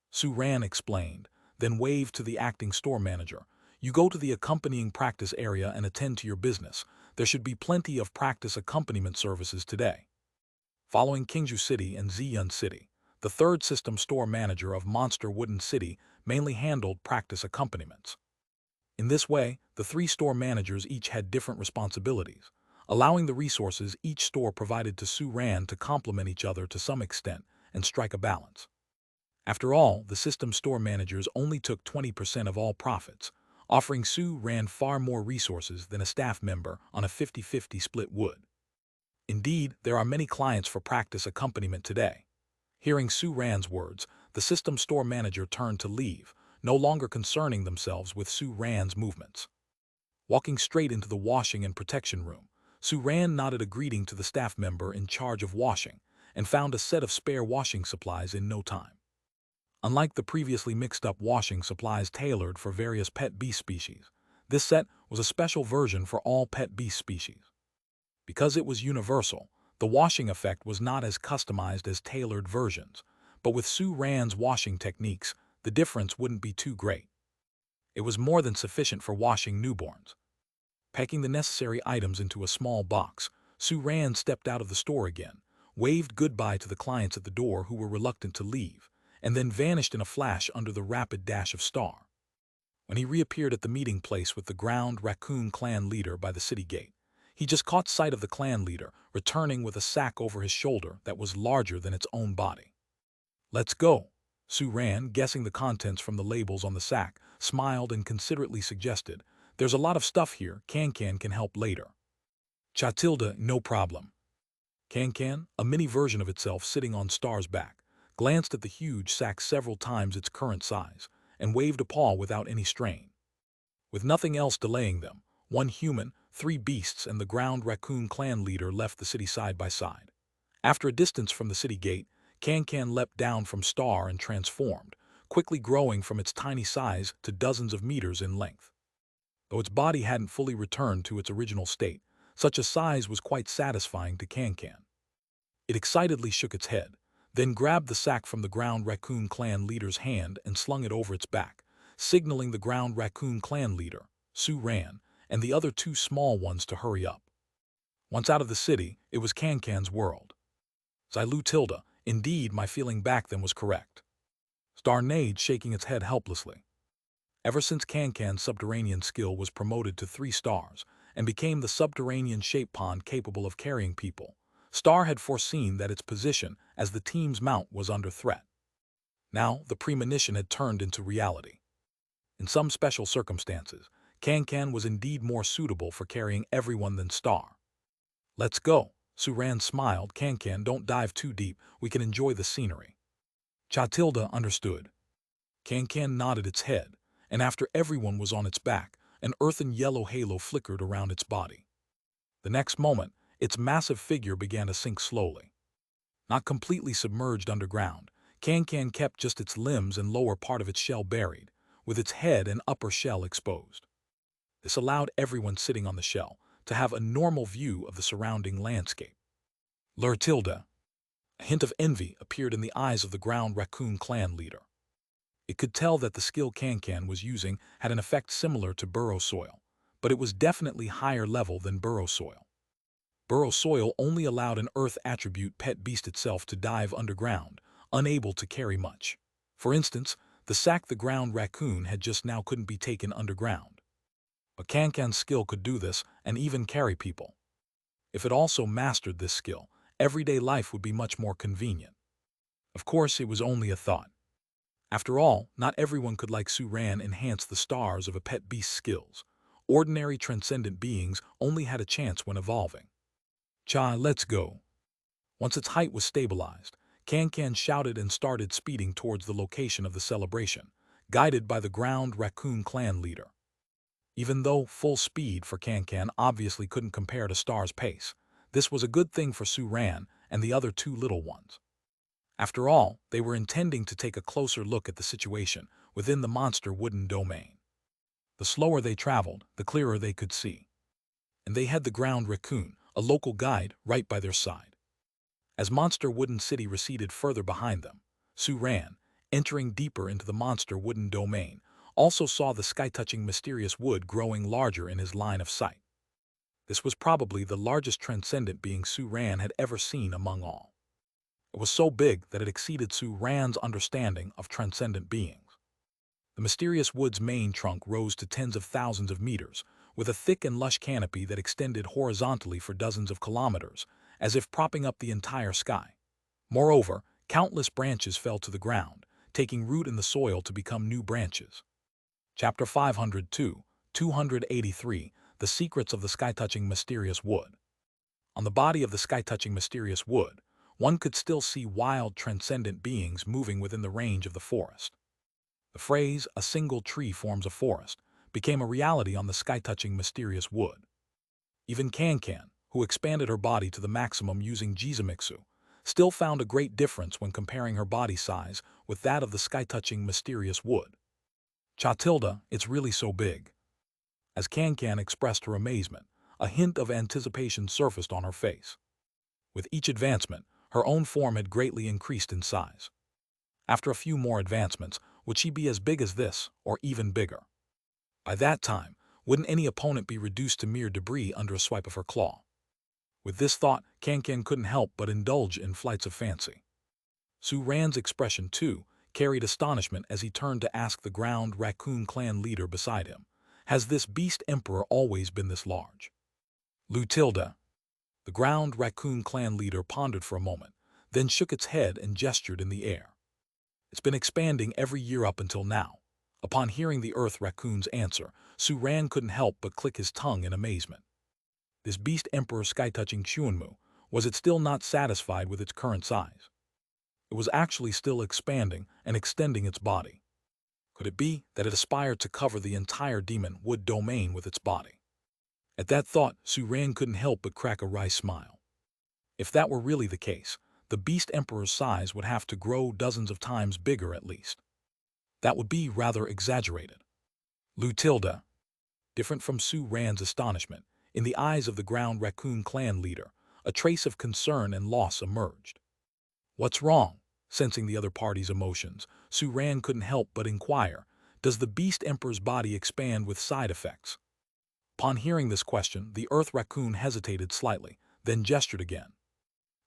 Sue Ran explained, then waved to the acting store manager. "You go to the accompanying practice area and attend to your business. There should be plenty of practice accompaniment services today." Following Kingju City and Ziyun City, the third system store manager of Monster Wooden City mainly handled practice accompaniments. In this way, the three store managers each had different responsibilities, allowing the resources each store provided to Sue Ran to complement each other to some extent and strike a balance. After all, the system store managers only took 20% of all profits, offering Sue Ran far more resources than a staff member on a 50-50 split would. Indeed, there are many clients for practice accompaniment today. Hearing Sue Ran's words, the system store manager turned to leave, no longer concerning themselves with Sue Ran's movements. Walking straight into the washing and protection room, Sue Ran nodded a greeting to the staff member in charge of washing and found a set of spare washing supplies in no time. Unlike the previously mixed-up washing supplies tailored for various pet beast species, this set was a special version for all pet beast species. Because it was universal, the washing effect was not as customized as tailored versions, but with Sue Ran's washing techniques, the difference wouldn't be too great. It was more than sufficient for washing newborns. Packing the necessary items into a small box, Sue Ran stepped out of the store again, waved goodbye to the clients at the door who were reluctant to leave, and then vanished in a flash under the rapid dash of Star. When he reappeared at the meeting place with the ground raccoon clan leader by the city gate, he just caught sight of the clan leader returning with a sack over his shoulder that was larger than its own body. "Let's go." Sue ran, guessing the contents from the labels on the sack, smiled and considerately suggested, "There's a lot of stuff here, Can-Can can help later." Chatilda, no problem. Can-Can, a mini version of itself sitting on Star's back, glanced at the huge sack several times its current size, and waved a paw without any strain. With nothing else delaying them, one human, 3 beasts, and the ground raccoon clan leader left the city side by side. After a distance from the city gate, Can-Can leapt down from Star and transformed, quickly growing from its tiny size to dozens of meters in length. Though its body hadn't fully returned to its original state, such a size was quite satisfying to Can-Can. It excitedly shook its head, then grabbed the sack from the ground raccoon clan leader's hand and slung it over its back, signaling the ground raccoon clan leader, Sue ran, and the other 2 small ones to hurry up. Once out of the city, it was Can-Can's world. Zylu Tilda, indeed my feeling back then was correct. Star neighed, shaking its head helplessly. Ever since Can-Can's subterranean skill was promoted to 3 stars and became the subterranean shape pond capable of carrying people, Star had foreseen that its position as the team's mount was under threat. Now the premonition had turned into reality. In some special circumstances, Can-Can was indeed more suitable for carrying everyone than Star. "Let's go." Suran smiled. "Can-Can, don't dive too deep. We can enjoy the scenery." Chatilda understood. Can-Can nodded its head, and after everyone was on its back, an earthen yellow halo flickered around its body. The next moment, its massive figure began to sink slowly. Not completely submerged underground, Can-Can kept just its limbs and lower part of its shell buried, with its head and upper shell exposed. This allowed everyone sitting on the shell to have a normal view of the surrounding landscape. Tilda. A hint of envy appeared in the eyes of the ground raccoon clan leader. It could tell that the skill Can-Can was using had an effect similar to burrow soil, but it was definitely higher level than burrow soil. Burrow soil only allowed an earth attribute pet beast itself to dive underground, unable to carry much. For instance, the sack the ground raccoon had just now couldn't be taken underground. But Can-Can's skill could do this and even carry people. If it also mastered this skill, everyday life would be much more convenient. Of course, it was only a thought. After all, not everyone could like Suran enhance the stars of a pet beast's skills. Ordinary transcendent beings only had a chance when evolving. Let's go." Once its height was stabilized, Can-Can shouted and started speeding towards the location of the celebration, guided by the ground raccoon clan leader. Even though full speed for Can-Can obviously couldn't compare to Star's pace, this was a good thing for Suran and the other 2 little ones. After all, they were intending to take a closer look at the situation within the monster wooden domain. The slower they traveled, the clearer they could see. And they had the ground raccoon, a local guide, right by their side. As Monster Wooden City receded further behind them, Suran, entering deeper into the monster wooden domain, also saw the sky-touching mysterious wood growing larger in his line of sight. This was probably the largest transcendent being Suran had ever seen among all. It was so big that it exceeded Suran's understanding of transcendent beings. The mysterious wood's main trunk rose to tens of thousands of meters, with a thick and lush canopy that extended horizontally for dozens of kilometers, as if propping up the entire sky. Moreover, countless branches fell to the ground, taking root in the soil to become new branches. Chapter 502, 283, The Secrets of the Sky-Touching Mysterious Wood. On the body of the sky-touching mysterious wood, one could still see wild, transcendent beings moving within the range of the forest. The phrase, "a single tree forms a forest," became a reality on the sky-touching mysterious wood. Even Can-Can, who expanded her body to the maximum using Jizumitsu, still found a great difference when comparing her body size with that of the sky-touching mysterious wood. Chatilda, it's really so big. As Can-Can expressed her amazement, a hint of anticipation surfaced on her face. With each advancement, her own form had greatly increased in size. After a few more advancements, would she be as big as this, or even bigger? By that time, wouldn't any opponent be reduced to mere debris under a swipe of her claw? With this thought, Can-Can couldn't help but indulge in flights of fancy. Suran's expression, too, carried astonishment as he turned to ask the ground raccoon clan leader beside him, "Has this beast emperor always been this large?" Lutilda, the ground raccoon clan leader, pondered for a moment, then shook its head and gestured in the air. "It's been expanding every year up until now." Upon hearing the earth raccoon's answer, Suran couldn't help but click his tongue in amazement. This beast emperor sky-touching Chuanmu, was it still not satisfied with its current size? It was actually still expanding and extending its body. Could it be that it aspired to cover the entire demon wood domain with its body? At that thought, Suran couldn't help but crack a wry smile. If that were really the case, the beast emperor's size would have to grow dozens of times bigger at least. That would be rather exaggerated. Lutilda, different from Suran's astonishment, in the eyes of the ground raccoon clan leader, a trace of concern and loss emerged. "What's wrong?" Sensing the other party's emotions, Suran couldn't help but inquire, "Does the beast emperor's body expand with side effects?" Upon hearing this question, the earth raccoon hesitated slightly, then gestured again.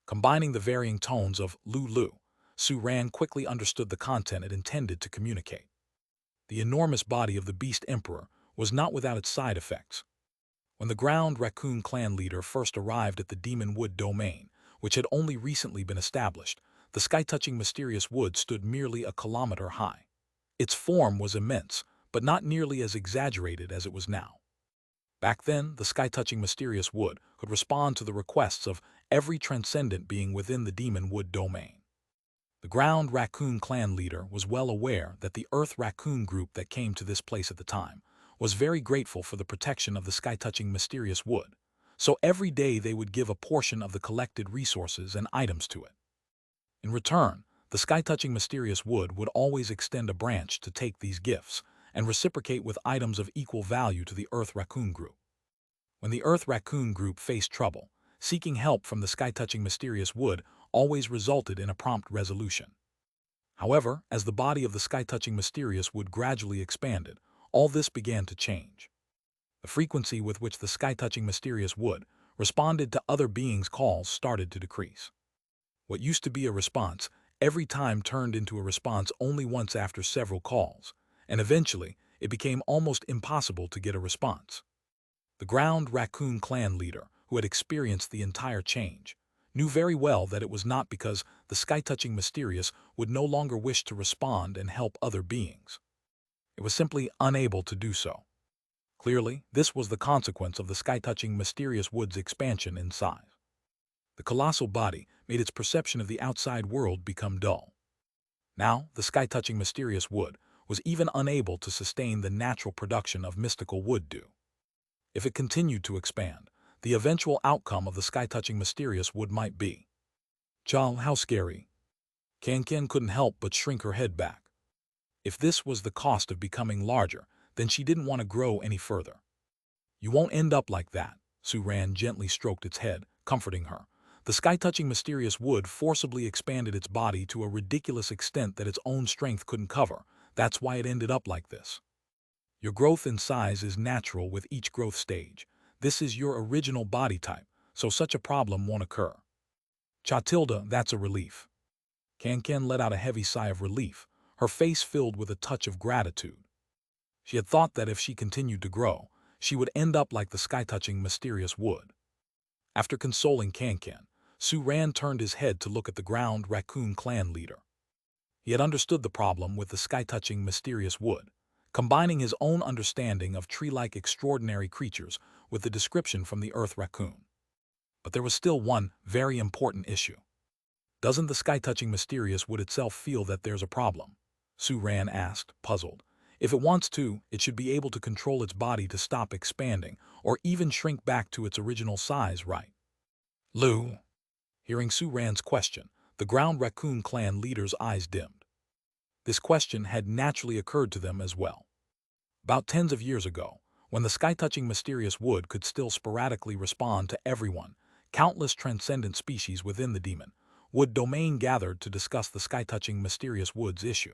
Combining the varying tones of Lulu, Suran quickly understood the content it intended to communicate. The enormous body of the beast emperor was not without its side effects. When the ground raccoon clan leader first arrived at the demon wood domain, which had only recently been established, the sky-touching mysterious wood stood merely a kilometer high. Its form was immense, but not nearly as exaggerated as it was now. Back then, the sky-touching mysterious wood could respond to the requests of every transcendent being within the demon wood domain. The ground raccoon clan leader was well aware that the earth raccoon group that came to this place at the time was very grateful for the protection of the sky-touching mysterious wood, so every day they would give a portion of the collected resources and items to it. In return, the sky-touching mysterious wood would always extend a branch to take these gifts and reciprocate with items of equal value to the earth raccoon group. When the earth raccoon group faced trouble, seeking help from the sky-touching mysterious wood always resulted in a prompt resolution. However, as the body of the sky-touching mysterious wood gradually expanded, all this began to change. The frequency with which the sky-touching mysterious wood responded to other beings' calls started to decrease. What used to be a response every time turned into a response only once after several calls, and eventually it became almost impossible to get a response. The ground raccoon clan leader, who had experienced the entire change, knew very well that it was not because the sky-touching mysterious would no longer wish to respond and help other beings. It was simply unable to do so. Clearly, this was the consequence of the sky-touching mysterious wood's expansion in size. The colossal body made its perception of the outside world become dull. Now, the sky-touching mysterious wood was even unable to sustain the natural production of mystical wood dew. If it continued to expand, the eventual outcome of the sky-touching mysterious wood might be. "Chal, how scary." Kankan couldn't help but shrink her head back. If this was the cost of becoming larger, then she didn't want to grow any further. "You won't end up like that," Suran gently stroked its head, comforting her. The sky-touching mysterious wood forcibly expanded its body to a ridiculous extent that its own strength couldn't cover. That's why it ended up like this. Your growth in size is natural with each growth stage. This is your original body type, so such a problem won't occur. Chatilda, that's a relief. Kankan let out a heavy sigh of relief, her face filled with a touch of gratitude. She had thought that if she continued to grow, she would end up like the sky-touching mysterious wood. After consoling Kankan, Suran turned his head to look at the ground raccoon clan leader. He had understood the problem with the sky-touching mysterious wood, combining his own understanding of tree-like extraordinary creatures with the description from the earth raccoon. But there was still one very important issue. Doesn't the sky-touching mysterious wood itself feel that there's a problem? Suran asked, puzzled. If it wants to, it should be able to control its body to stop expanding, or even shrink back to its original size, right? Lou. Hearing Suran's question, the ground raccoon clan leader's eyes dimmed. This question had naturally occurred to them as well. About tens of years ago, when the sky-touching mysterious wood could still sporadically respond to everyone, countless transcendent species within the demon wood domain gathered to discuss the sky-touching mysterious wood's issue.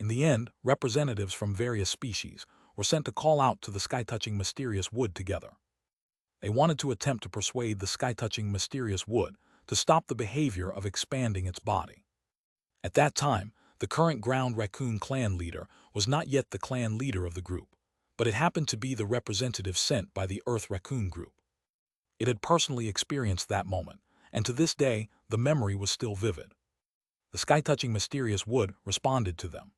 In the end, representatives from various species were sent to call out to the sky-touching mysterious wood together. They wanted to attempt to persuade the sky-touching mysterious wood to stop the behavior of expanding its body. At that time, The current ground raccoon clan leader was not yet the clan leader of the group, but it happened to be the representative sent by the Earth Raccoon group. It had personally experienced that moment, and to this day, the memory was still vivid. The sky-touching mysterious wood responded to them.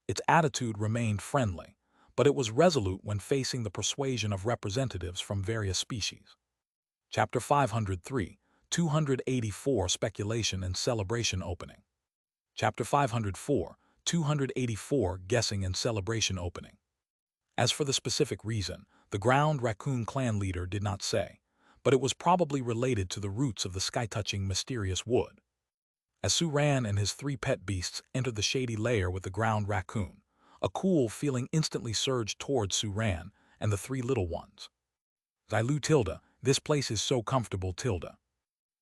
Its attitude remained friendly, but it was resolute when facing the persuasion of representatives from various species. Chapter 503, 284 Speculation and Celebration Opening. Chapter 504, 284 Guessing and Celebration Opening. As for the specific reason, the ground raccoon clan leader did not say, but it was probably related to the roots of the sky-touching mysterious wood. As Suran and his 3 pet beasts entered the shady lair with the ground raccoon, a cool feeling instantly surged towards Suran and the 3 little ones. Zylu tilde, this place is so comfortable tilde.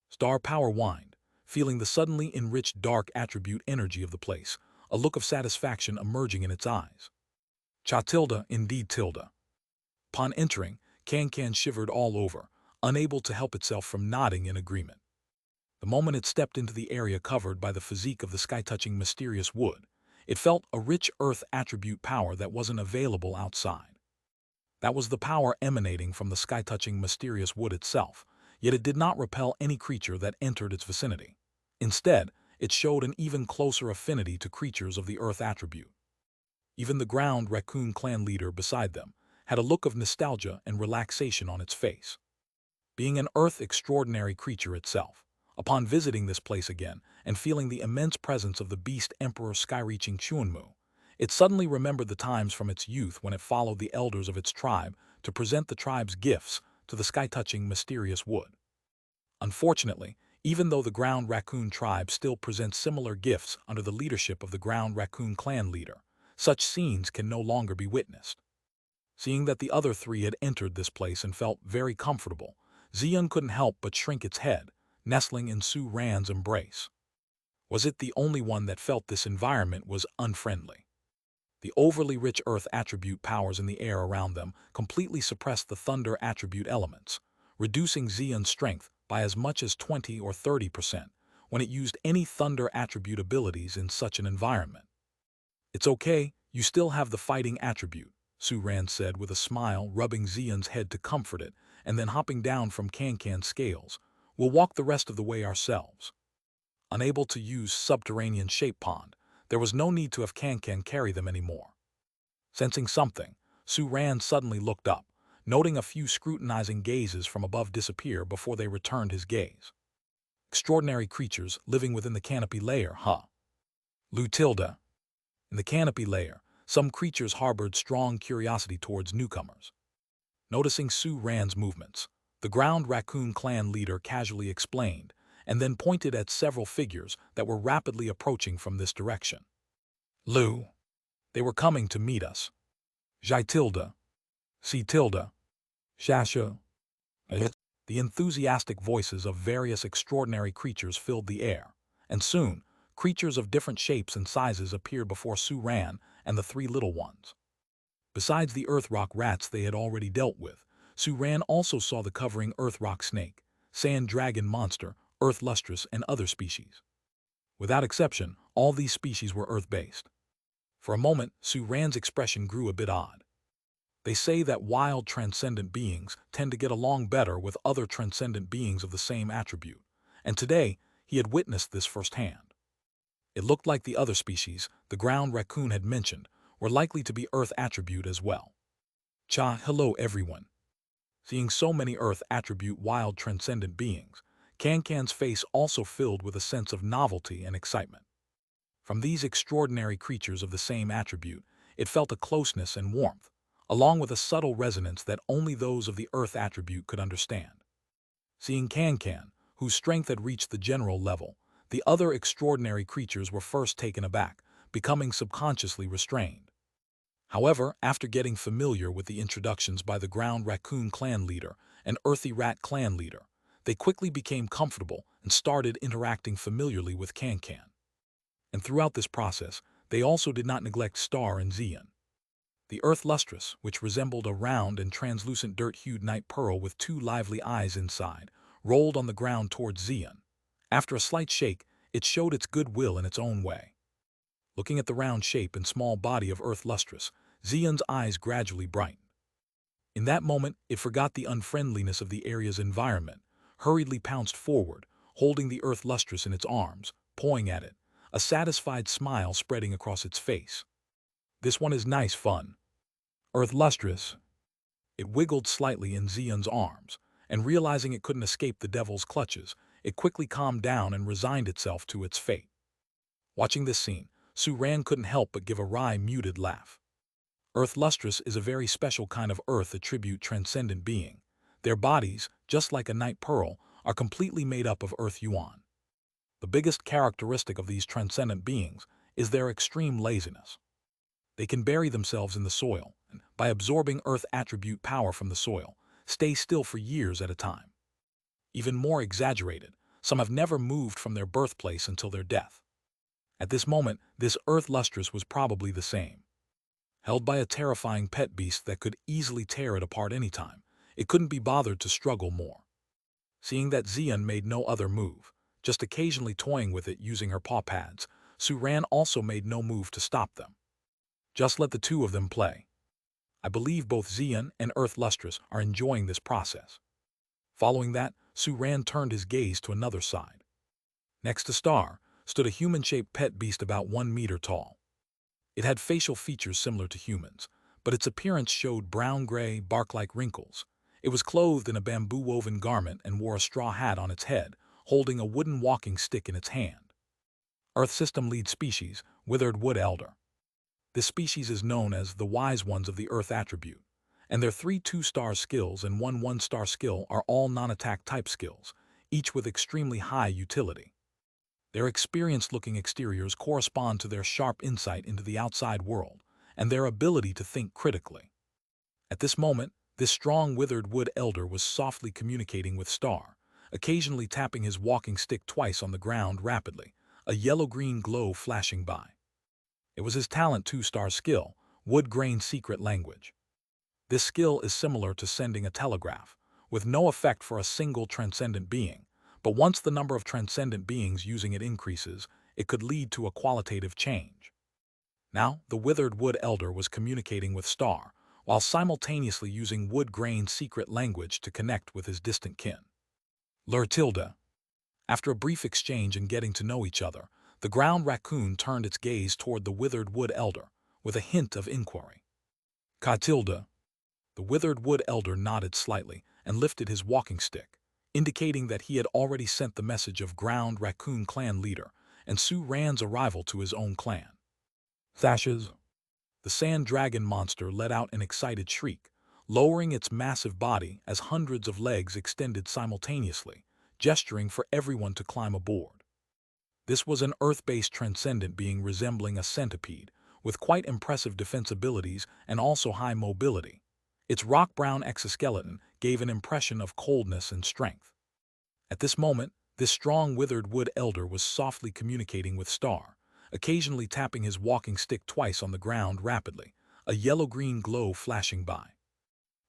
Star Power whined, feeling the suddenly enriched dark attribute energy of the place, a look of satisfaction emerging in its eyes. Cha tilde, indeed tilde. Upon entering, Can shivered all over, unable to help itself from nodding in agreement. The moment it stepped into the area covered by the physique of the sky-touching mysterious wood, it felt a rich earth attribute power that wasn't available outside. That was the power emanating from the sky-touching mysterious wood itself, yet it did not repel any creature that entered its vicinity. Instead, it showed an even closer affinity to creatures of the earth attribute. Even the ground raccoon clan leader beside them had a look of nostalgia and relaxation on its face. Being an earth extraordinary creature itself, upon visiting this place again and feeling the immense presence of the beast emperor sky-reaching Chuanmu, it suddenly remembered the times from its youth when it followed the elders of its tribe to present the tribe's gifts to the sky-touching mysterious wood. Unfortunately, even though the ground raccoon tribe still presents similar gifts under the leadership of the ground raccoon clan leader, such scenes can no longer be witnessed. Seeing that the other 3 had entered this place and felt very comfortable, Xian couldn't help but shrink its head, nestling in Su Ran's embrace. Was it the only one that felt this environment was unfriendly? The overly rich earth attribute powers in the air around them completely suppressed the thunder attribute elements, reducing Xian's strength by as much as 20 or 30% when it used any thunder attribute abilities in such an environment. It's okay, you still have the fighting attribute, Su Ran said with a smile, rubbing Xian's head to comfort it, and then hopping down from Can's scales. We'll walk the rest of the way ourselves. Unable to use subterranean shape pond, there was no need to have Can carry them anymore. Sensing something, Su Ran suddenly looked up, noting a few scrutinizing gazes from above disappear before they returned his gaze. Extraordinary creatures living within the canopy layer, huh? Lu tilde. In the canopy layer, some creatures harbored strong curiosity towards newcomers. Noticing Su Ran's movements, the ground raccoon clan leader casually explained, and then pointed at several figures that were rapidly approaching from this direction. Lu. They were coming to meet us. Jai tilde. Si tilde. Shasha. The enthusiastic voices of various extraordinary creatures filled the air, and soon, creatures of different shapes and sizes appeared before Su Ran and the 3 little ones. Besides the earth rock rats they had already dealt with, Su Ran also saw the covering earth rock snake, sand dragon monster, earth lustrous, and other species. Without exception, all these species were earth-based. For a moment, Su Ran's expression grew a bit odd. They say that wild transcendent beings tend to get along better with other transcendent beings of the same attribute, and today he had witnessed this firsthand. It looked like the other species, the ground raccoon had mentioned, were likely to be earth attribute as well. Hello everyone. Seeing so many earth attribute wild transcendent beings, Can's face also filled with a sense of novelty and excitement. From these extraordinary creatures of the same attribute, it felt a closeness and warmth, along with a subtle resonance that only those of the earth attribute could understand. Seeing Can, whose strength had reached the general level, the other extraordinary creatures were first taken aback, becoming subconsciously restrained. However, after getting familiar with the introductions by the ground raccoon clan leader and earthy rat clan leader, they quickly became comfortable and started interacting familiarly with Can. And throughout this process, they also did not neglect Star and Xian. The earth lustrous, which resembled a round and translucent dirt-hued night pearl with 2 lively eyes inside, rolled on the ground towards Xian. After a slight shake, it showed its goodwill in its own way. Looking at the round shape and small body of Earth Lustrous, Xian's eyes gradually brightened. In that moment, it forgot the unfriendliness of the area's environment, hurriedly pounced forward, holding the Earth Lustrous in its arms, pawing at it, a satisfied smile spreading across its face. This one is nice fun. Earth Lustrous. It wiggled slightly in Xian's arms, and realizing it couldn't escape the devil's clutches, it quickly calmed down and resigned itself to its fate. Watching this scene, Su Ran couldn't help but give a wry, muted laugh. Earth Lustrous is a very special kind of Earth attribute transcendent being. Their bodies, just like a night pearl, are completely made up of Earth Yuan. The biggest characteristic of these transcendent beings is their extreme laziness. They can bury themselves in the soil, and by absorbing Earth attribute power from the soil, stay still for years at a time. Even more exaggerated, some have never moved from their birthplace until their death. At this moment, this Earth Lustrous was probably the same. Held by a terrifying pet beast that could easily tear it apart anytime, it couldn't be bothered to struggle more. Seeing that Xian made no other move, just occasionally toying with it using her paw pads, Su Ran also made no move to stop them. Just let the two of them play. I believe both Xian and Earth Lustrous are enjoying this process. Following that, Su Ran turned his gaze to another side. Next to Star stood a human-shaped pet beast about 1 meter tall. It had facial features similar to humans, but its appearance showed brown-gray, bark-like wrinkles. It was clothed in a bamboo-woven garment and wore a straw hat on its head, holding a wooden walking stick in its hand. Earth System Lead Species, Withered Wood Elder. This species is known as the Wise Ones of the Earth attribute, and their 3 2-star skills and 1 1-star skill are all non-attack type skills, each with extremely high utility. Their experienced-looking exteriors correspond to their sharp insight into the outside world and their ability to think critically. At this moment, this strong withered wood elder was softly communicating with Star, occasionally tapping his walking stick twice on the ground rapidly, a yellow-green glow flashing by. It was his talent 2-star skill, Wood Grain Secret Language. This skill is similar to sending a telegraph, with no effect for a single transcendent being, but once the number of transcendent beings using it increases, it could lead to a qualitative change. Now, the withered wood elder was communicating with Star, while simultaneously using Wood Grain Secret Language to connect with his distant kin. Tilde. After a brief exchange and getting to know each other, the ground raccoon turned its gaze toward the withered wood elder, with a hint of inquiry. Tilde. The withered wood elder nodded slightly and lifted his walking stick, indicating that he had already sent the message of ground raccoon clan leader and Su Ran's arrival to his own clan. Thashes. The sand dragon monster let out an excited shriek, lowering its massive body as hundreds of legs extended simultaneously, gesturing for everyone to climb aboard. This was an Earth-based transcendent being resembling a centipede, with quite impressive defense abilities and also high mobility. Its rock-brown exoskeleton gave an impression of coldness and strength. At this moment, this strong withered wood elder was softly communicating with Star, occasionally tapping his walking stick twice on the ground rapidly, a yellow-green glow flashing by.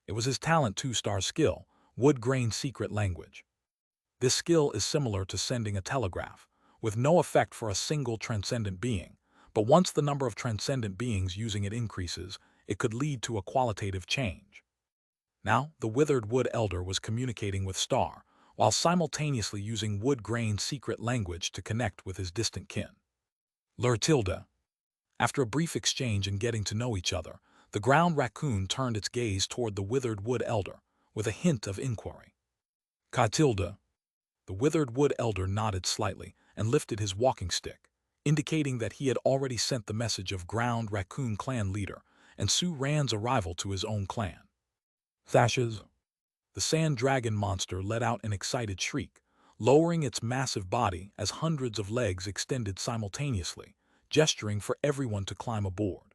It was his talent 2-star skill, Wood Grain Secret Language. This skill is similar to sending a telegraph, with no effect for a single transcendent being, but once the number of transcendent beings using it increases, it could lead to a qualitative change. Now, the withered wood elder was communicating with Star, while simultaneously using Wood Grain Secret Language to connect with his distant kin. Tilde. After a brief exchange and getting to know each other, the ground raccoon turned its gaze toward the withered wood elder, with a hint of inquiry. Tilde. The withered wood elder nodded slightly and lifted his walking stick, indicating that he had already sent the message of ground raccoon clan leader and Su Ran's arrival to his own clan. Thashes. The sand dragon monster let out an excited shriek, lowering its massive body as hundreds of legs extended simultaneously, gesturing for everyone to climb aboard.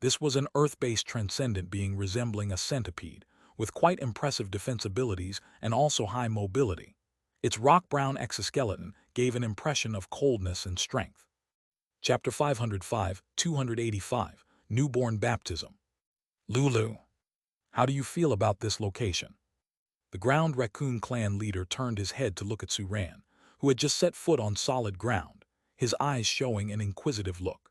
This was an Earth-based transcendent being resembling a centipede, with quite impressive defense abilities and also high mobility. Its rock-brown exoskeleton gave an impression of coldness and strength. Chapter 505, 285, Newborn Baptism. Lulu. How do you feel about this location? The ground raccoon clan leader turned his head to look at Su Ran, who had just set foot on solid ground, his eyes showing an inquisitive look.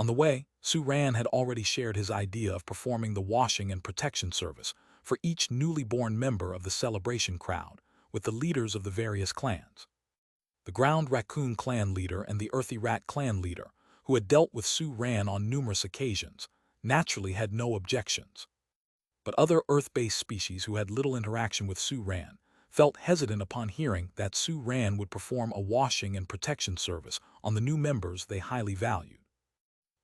On the way, Su Ran had already shared his idea of performing the washing and protection service for each newly born member of the celebration crowd with the leaders of the various clans. The Ground Raccoon clan leader and the Earthy Rat clan leader, who had dealt with Su Ran on numerous occasions, naturally had no objections. But other Earth-based species who had little interaction with Su Ran felt hesitant upon hearing that Su Ran would perform a washing and protection service on the new members they highly valued.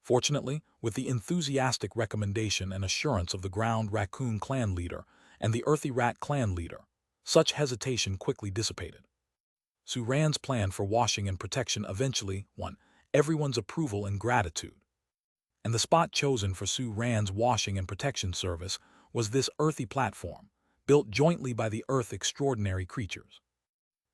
Fortunately, with the enthusiastic recommendation and assurance of the Ground Raccoon clan leader and the Earthy Rat clan leader, such hesitation quickly dissipated. Su Ran's plan for washing and protection eventually won everyone's approval and gratitude. And the spot chosen for Su Ran's washing and protection service was this earthy platform, built jointly by the Earth extraordinary creatures.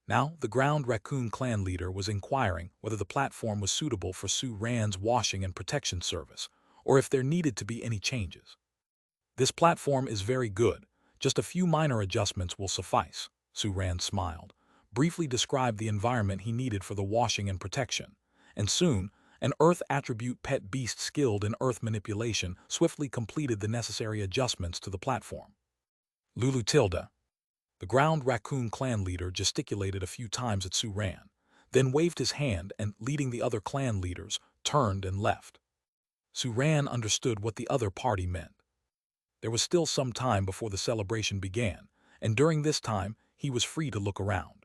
Now, the Ground Raccoon clan leader was inquiring whether the platform was suitable for Su Ran's washing and protection service, or if there needed to be any changes. "This platform is very good. Just a few minor adjustments will suffice," Su Ran smiled, briefly described the environment he needed for the washing and protection, and soon, an Earth attribute pet beast skilled in Earth manipulation swiftly completed the necessary adjustments to the platform. Lulu Tilda. The Ground Raccoon clan leader gesticulated a few times at Su Ran, then waved his hand and, leading the other clan leaders, turned and left. Su Ran understood what the other party meant. There was still some time before the celebration began, and during this time, he was free to look around.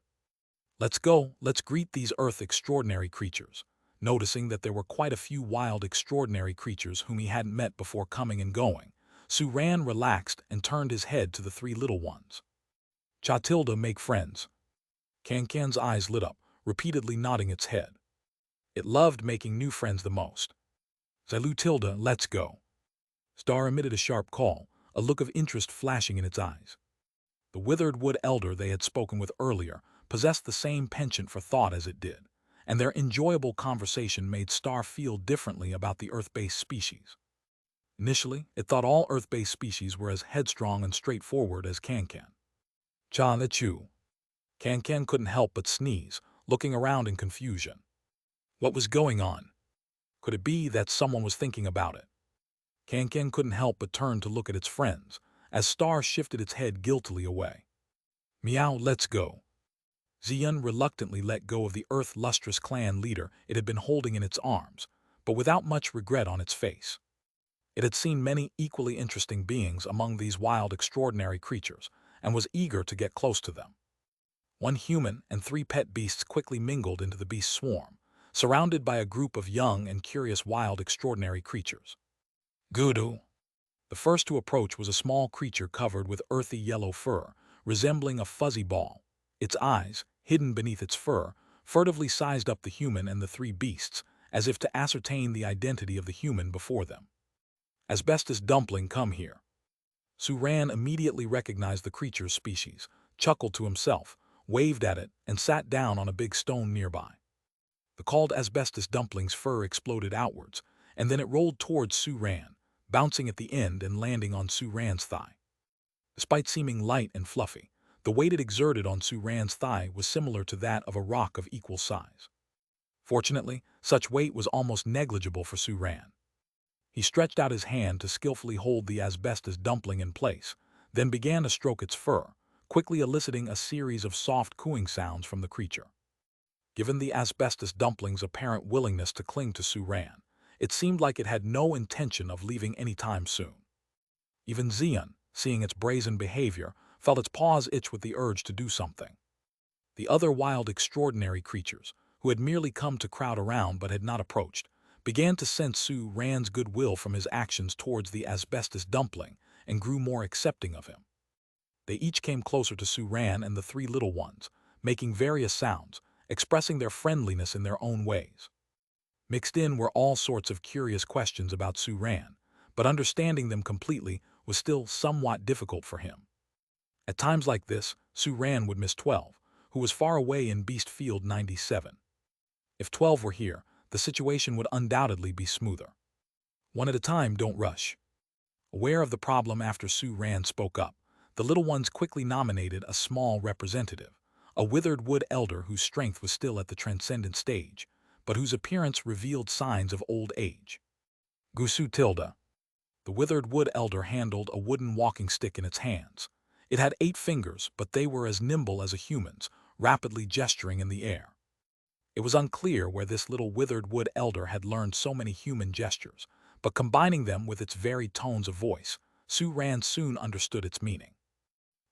"Let's go, let's greet these Earth extraordinary creatures," noticing that there were quite a few wild extraordinary creatures whom he hadn't met before coming and going. Su Ran relaxed and turned his head to the three little ones. "Chatilda, make friends." Cancan's eyes lit up, repeatedly nodding its head. It loved making new friends the most. "Zilutilda, let's go." Star emitted a sharp call, a look of interest flashing in its eyes. The withered wood elder they had spoken with earlier possessed the same penchant for thought as it did, and their enjoyable conversation made Star feel differently about the Earth-based species. Initially, it thought all Earth-based species were as headstrong and straightforward as Cancan. "Cha the chew." Cancan couldn't help but sneeze, looking around in confusion. What was going on? Could it be that someone was thinking about it? Cancan couldn't help but turn to look at its friends, as Star shifted its head guiltily away. "Meow, let's go." Xian reluctantly let go of the Earth Lustrous clan leader it had been holding in its arms, but without much regret on its face. It had seen many equally interesting beings among these wild extraordinary creatures, and was eager to get close to them. One human and three pet beasts quickly mingled into the beast swarm, surrounded by a group of young and curious wild extraordinary creatures. Gudu. The first to approach was a small creature covered with earthy yellow fur, resembling a fuzzy ball. Its eyes, hidden beneath its fur, furtively sized up the human and the three beasts, as if to ascertain the identity of the human before them. "Asbestos dumpling, come here." Su Ran immediately recognized the creature's species, chuckled to himself, waved at it, and sat down on a big stone nearby. The called asbestos dumpling's fur exploded outwards, and then it rolled towards Su Ran, bouncing at the end and landing on Su Ran's thigh. Despite seeming light and fluffy, the weight it exerted on Su Ran's thigh was similar to that of a rock of equal size. Fortunately, such weight was almost negligible for Su Ran. He stretched out his hand to skillfully hold the asbestos dumpling in place, then began to stroke its fur, quickly eliciting a series of soft cooing sounds from the creature. Given the asbestos dumpling's apparent willingness to cling to Su Ran, it seemed like it had no intention of leaving any time soon. Even Xian, seeing its brazen behavior, felt its paws itch with the urge to do something. The other wild extraordinary creatures, who had merely come to crowd around but had not approached, began to sense Su Ran's goodwill from his actions towards the asbestos dumpling and grew more accepting of him. They each came closer to Su Ran and the three little ones, making various sounds, expressing their friendliness in their own ways. Mixed in were all sorts of curious questions about Su Ran, but understanding them completely was still somewhat difficult for him. At times like this, Su Ran would miss 12, who was far away in Beast Field 97. If 12 were here, the situation would undoubtedly be smoother. "One at a time, don't rush." Aware of the problem after Su Ran spoke up, the little ones quickly nominated a small representative, a withered wood elder whose strength was still at the transcendent stage, but whose appearance revealed signs of old age. Gusu Tilda. The withered wood elder handled a wooden walking stick in its hands. It had 8 fingers, but they were as nimble as a human's, rapidly gesturing in the air. It was unclear where this little withered wood elder had learned so many human gestures, but combining them with its varied tones of voice, Su Ran soon understood its meaning.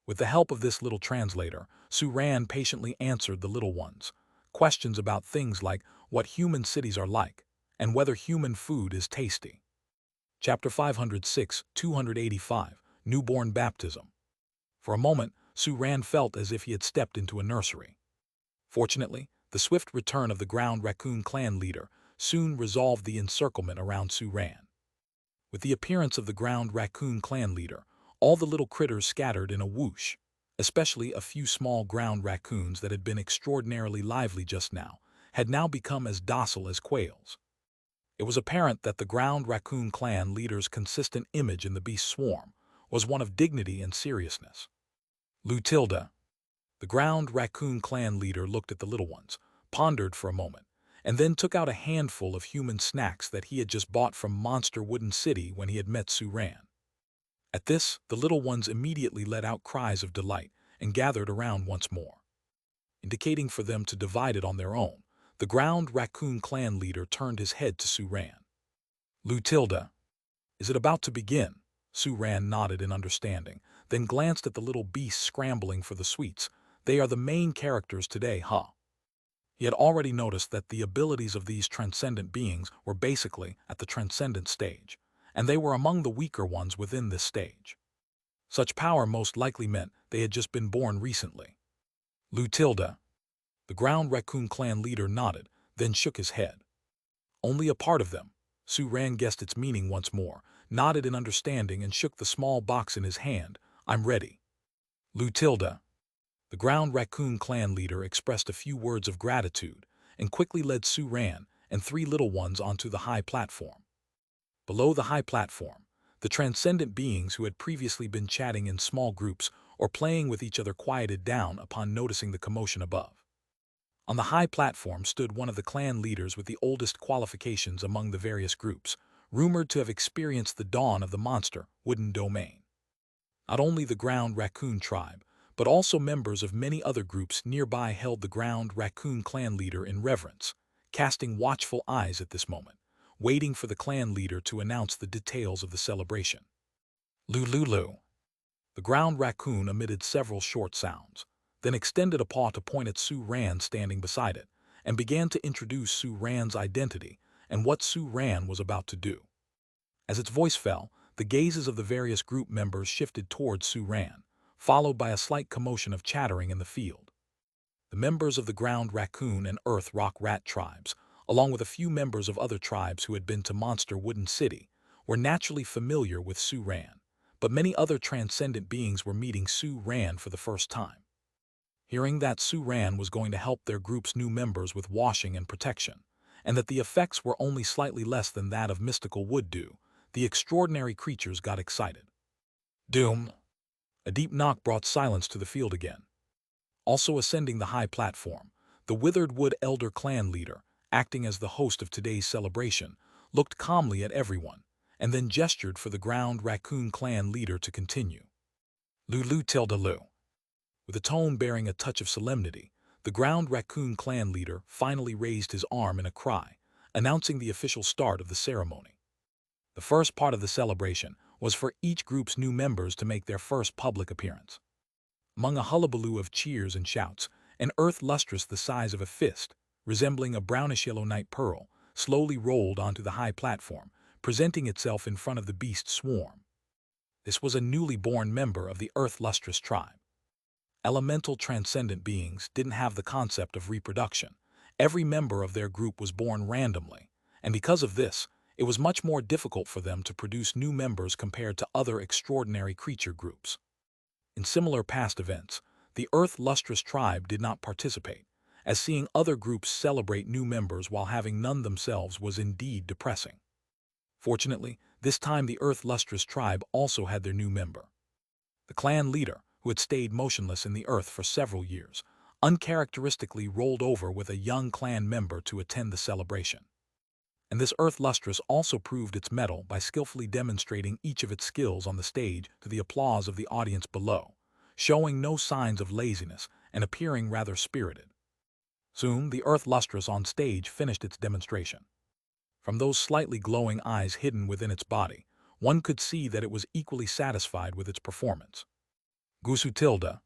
With the help of this little translator, Su Ran patiently answered the little ones questions about things like what human cities are like and whether human food is tasty. Chapter 506, 285, Newborn Baptism. For a moment, Su Ran felt as if he had stepped into a nursery. Fortunately, the swift return of the ground raccoon clan leader soon resolved the encirclement around Su Ran. With the appearance of the ground raccoon clan leader, all the little critters scattered in a whoosh, especially a few small ground raccoons that had been extraordinarily lively just now, had now become as docile as quails. It was apparent that the ground raccoon clan leader's consistent image in the beast swarm was one of dignity and seriousness. Lutilda. The ground raccoon clan leader looked at the little ones, pondered for a moment, and then took out a handful of human snacks that he had just bought from Monster Wooden City when he had met Su Ran. At this, the little ones immediately let out cries of delight and gathered around once more. Indicating for them to divide it on their own, the ground raccoon clan leader turned his head to Su Ran. Lutilda. Is it about to begin? Su Ran nodded in understanding, then glanced at the little beasts scrambling for the sweets. They are the main characters today, huh? He had already noticed that the abilities of these transcendent beings were basically at the transcendent stage, and they were among the weaker ones within this stage. Such power most likely meant they had just been born recently. Lutilda. The ground raccoon clan leader nodded, then shook his head. Only a part of them. Su Ran guessed its meaning once more, nodded in understanding and shook the small box in his hand. I'm ready. Lutilda. The ground raccoon clan leader expressed a few words of gratitude and quickly led Su Ran and 3 little ones onto the high platform. Below the high platform, the transcendent beings who had previously been chatting in small groups or playing with each other quieted down upon noticing the commotion above. On the high platform stood one of the clan leaders with the oldest qualifications among the various groups, rumored to have experienced the dawn of the monster wooden domain. Not only the ground raccoon tribe, but also members of many other groups nearby held the ground raccoon clan leader in reverence, casting watchful eyes at this moment, waiting for the clan leader to announce the details of the celebration. Lululu. The ground raccoon emitted several short sounds, then extended a paw to point at Su Ran standing beside it, and began to introduce Su Ran's identity and what Su Ran was about to do. As its voice fell, the gazes of the various group members shifted towards Su Ran, followed by a slight commotion of chattering in the field. The members of the ground raccoon and earth rock rat tribes, along with a few members of other tribes who had been to Monster Wooden City, were naturally familiar with Su Ran, but many other transcendent beings were meeting Su Ran for the first time. Hearing that Su Ran was going to help their group's new members with washing and protection, and that the effects were only slightly less than that of mystical wood dew, the extraordinary creatures got excited. Doom! A deep knock brought silence to the field again. Also ascending the high platform, the withered wood elder clan leader, acting as the host of today's celebration, looked calmly at everyone, and then gestured for the ground raccoon clan leader to continue. Lulu tilde Lu. With a tone bearing a touch of solemnity, the ground raccoon clan leader finally raised his arm in a cry, announcing the official start of the ceremony. The first part of the celebration was for each group's new members to make their first public appearance. Among a hullabaloo of cheers and shouts, an earth lustrous the size of a fist, resembling a brownish-yellow night pearl, slowly rolled onto the high platform, presenting itself in front of the beast swarm. This was a newly born member of the earth lustrous tribe. Elemental transcendent beings didn't have the concept of reproduction. Every member of their group was born randomly, and because of this, it was much more difficult for them to produce new members compared to other extraordinary creature groups. In similar past events, the Earth Lustrous tribe did not participate, as seeing other groups celebrate new members while having none themselves was indeed depressing. Fortunately, this time the Earth Lustrous tribe also had their new member. The clan leader, who had stayed motionless in the earth for several years, uncharacteristically rolled over with a young clan member to attend the celebration. And this Earth Lustrous also proved its mettle by skillfully demonstrating each of its skills on the stage to the applause of the audience below, showing no signs of laziness and appearing rather spirited. Soon, the Earth Lustrous on stage finished its demonstration. From those slightly glowing eyes hidden within its body, one could see that it was equally satisfied with its performance. Gusu Tilda,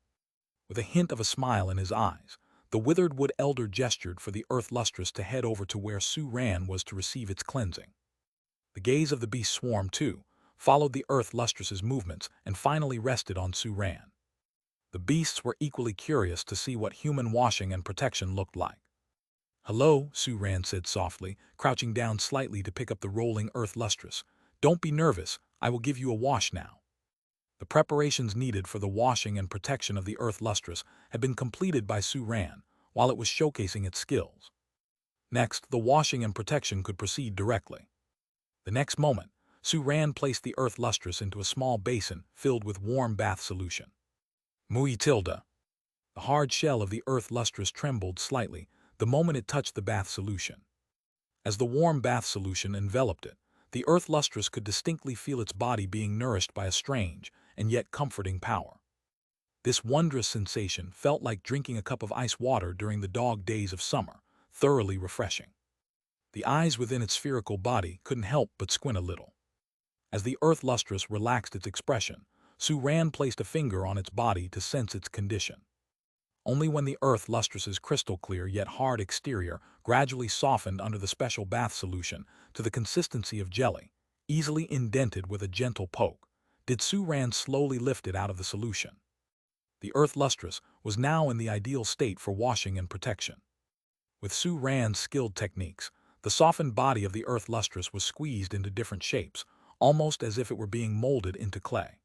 with a hint of a smile in his eyes, the withered wood elder gestured for the Earth Lustrous to head over to where Su Ran was to receive its cleansing. The gaze of the beast swarm, too, followed the Earth Lustrous's movements and finally rested on Su Ran. The beasts were equally curious to see what human washing and protection looked like. "Hello," Su Ran said softly, crouching down slightly to pick up the rolling Earth Lustrous. "Don't be nervous, I will give you a wash now." The preparations needed for the washing and protection of the Earth Lustrous had been completed by Su Ran while it was showcasing its skills. Next, the washing and protection could proceed directly. The next moment, Su Ran placed the Earth Lustrous into a small basin filled with warm bath solution. Mui Tilda. The hard shell of the Earth Lustrous trembled slightly the moment it touched the bath solution. As the warm bath solution enveloped it, the Earth Lustrous could distinctly feel its body being nourished by a strange and yet comforting power. This wondrous sensation felt like drinking a cup of ice water during the dog days of summer, thoroughly refreshing. The eyes within its spherical body couldn't help but squint a little. As the Earth Lustrous relaxed its expression, Su Ran placed a finger on its body to sense its condition. Only when the Earth Lustrous's crystal-clear yet hard exterior gradually softened under the special bath solution to the consistency of jelly, easily indented with a gentle poke, did Su Ran slowly lift it out of the solution. The Earth Lustrous was now in the ideal state for washing and protection. With Su Ran's skilled techniques, the softened body of the Earth Lustrous was squeezed into different shapes, almost as if it were being molded into clay.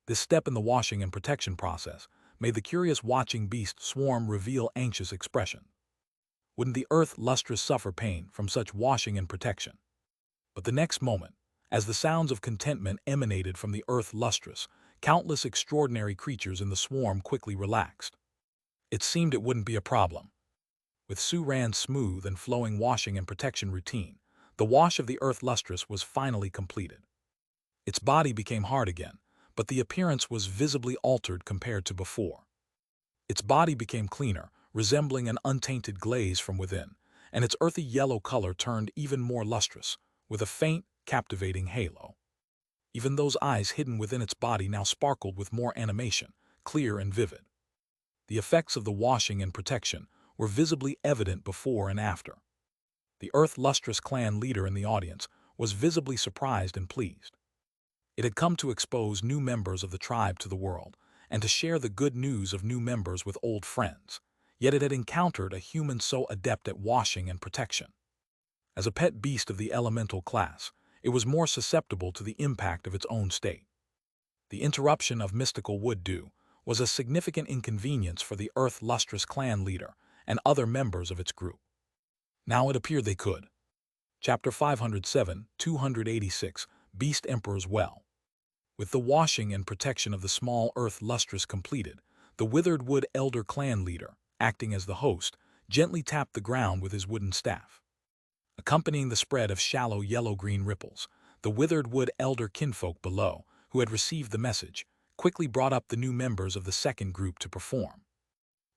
This step in the washing and protection process made the curious watching beast swarm reveal anxious expression. Wouldn't the Earth Lustrous suffer pain from such washing and protection? But the next moment, as the sounds of contentment emanated from the Earth Lustrous, countless extraordinary creatures in the swarm quickly relaxed. It seemed it wouldn't be a problem. With Su Ran's smooth and flowing washing and protection routine, the wash of the Earth Lustrous was finally completed. Its body became hard again, but the appearance was visibly altered compared to before. Its body became cleaner, resembling an untainted glaze from within, and its earthy yellow color turned even more lustrous, with a faint, captivating halo. Even those eyes hidden within its body now sparkled with more animation, clear and vivid. The effects of the washing and protection were visibly evident before and after. The Earth Lustrous clan leader in the audience was visibly surprised and pleased. It had come to expose new members of the tribe to the world, and to share the good news of new members with old friends, yet it had encountered a human so adept at washing and protection. As a pet beast of the elemental class, it was more susceptible to the impact of its own state. The interruption of mystical wood dew was a significant inconvenience for the Earth Lustrous clan leader and other members of its group. Now it appeared they could. Chapter 507, 286, Beast Emperor's Well. With the washing and protection of the small Earth Lustrous completed, the withered wood elder clan leader, acting as the host, gently tapped the ground with his wooden staff. Accompanying the spread of shallow yellow-green ripples, the withered wood elder kinfolk below, who had received the message, quickly brought up the new members of the second group to perform.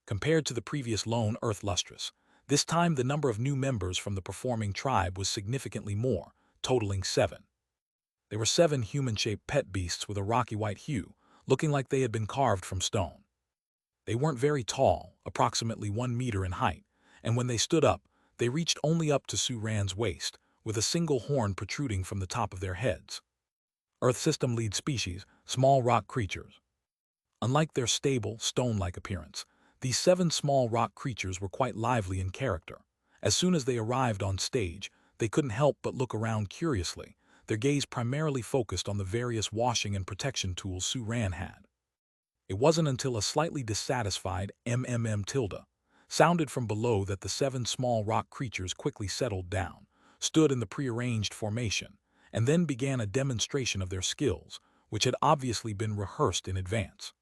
Compared to the previous lone Earth Lustrous, this time the number of new members from the performing tribe was significantly more, totaling 7. They were 7 human-shaped pet beasts with a rocky white hue, looking like they had been carved from stone. They weren't very tall, approximately 1 meter in height, and when they stood up, they reached only up to Su Ran's waist, with a single horn protruding from the top of their heads. Earth System lead species, small rock creatures. Unlike their stable, stone-like appearance, these 7 small rock creatures were quite lively in character. As soon as they arrived on stage, they couldn't help but look around curiously, their gaze primarily focused on the various washing and protection tools Su Ran had. It wasn't until a slightly dissatisfied tilde sounded from below that the 7 small rock creatures quickly settled down, stood in the prearranged formation, and then began a demonstration of their skills, which had obviously been rehearsed in advance.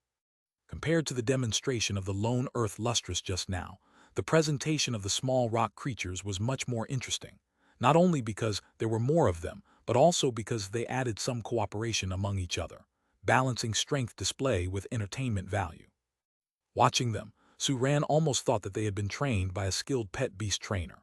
Compared to the demonstration of the lone Earth Lustrous just now, the presentation of the small rock creatures was much more interesting, not only because there were more of them, but also because they added some cooperation among each other, balancing strength display with entertainment value. Watching them, Suran almost thought that they had been trained by a skilled pet beast trainer.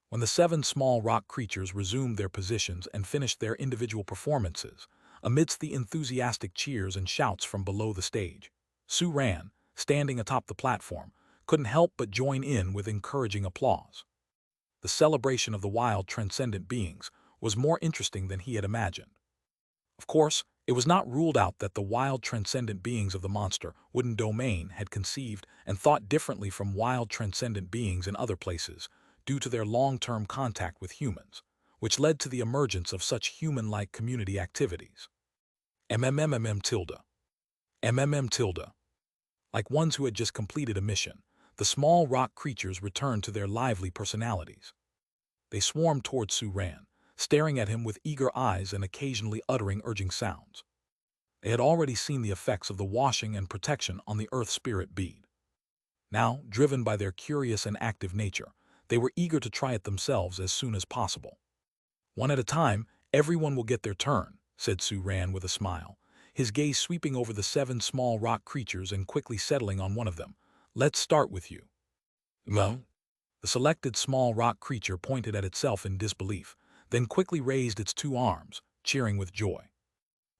When the 7 small rock creatures resumed their positions and finished their individual performances, amidst the enthusiastic cheers and shouts from below the stage, Suran, standing atop the platform, couldn't help but join in with encouraging applause. The celebration of the wild transcendent beings was more interesting than he had imagined. Of course, it was not ruled out that the wild transcendent beings of the monster wooden domain had conceived and thought differently from wild transcendent beings in other places due to their long-term contact with humans, which led to the emergence of such human-like community activities. MMMMM tilde. MMM tilde. Like ones who had just completed a mission, the small rock creatures returned to their lively personalities. They swarmed towards Suran, staring at him with eager eyes and occasionally uttering urging sounds. They had already seen the effects of the washing and protection on the earth spirit bead. Now, driven by their curious and active nature, they were eager to try it themselves as soon as possible. "One at a time, everyone will get their turn," said Suran with a smile, his gaze sweeping over the 7 small rock creatures and quickly settling on one of them. "Let's start with you." "No?" The selected small rock creature pointed at itself in disbelief, then quickly raised its 2 arms, cheering with joy.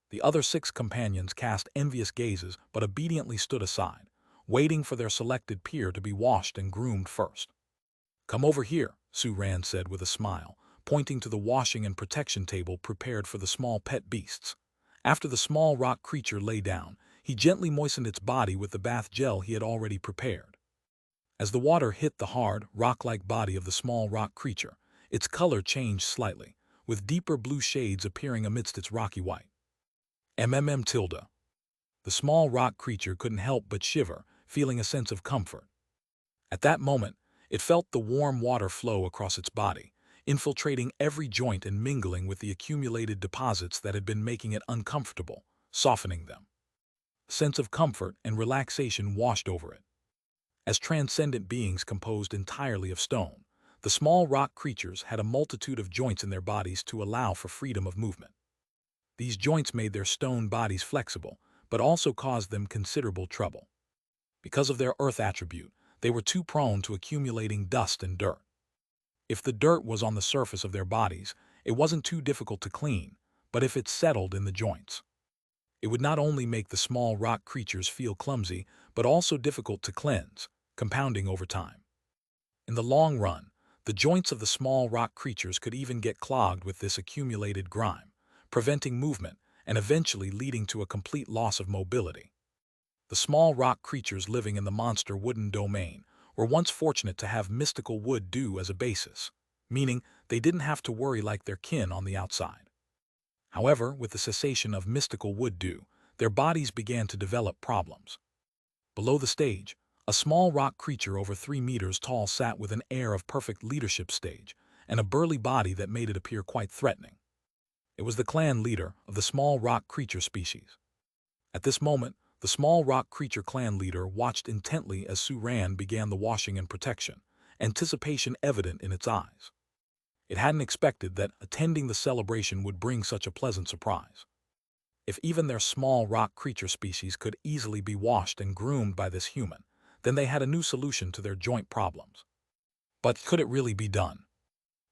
The other 6 companions cast envious gazes but obediently stood aside, waiting for their selected peer to be washed and groomed first. "Come over here," Suran said with a smile, pointing to the washing and protection table prepared for the small pet beasts. After the small rock creature lay down, he gently moistened its body with the bath gel he had already prepared. As the water hit the hard, rock-like body of the small rock creature, its color changed slightly, with deeper blue shades appearing amidst its rocky white. MMM tilde. The small rock creature couldn't help but shiver, feeling a sense of comfort. At that moment, it felt the warm water flow across its body, infiltrating every joint and mingling with the accumulated deposits that had been making it uncomfortable, softening them. A sense of comfort and relaxation washed over it. As transcendent beings composed entirely of stone, the small rock creatures had a multitude of joints in their bodies to allow for freedom of movement. These joints made their stone bodies flexible, but also caused them considerable trouble. Because of their earth attribute, they were too prone to accumulating dust and dirt. If the dirt was on the surface of their bodies, it wasn't too difficult to clean, but if it settled in the joints, it would not only make the small rock creatures feel clumsy, but also difficult to cleanse, compounding over time. In the long run, the joints of the small rock creatures could even get clogged with this accumulated grime, preventing movement and eventually leading to a complete loss of mobility. The small rock creatures living in the monster wooden domain were once fortunate to have mystical wood dew as a basis, meaning they didn't have to worry like their kin on the outside. However, with the cessation of mystical wood dew, their bodies began to develop problems. Below the stage, a small rock creature over 3 meters tall sat with an air of perfect leadership stage and a burly body that made it appear quite threatening. It was the clan leader of the small rock creature species. At this moment, the small rock creature clan leader watched intently as Suran began the washing and protection, anticipation evident in its eyes. It hadn't expected that attending the celebration would bring such a pleasant surprise. If even their small rock creature species could easily be washed and groomed by this human, then they had a new solution to their joint problems. But could it really be done?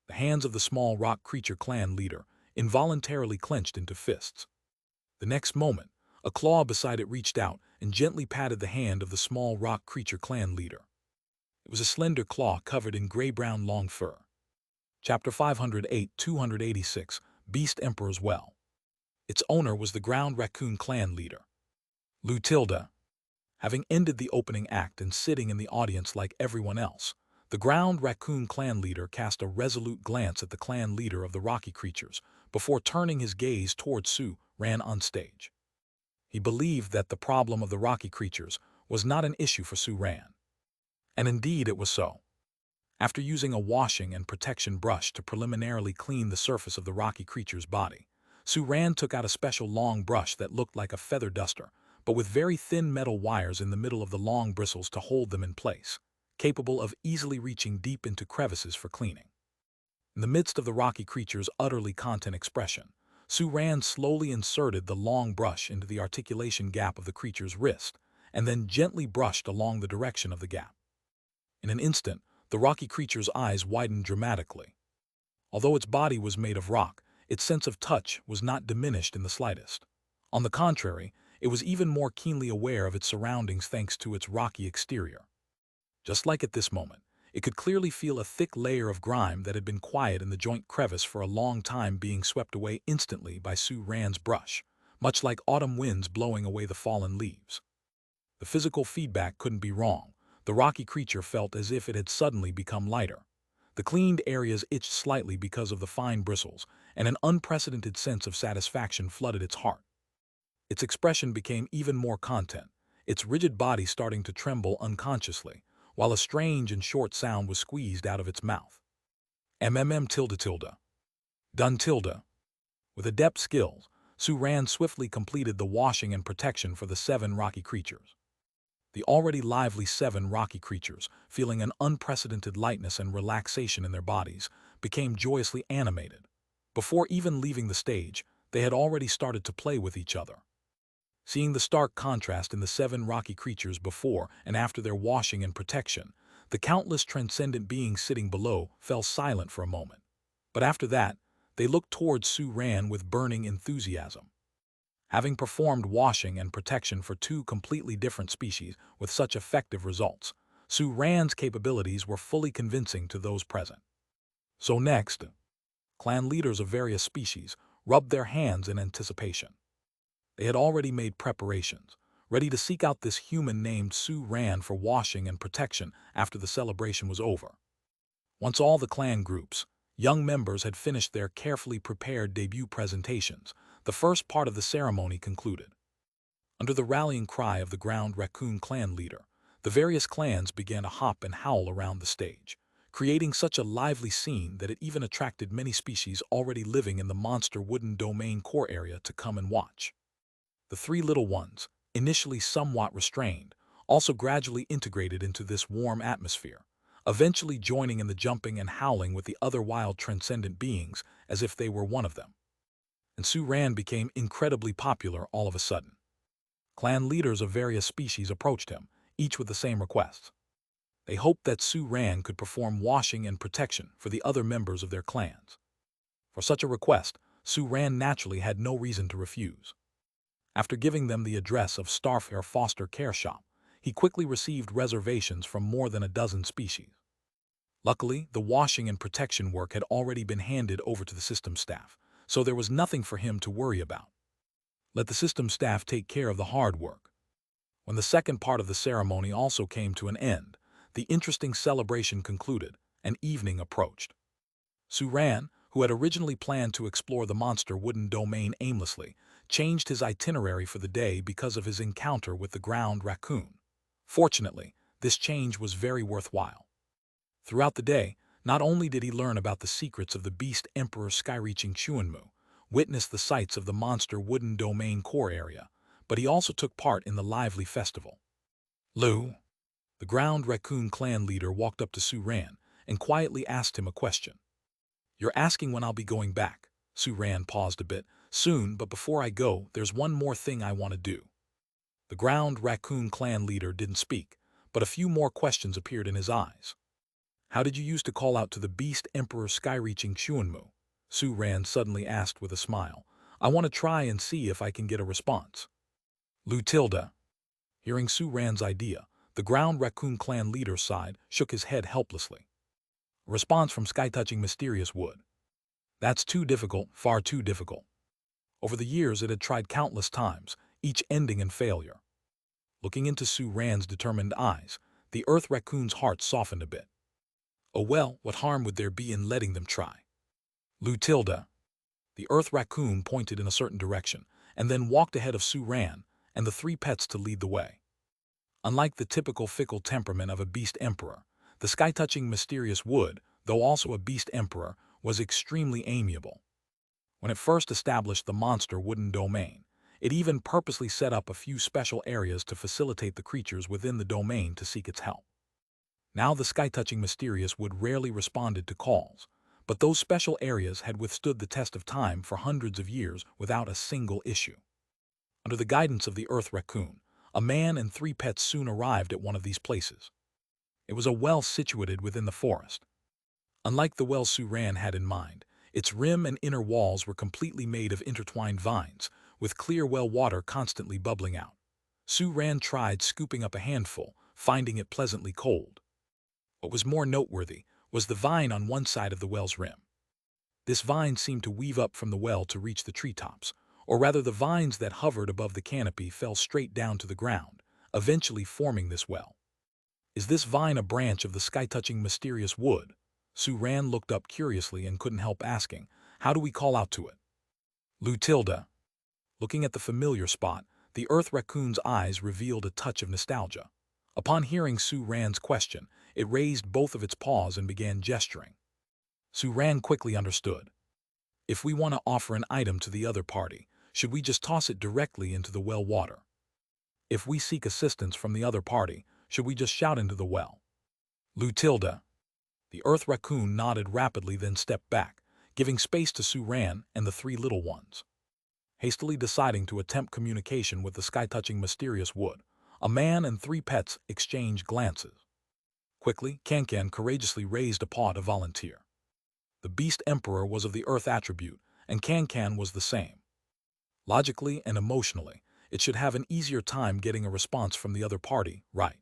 The hands of the small rock creature clan leader involuntarily clenched into fists. The next moment, a claw beside it reached out and gently patted the hand of the small rock creature clan leader. It was a slender claw covered in gray-brown long fur. Chapter 508-286, Beast Emperor's Well. Its owner was the ground raccoon clan leader, Lutilda. Having ended the opening act and sitting in the audience like everyone else, the ground raccoon clan leader cast a resolute glance at the clan leader of the rocky creatures before turning his gaze towards Suran on stage. He believed that the problem of the rocky creatures was not an issue for Suran. And indeed it was so. After using a washing and protection brush to preliminarily clean the surface of the rocky creature's body, Suran took out a special long brush that looked like a feather duster, but with very thin metal wires in the middle of the long bristles to hold them in place, capable of easily reaching deep into crevices for cleaning. In the midst of the rocky creature's utterly content expression, Su-Ran slowly inserted the long brush into the articulation gap of the creature's wrist, and then gently brushed along the direction of the gap. In an instant, the rocky creature's eyes widened dramatically. Although its body was made of rock, its sense of touch was not diminished in the slightest. On the contrary, it was even more keenly aware of its surroundings thanks to its rocky exterior. Just like at this moment, it could clearly feel a thick layer of grime that had been quiet in the joint crevice for a long time being swept away instantly by Su-Ran's brush, much like autumn winds blowing away the fallen leaves. The physical feedback couldn't be wrong. The rocky creature felt as if it had suddenly become lighter. The cleaned areas itched slightly because of the fine bristles, and an unprecedented sense of satisfaction flooded its heart. Its expression became even more content, its rigid body starting to tremble unconsciously, while a strange and short sound was squeezed out of its mouth. MMM tilde tilde. Done tilde. With adept skills, Su-Ran swiftly completed the washing and protection for the 7 rocky creatures. The already lively 7 rocky creatures, feeling an unprecedented lightness and relaxation in their bodies, became joyously animated. Before even leaving the stage, they had already started to play with each other. Seeing the stark contrast in the 7 rocky creatures before and after their washing and protection, the countless transcendent beings sitting below fell silent for a moment. But after that, they looked towards Su-Ran with burning enthusiasm. Having performed washing and protection for 2 completely different species with such effective results, Su-Ran's capabilities were fully convincing to those present. So next, clan leaders of various species rubbed their hands in anticipation. They had already made preparations, ready to seek out this human named Su-Ran for washing and protection after the celebration was over. Once all the clan groups, young members had finished their carefully prepared debut presentations, the first part of the ceremony concluded. Under the rallying cry of the ground raccoon clan leader, the various clans began to hop and howl around the stage, creating such a lively scene that it even attracted many species already living in the monster wooden domain core area to come and watch. The 3 little ones, initially somewhat restrained, also gradually integrated into this warm atmosphere, eventually joining in the jumping and howling with the other wild transcendent beings as if they were one of them. And Su-Ran became incredibly popular all of a sudden. Clan leaders of various species approached him, each with the same requests. They hoped that Su-Ran could perform washing and protection for the other members of their clans. For such a request, Su-Ran naturally had no reason to refuse. After giving them the address of Starfair Foster Care Shop, he quickly received reservations from more than a dozen species. Luckily, the washing and protection work had already been handed over to the system staff, so there was nothing for him to worry about. Let the system staff take care of the hard work. When the second part of the ceremony also came to an end, the interesting celebration concluded, and evening approached. Su-Ran, who had originally planned to explore the monster wooden domain aimlessly, changed his itinerary for the day because of his encounter with the ground raccoon. Fortunately, this change was very worthwhile. Throughout the day, not only did he learn about the secrets of the beast emperor sky-reaching Chuanmu, witness the sights of the monster wooden domain core area, but he also took part in the lively festival. Lu, the ground raccoon clan leader, walked up to Su-Ran and quietly asked him a question. "You're asking when I'll be going back?" Su-Ran paused a bit. "Soon, but before I go, there's one more thing I want to do." The ground raccoon clan leader didn't speak, but a few more questions appeared in his eyes. "How did you use to call out to the beast emperor sky-reaching Chuanmu?" Su-Ran suddenly asked with a smile. "I want to try and see if I can get a response." Lu tilde. Hearing Su-Ran's idea, the ground raccoon clan leader sighed, shook his head helplessly. A response from sky-touching mysterious wood. That's too difficult, far too difficult. Over the years it had tried countless times, each ending in failure. Looking into Su-Ran's determined eyes, the earth raccoon's heart softened a bit. Oh well, what harm would there be in letting them try? Lu tilde. The earth raccoon pointed in a certain direction, and then walked ahead of Su-Ran and the 3 pets to lead the way. Unlike the typical fickle temperament of a beast emperor, the sky-touching mysterious wood, though also a beast emperor, was extremely amiable. When it first established the monster wooden domain, it even purposely set up a few special areas to facilitate the creatures within the domain to seek its help. Now the sky-touching mysterious wood rarely responded to calls, But those special areas had withstood the test of time for hundreds of years without a single issue. Under the guidance of the Earth Raccoon, a man and 3 pets soon arrived at one of these places. It was a well situated within the forest. Unlike the well Suran had in mind, its rim and inner walls were completely made of intertwined vines, with clear well water constantly bubbling out. Suran tried scooping up a handful, finding it pleasantly cold. What was more noteworthy was the vine on one side of the well's rim. This vine seemed to weave up from the well to reach the treetops, or rather the vines that hovered above the canopy fell straight down to the ground, eventually forming this well. Is this vine a branch of the sky-touching mysterious wood? Suran looked up curiously and couldn't help asking, how do we call out to it? Lutilda. Looking at the familiar spot, the Earth Raccoon's eyes revealed a touch of nostalgia. Upon hearing Suran's question, it raised both of its paws and began gesturing. Suran quickly understood. If we want to offer an item to the other party, should we just toss it directly into the well water? If we seek assistance from the other party, should we just shout into the well? Lutilda. The Earth Raccoon nodded rapidly, then stepped back, giving space to Suran and the 3 little ones. Hastily deciding to attempt communication with the sky-touching mysterious wood, a man and 3 pets exchanged glances. Quickly, Kankan courageously raised a paw to volunteer. The Beast Emperor was of the Earth attribute, and Kankan was the same. Logically and emotionally, it should have an easier time getting a response from the other party, right?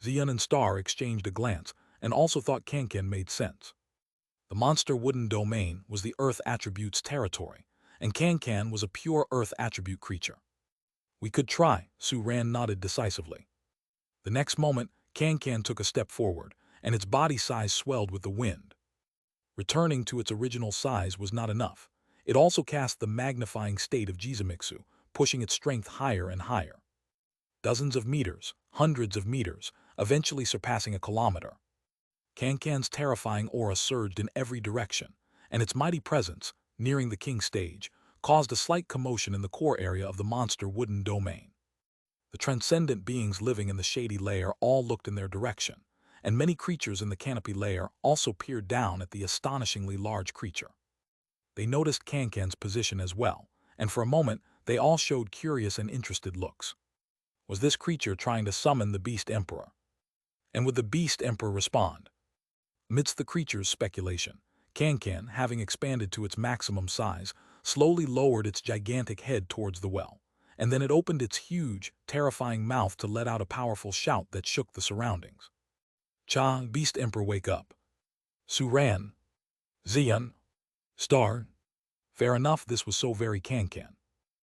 Xian and Star exchanged a glance and also thought Kankan made sense. The monster wooden domain was the Earth attribute's territory, and Kankan was a pure Earth attribute creature. We could try, Suran nodded decisively. The next moment, Kankan took a step forward, and its body size swelled with the wind. Returning to its original size was not enough. It also cast the magnifying state of Jizumitsu, pushing its strength higher and higher. Dozens of meters, hundreds of meters, eventually surpassing a kilometer. Kankan's terrifying aura surged in every direction, and its mighty presence, nearing the king stage, caused a slight commotion in the core area of the monster wooden domain. The transcendent beings living in the shady layer all looked in their direction, and many creatures in the canopy layer also peered down at the astonishingly large creature. They noticed Kankan's position as well, and for a moment they all showed curious and interested looks. Was this creature trying to summon the Beast Emperor? And would the Beast Emperor respond? Amidst the creature's speculation, Kankan, having expanded to its maximum size, slowly lowered its gigantic head towards the well, and then it opened its huge, terrifying mouth to let out a powerful shout that shook the surroundings. Cha, Beast Emperor, wake up. Suran. Xian. Star. Fair enough, this was so very Kankan.